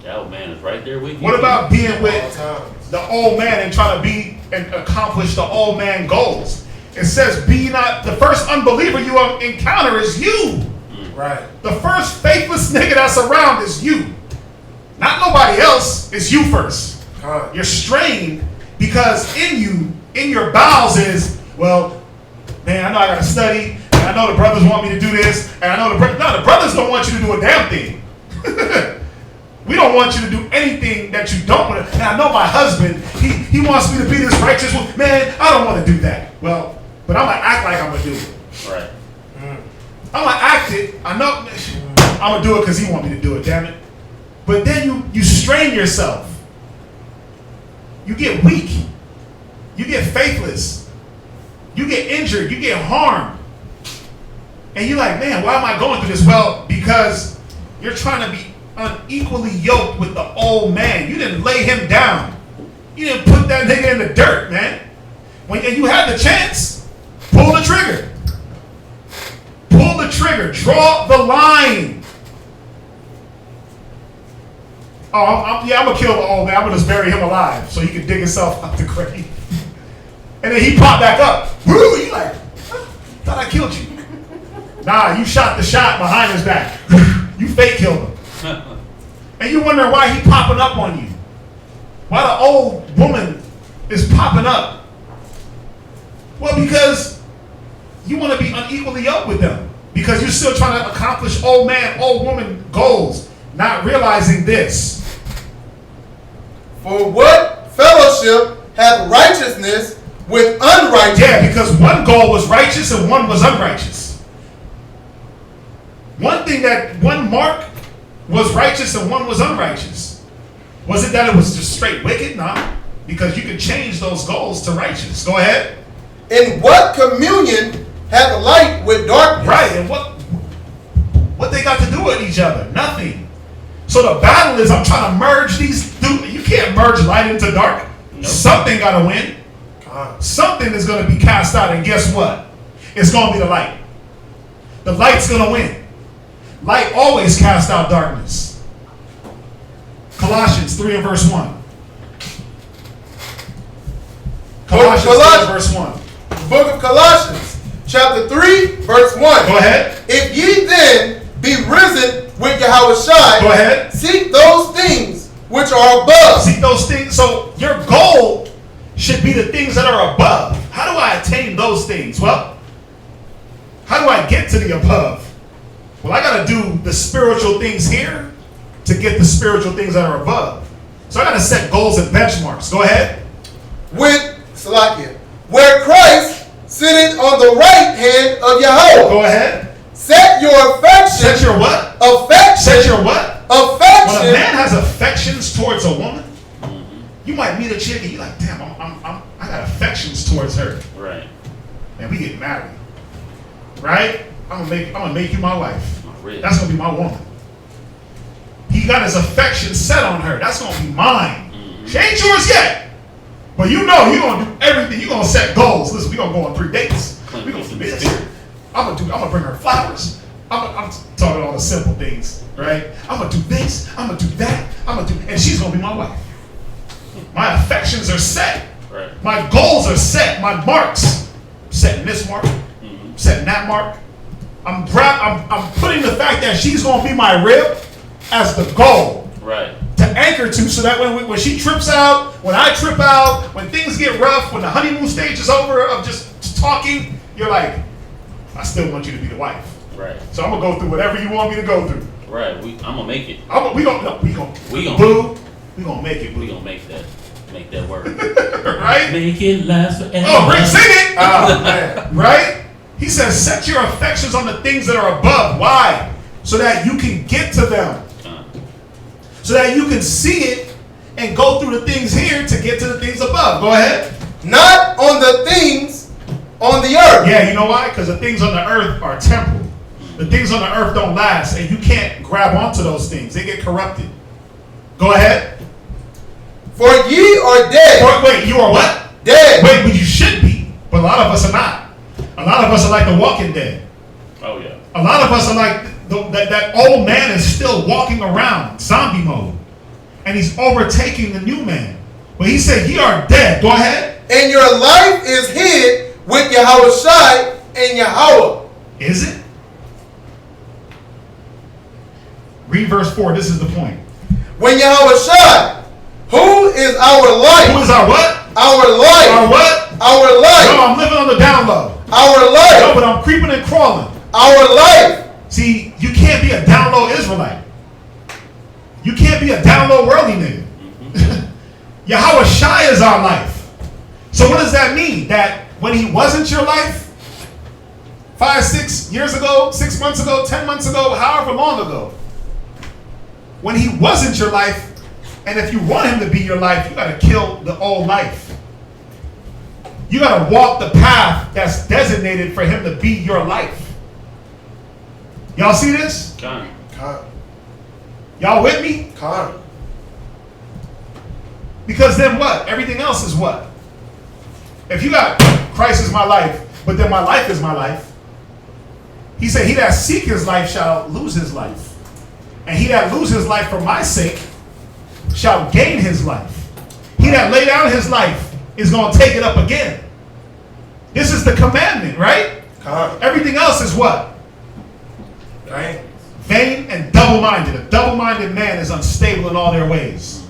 That old man is right there with you. What about being with All the old man and trying to be and accomplish the old man goals? It says, be not, the first unbeliever you encounter is you. Right. The first faithless nigga that's around is you. Not nobody else. It's you first. You're strained because in you, in your bowels is, well, man, I know I got to study, and I know the brothers want me to do this, and I know the brothers don't want you to do a damn thing. We don't want you to do anything that you don't want to. And I know my husband, he wants me to be this righteous one. Man, I don't want to do that. Well, but I'm going to act like I'm going to do it. Right. I'm going to act it. I know I'm going to do it because he want me to do it, damn it. But then you strain yourself. You get weak. You get faithless. You get injured. You get harmed. And you're like, man, why am I going through this? Well, because you're trying to be unequally yoked with the old man. You didn't lay him down. You didn't put that nigga in the dirt, man. When you had the chance, pull the trigger. Pull the trigger. Draw the line. Oh, I'm going to kill the old man. I'm going to just bury him alive so he can dig himself out the grave. And then he popped back up. Woo! You like, thought I killed you. Nah, you shot the shot behind his back. You fake killed him. And you wonder why he popping up on you. Why the old woman is popping up. Well, because you want to be unequally yoked with them. Because you're still trying to accomplish old man, old woman goals. Not realizing this. For what fellowship hath righteousness with unrighteousness? Yeah, because one goal was righteous and one was unrighteous. One mark was righteous and one was unrighteous. Was it that it was just straight wicked? No. Because you can change those goals to righteous. Go ahead. In what communion hath light with darkness? Right, and what they got to do with each other? Nothing. So the battle is I'm trying to merge these two. You can't merge light into dark. Nope. Something got to win. Something is going to be cast out, and guess what? It's going to be the light. The light's going to win. Light always casts out darkness. Colossians 3 and verse 1. Colossians 3, Colossians. verse 1. The book of Colossians, chapter 3, verse 1. Go ahead. If ye then be risen with Yahushua, Go ahead. seek those things which are above. Seek those things. So your goal should be the things that are above. How do I attain those things? Well, how do I get to the above? Well, I got to do the spiritual things here to get the spiritual things that are above. So I got to set goals and benchmarks. Go ahead. With Salakia, where Christ sitteth on the right hand of Yahweh. Go ahead. Set your affection. Set your what? Affection. Set your what? Affection. When a man has affections towards a woman, you might meet a chick and you're like, damn, I got affections towards her. Right. And we get married. Right? I'm gonna make you my wife. Really? That's gonna be my woman. He got his affection set on her. That's gonna be mine. She ain't yours yet. But you know you're gonna do everything. You're gonna set goals. Listen, we're gonna go on 3 dates. We're gonna do this. I'm gonna bring her flowers. I'm talking all the simple things, right? I'm gonna do this, I'm gonna do that, and she's gonna be my wife. My affections are set. Right. My goals are set. My marks. Setting this mark, setting that mark. I'm putting the fact that she's gonna be my rib as the goal. Right. To anchor to, so that when she trips out, when I trip out, when things get rough, when the honeymoon stage is over of just talking, you're like, I still want you to be the wife. Right. So I'm gonna go through whatever you want me to go through. Right. I'm gonna make it. We gonna boo. We gonna make it. We gonna make that work. Right? Make it last forever. Oh, Rick, sing it. Oh, man. Right? He says, set your affections on the things that are above. Why? So that you can get to them. So that you can see it and go through the things here to get to the things above. Go ahead. Not on the things on the earth. Yeah, you know why? Because the things on the earth are temporal. The things on the earth don't last, and you can't grab onto those things. They get corrupted. Go ahead. For ye are dead. Wait, you are what? Dead. Wait, but you should be. But a lot of us are not. A lot of us are like the Walking Dead. Oh yeah. A lot of us are like that old man is still walking around, zombie mode. And he's overtaking the new man. But he said, ye are dead. Go ahead. And your life is hid with Yahushua and Yahweh. Is it? Read verse 4. This is the point. When Yahushua, who is our life? Who is our what? Our life. Our what? Our life. No, I'm living on the down low. Our life. No, but I'm creeping and crawling. Our life. See, you can't be a down low Israelite. You can't be a down low worldly nigga. Yahweh Shai is our life. So what does that mean? That when he wasn't your life, 5, 6 years ago, 6 months ago, 10 months ago, however long ago, when he wasn't your life, and if you want him to be your life, you got to kill the old life. You got to walk the path that's designated for him to be your life. Y'all see this? Con. Y'all with me? Con. Because then what? Everything else is what? If you got Christ is my life, but then my life is my life. He said, he that seek his life shall lose his life. And he that lose his life for my sake shall gain his life. He that lay down his life is going to take it up again. This is the commandment, right? Con. Everything else is what? Right. Vain and double-minded. A double-minded man is unstable in all their ways.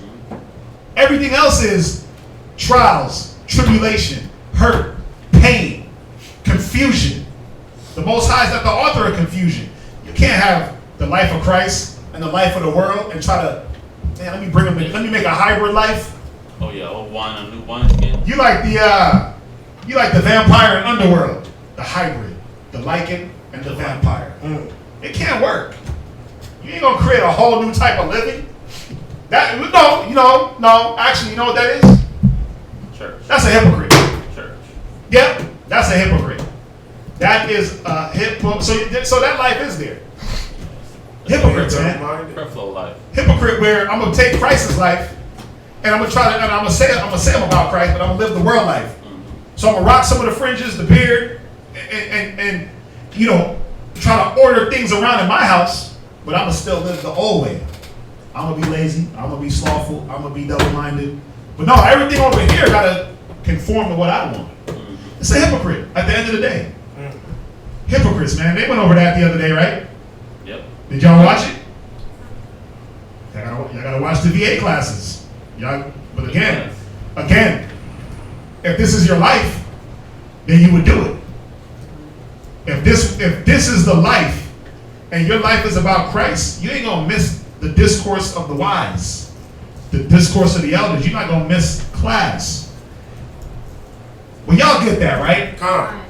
Everything else is trials, tribulation, hurt, pain, confusion. The Most High is not the author of confusion. You can't have the life of Christ and the life of the world and try to, man, let me make a hybrid life. Oh yeah. Old wine and new wine again. You like the vampire and underworld, the hybrid, the lichen and the vampire. It can't work. You ain't gonna create a whole new type of living. No. Actually, you know what that is? Church. That's a hypocrite. Church. Yep, that's a hypocrite. That is a hypocrite. So that life is there. Hypocrites, man. Creflo life. Hypocrite where I'm gonna take Christ's life and I'm gonna say I'm about Christ, but I'm gonna live the world life. So I'm gonna rock some of the fringes, the beard, and try to order things around in my house, but I'm gonna still live the old way. I'm gonna be lazy. I'm gonna be slothful. I'm gonna be double-minded. But no, everything over here gotta conform to what I want. It's a hypocrite at the end of the day. Hypocrites, man. They went over that the other day, right? Yep. Did y'all watch it? Y'all gotta watch the VA classes. But again, if this is your life, then you would do it. If this is the life, and your life is about Christ, you ain't gonna miss the discourse of the wise, the discourse of the elders. You're not gonna miss class. Well, y'all get that, right? Come.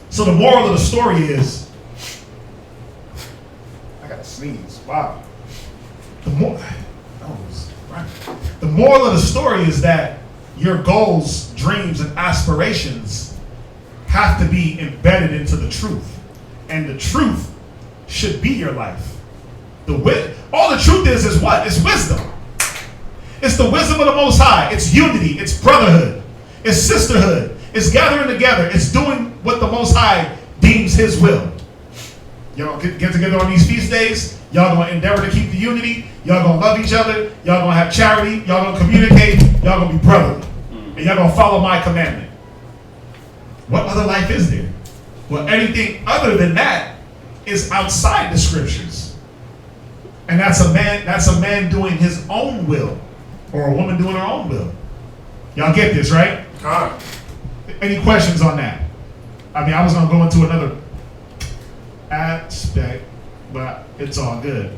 So the moral of the story is, I gotta sneeze. Wow. The moral of the story is that your goals, dreams, and aspirations have to be embedded into the truth. And the truth should be your life. All the truth is what? It's wisdom. It's the wisdom of the Most High. It's unity. It's brotherhood. It's sisterhood. It's gathering together. It's doing what the Most High deems His will. Y'all get together on these feast days. Y'all gonna endeavor to keep the unity. Y'all gonna love each other. Y'all gonna have charity. Y'all gonna communicate. Y'all gonna be brotherly. And y'all gonna follow my commandment. What other life is there? Well, anything other than that is outside the scriptures. And that's a man doing his own will, or a woman doing her own will. Y'all get this, right? Any questions on that? I mean, I was gonna go into another aspect, but it's all good.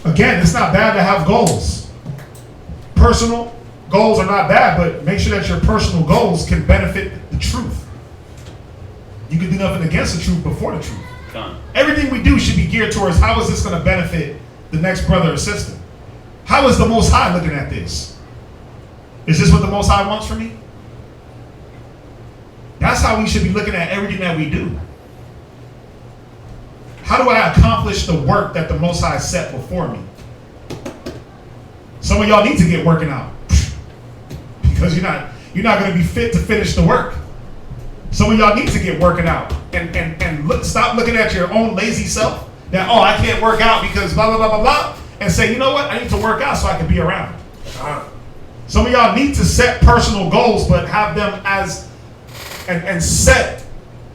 Again, it's not bad to have goals. Personal goals are not bad, but make sure that your personal goals can benefit the truth. You can do nothing against the truth before the truth. Everything we do should be geared towards how is this going to benefit the next brother or sister? How is the Most High looking at this? Is this what the Most High wants from me? That's how we should be looking at everything that we do. How do I accomplish the work that the Most High set before me? Some of y'all need to get working out because you're not going to be fit to finish the work. Some of y'all need to get working out and stop looking at your own lazy self that, oh, I can't work out because blah, blah, blah, blah, blah, and say, you know what? I need to work out so I can be around. Some of y'all need to set personal goals, but have them as, and set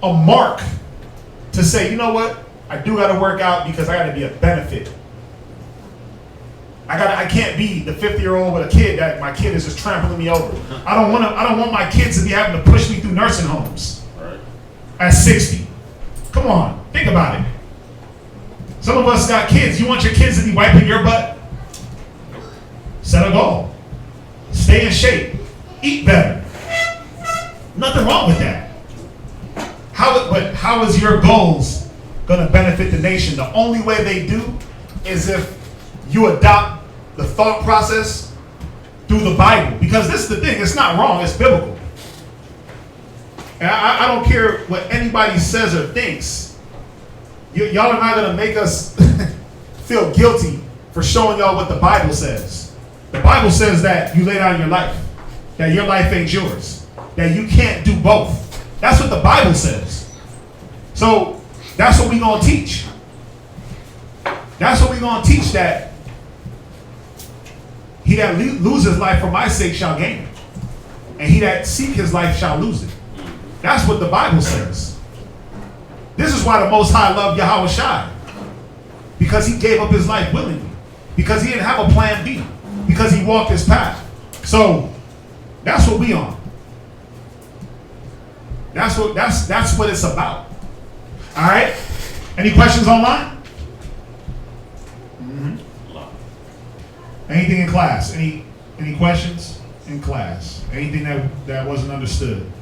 a mark to say, you know what? I do got to work out because I got to be a benefit. I can't be the 50-year-old with a kid that my kid is just trampling me over. I don't want my kids to be having to push me through nursing homes at 60. Come on, think about it. Some of us got kids. You want your kids to be wiping your butt? Set a goal. Stay in shape. Eat better. Nothing wrong with that. But how is your goals going to benefit the nation? The only way they do is if you adopt the thought process through the Bible. Because this is the thing, it's not wrong, it's biblical. And I don't care what anybody says or thinks. Y'all are not going to make us feel guilty for showing y'all what the Bible says. The Bible says that you lay down your life, that your life ain't yours, that you can't do both. That's what the Bible says. So that's what we're going to teach. That's what we're going to teach, that he that loses life for my sake shall gain it. And he that seek his life shall lose it. That's what the Bible says. This is why the Most High loved Yahweh Shai. Because he gave up his life willingly. Because he didn't have a plan B. Because he walked his path. So that's what we on. That's what it's about. All right? Any questions online? Anything in class? Any questions in class? Anything that wasn't understood?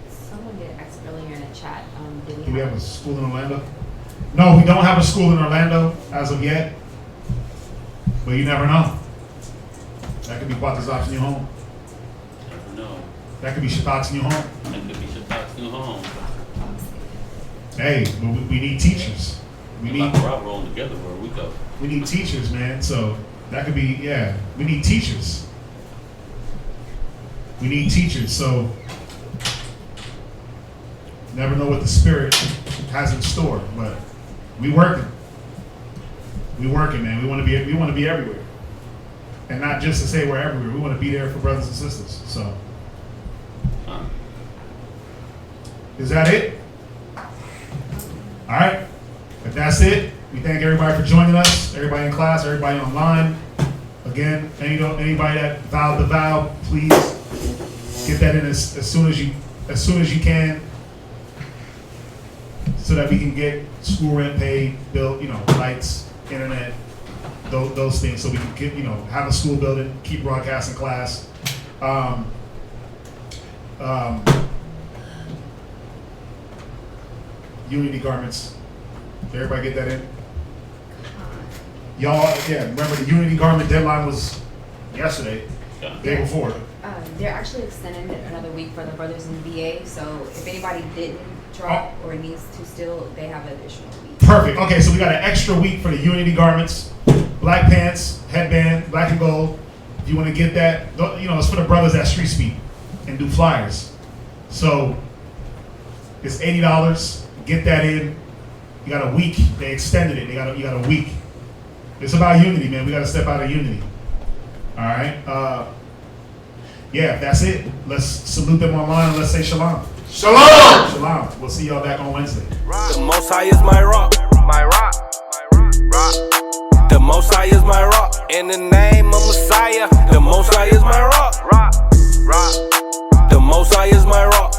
Someone did ask earlier in the chat. Do we have a school in Orlando? No, we don't have a school in Orlando as of yet. But you never know. That could be Quatazop's new home. Never know. That could be Shabbat's new home. That could be Shabbat's new home. Hey, but we need teachers. We need rolling together where we go. We need teachers, man. So that could be, yeah. We need teachers. We need teachers. So never know what the Spirit has in store, but we working. We working, man. We want to be everywhere, and not just to say we're everywhere. We want to be there for brothers and sisters. So, is that it? All right. If that's it, we thank everybody for joining us. Everybody in class, everybody online. Again, anybody that vowed the vow, please get that in as soon as you can, so that we can get school rent paid, bill, lights, internet, those things, so we can get, have a school building, keep broadcasting class. Unity garments. Did everybody get that in? Y'all, yeah, remember the Unity garment deadline was yesterday, day before. They're actually extending it another week for the brothers in VA, so if anybody didn't drop or needs to still, they have an additional week. Perfect. Okay, so we got an extra week for the Unity garments, black pants, headband, black and gold. If you want to get that, it's for the brothers that street speak and do flyers. So it's $80. Get that in. You got a week. They extended it. You got a week. It's about unity, man. We got to step out of unity. All right. Yeah, that's it. Let's salute them online and let's say shalom. Shalom. Shalom. We'll see y'all back on Wednesday. The Most High is my rock. My rock. Rock. The Most High is my rock. In the name of Messiah, the Most High is my rock. Rock. Rock. The Most High is my rock.